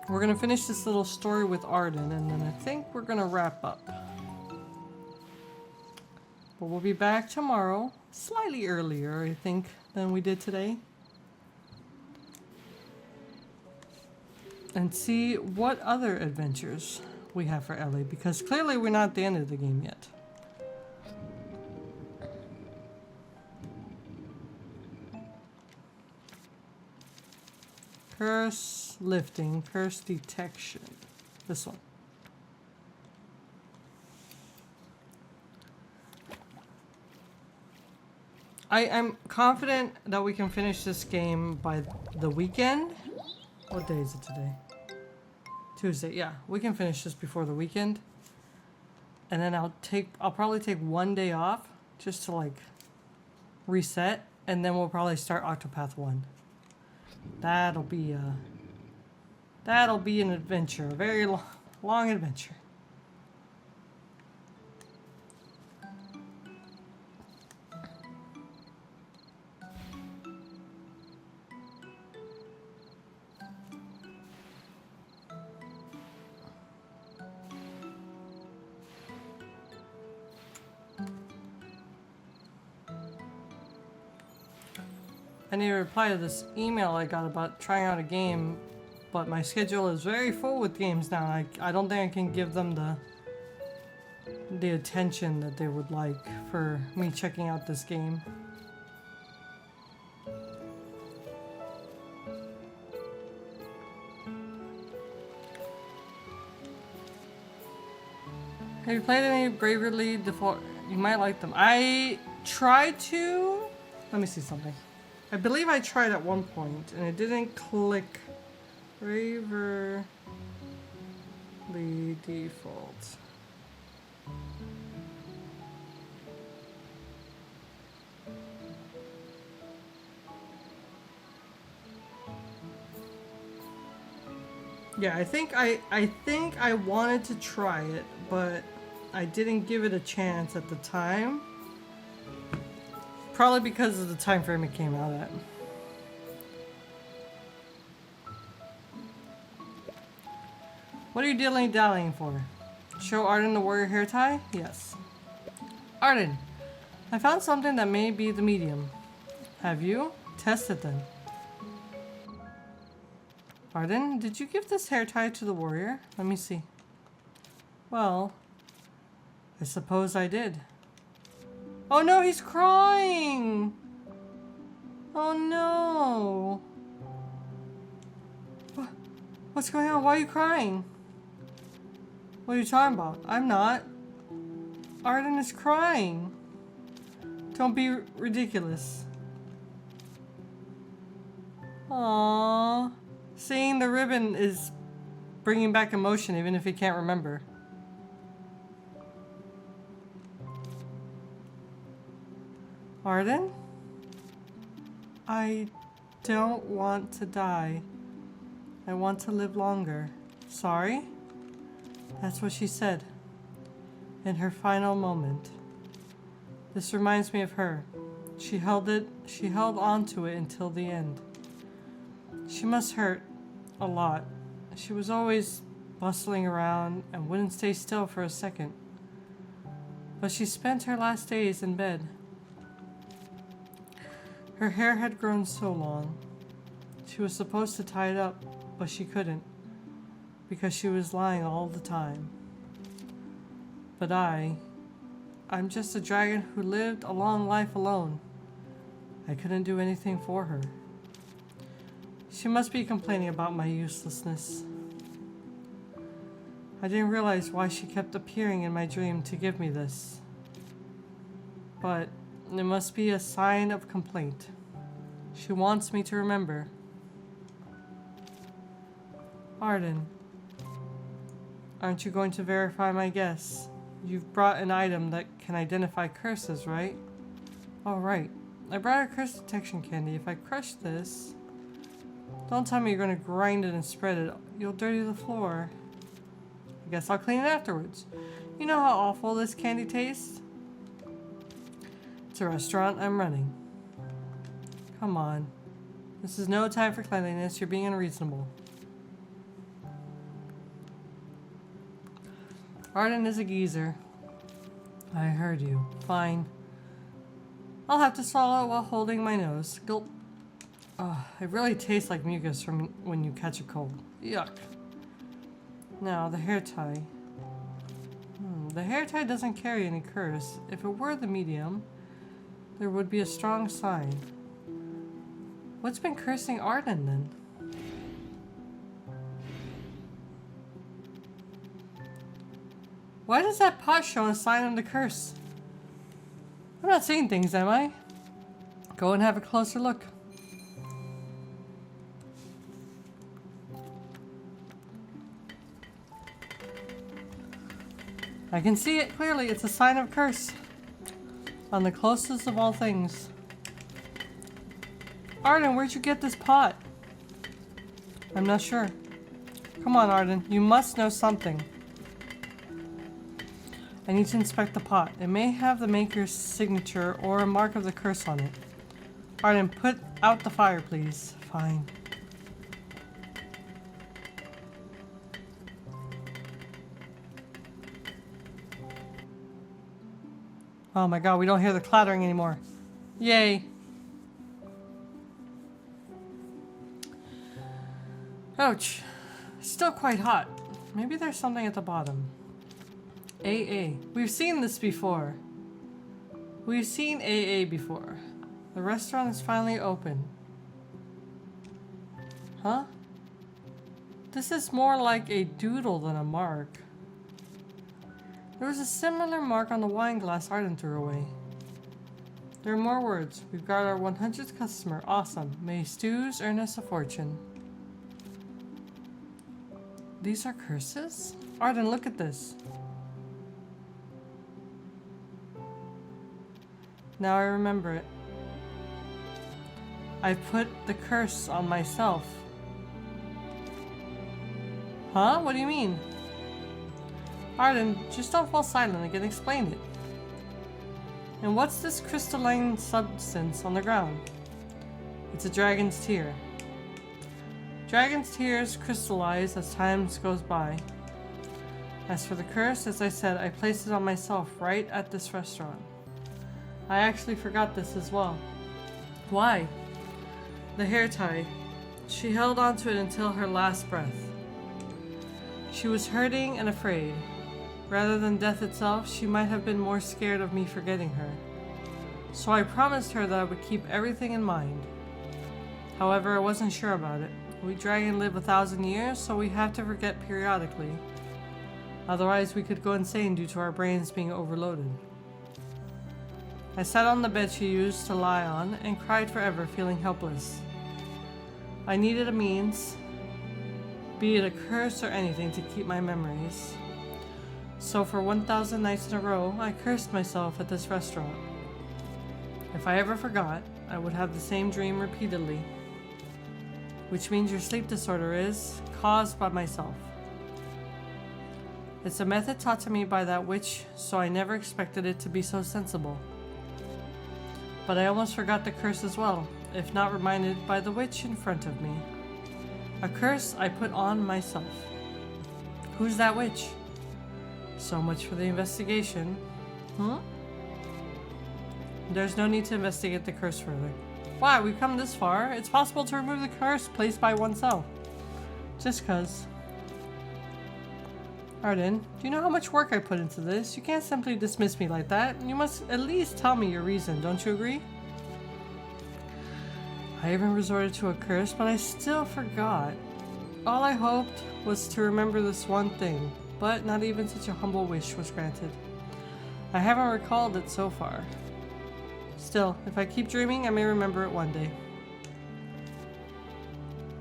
We're gonna finish this little story with Arden, and then I think we're gonna wrap up. But we'll be back tomorrow, slightly earlier, I think, than we did today. And see what other adventures we have for Ellie, because clearly we're not at the end of the game yet. Curse lifting, curse detection. This one. I'm confident that we can finish this game by the weekend. What day is it today? Tuesday. Yeah, we can finish this before the weekend. And then I'll probably take one day off just to like reset, and then we'll probably start Octopath 1. That'll be an adventure, a very long adventure. I need to reply to this email I got about trying out a game, but my schedule is very full with games now. I don't think I can give them the attention that they would like for me checking out this game. Have you played any Bravely Default? You might like them. I tried to. Let me see something. I believe I tried at one point and it didn't click. Bravely Default. Yeah, I think I wanted to try it, but I didn't give it a chance at the time. Probably because of the time frame it came out at. What are you dilly-dallying for? Show Arden the warrior hair tie? Yes. Arden, I found something that may be the medium. Have you? Test it then. Arden, did you give this hair tie to the warrior? Let me see. Well, I suppose I did. Oh no, he's crying! Oh no! What's going on? Why are you crying? What are you talking about? I'm not. Arden is crying. Don't be ridiculous. Aww. Seeing the ribbon is bringing back emotion even if he can't remember. Arden? I don't want to die. I want to live longer. Sorry? That's what she said. In her final moment. This reminds me of her. She held on to it until the end. She must hurt a lot. She was always bustling around and wouldn't stay still for a second. But she spent her last days in bed. Her hair had grown so long. She was supposed to tie it up, but she couldn't, because she was lying all the time. But I'm just a dragon who lived a long life alone. I couldn't do anything for her. She must be complaining about my uselessness. I didn't realize why she kept appearing in my dream to give me this. But it must be a sign of complaint. She wants me to remember. Arden, aren't you going to verify my guess? You've brought an item that can identify curses, right? Oh, right. I brought a curse detection candy. If I crush this... Don't tell me you're going to grind it and spread it. You'll dirty the floor. I guess I'll clean it afterwards. You know how awful this candy tastes? It's a restaurant I'm running. Come on. This is no time for cleanliness. You're being unreasonable. Arden is a geezer. I heard you. Fine. I'll have to swallow it while holding my nose. Gulp. It really tastes like mucus from when you catch a cold. Yuck. Now, the hair tie. The hair tie doesn't carry any curse. If it were the medium, there would be a strong sign. What's been cursing Arden then? Why does that pot show a sign of the curse? I'm not seeing things, am I? Go and have a closer look. I can see it clearly. It's a sign of curse. On the closest of all things. Arden, where'd you get this pot? I'm not sure. Come on, Arden. You must know something. I need to inspect the pot. It may have the maker's signature or a mark of the curse on it. Arden, put out the fire, please. Fine. Oh my god, we don't hear the clattering anymore. Yay. Ouch. Still quite hot. Maybe there's something at the bottom. AA. We've seen this before. We've seen AA before. The restaurant is finally open. Huh? This is more like a doodle than a mark. There was a similar mark on the wine glass Arden threw away. There are more words. We've got our 100th customer. Awesome. May stews earn us a fortune. These are curses? Arden, look at this. Now I remember it. I put the curse on myself. Huh? What do you mean? Arden, just don't fall silent again. Explain it. And what's this crystalline substance on the ground? It's a dragon's tear. Dragon's tears crystallize as time goes by. As for the curse, as I said, I placed it on myself right at this restaurant. I actually forgot this as well. Why? The hair tie. She held onto it until her last breath. She was hurting and afraid. Rather than death itself, she might have been more scared of me forgetting her. So I promised her that I would keep everything in mind. However, I wasn't sure about it. We dragon live 1,000 years, so we have to forget periodically. Otherwise, we could go insane due to our brains being overloaded. I sat on the bed she used to lie on and cried forever, feeling helpless. I needed a means, be it a curse or anything, to keep my memories. So for 1,000 nights in a row, I cursed myself at this restaurant. If I ever forgot, I would have the same dream repeatedly. Which means your sleep disorder is caused by myself. It's a method taught to me by that witch, so I never expected it to be so sensible. But I almost forgot the curse as well, if not reminded by the witch in front of me. A curse I put on myself. Who's that witch? So much for the investigation. There's no need to investigate the curse further. Why, we've come this far. It's possible to remove the curse placed by oneself. Just cause. Arden, do you know how much work I put into this? You can't simply dismiss me like that. You must at least tell me your reason, don't you agree? I even resorted to a curse, but I still forgot. All I hoped was to remember this one thing, but not even such a humble wish was granted. I haven't recalled it so far. Still, if I keep dreaming, I may remember it one day.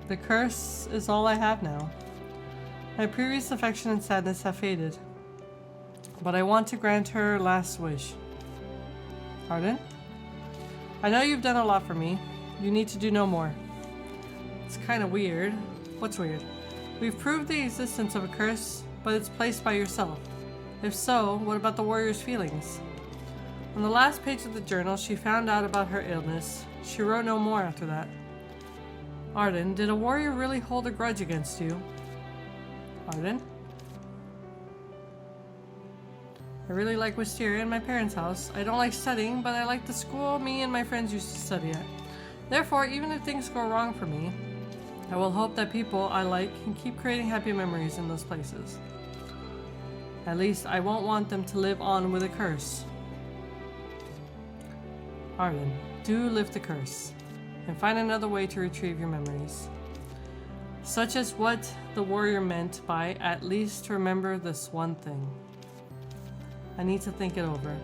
The curse is all I have now. My previous affection and sadness have faded. but I want to grant her last wish. Pardon? I know you've done a lot for me. You need to do no more. It's kind of weird. What's weird? We've proved the existence of a curse, but it's placed by yourself. If so, what about the warrior's feelings? On the last page of the journal, she found out about her illness. She wrote no more after that. Arden, did a warrior really hold a grudge against you? Arden? I really like Wisteria and my parents' house. I don't like studying, but I like the school me and my friends used to study at. Therefore, even if things go wrong for me, I will hope that people I like can keep creating happy memories in those places. At least, I won't want them to live on with a curse. Arden, do lift the curse, and find another way to retrieve your memories. Such as what the warrior meant by at least remember this one thing. I need to think it over.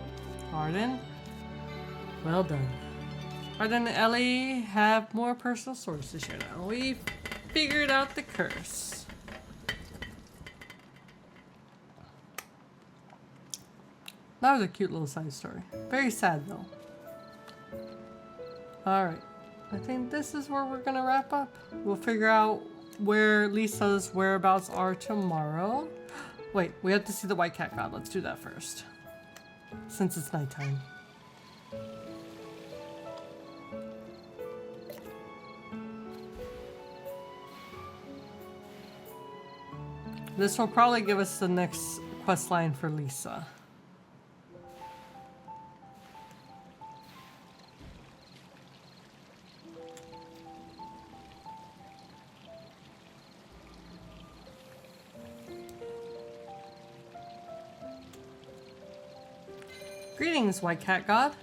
Arden? Well done. Arden and Ellie have more personal stories to share now. We figured out the curse. That was a cute little side story. Very sad though. Alright. I think this is where we're gonna wrap up. We'll figure out where Lisa's whereabouts are tomorrow. Wait, we have to see the white cat god. Let's do that first. Since it's nighttime. This will probably give us the next quest line for Lisa. Greetings, White Cat God.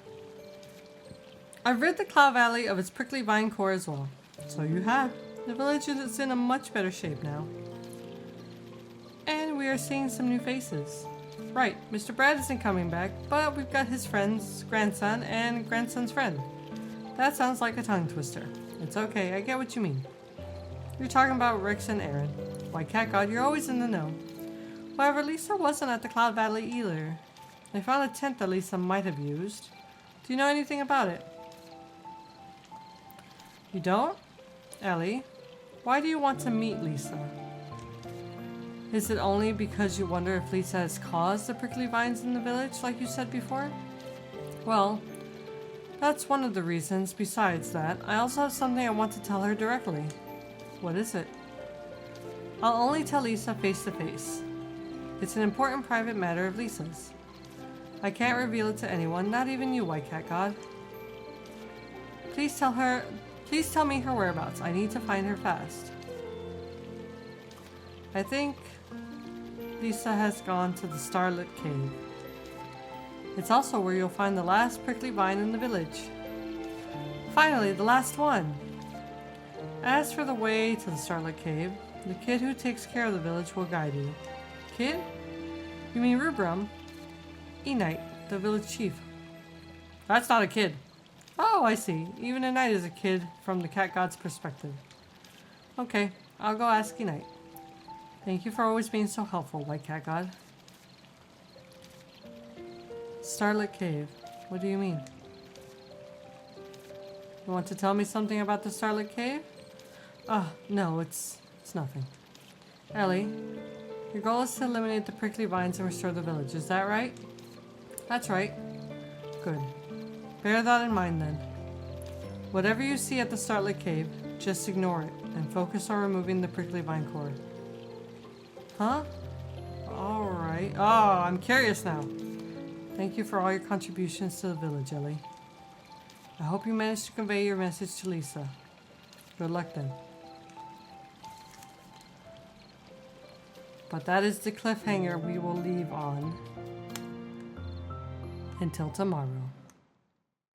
I've rid the Cloud Valley of its prickly vine core as well. So you have. The village is in a much better shape now. And we are seeing some new faces. Right, Mr. Brad isn't coming back, but we've got his friend's grandson and grandson's friend. That sounds like a tongue twister. It's okay, I get what you mean. You're talking about Rex and Aaron. White Cat God, you're always in the know. However, Lisa wasn't at the Cloud Valley either. I found a tent that Lisa might have used. Do you know anything about it? You don't? Ellie, why do you want to meet Lisa? Is it only because you wonder if Lisa has caused the prickly vines in the village, like you said before? Well, that's one of the reasons. Besides that, I also have something I want to tell her directly. What is it? I'll only tell Lisa face to face. It's an important private matter of Lisa's. I can't reveal it to anyone, not even you, White Cat God. Please tell me her whereabouts. I need to find her fast. I think Lisa has gone to the Starlit Cave. It's also where you'll find the last prickly vine in the village. Finally, the last one. As for the way to the Starlit Cave, the kid who takes care of the village will guide you. Kid? You mean Rubrum? E-Knight, the village chief. That's not a kid. Oh, I see. Even a knight is a kid from the cat god's perspective. Okay, I'll go ask E-Knight. Thank you for always being so helpful, White Cat God. Starlit Cave. What do you mean? You want to tell me something about the Starlit Cave? No, it's nothing. Ellie, your goal is to eliminate the prickly vines and restore the village, is that right? That's right. Good. Bear that in mind then. Whatever you see at the Starlit Cave, just ignore it and focus on removing the prickly vine core. Huh? Alright. Oh, I'm curious now. Thank you for all your contributions to the village, Ellie. I hope you managed to convey your message to Lisa. Good luck then. But that is the cliffhanger we will leave on until tomorrow.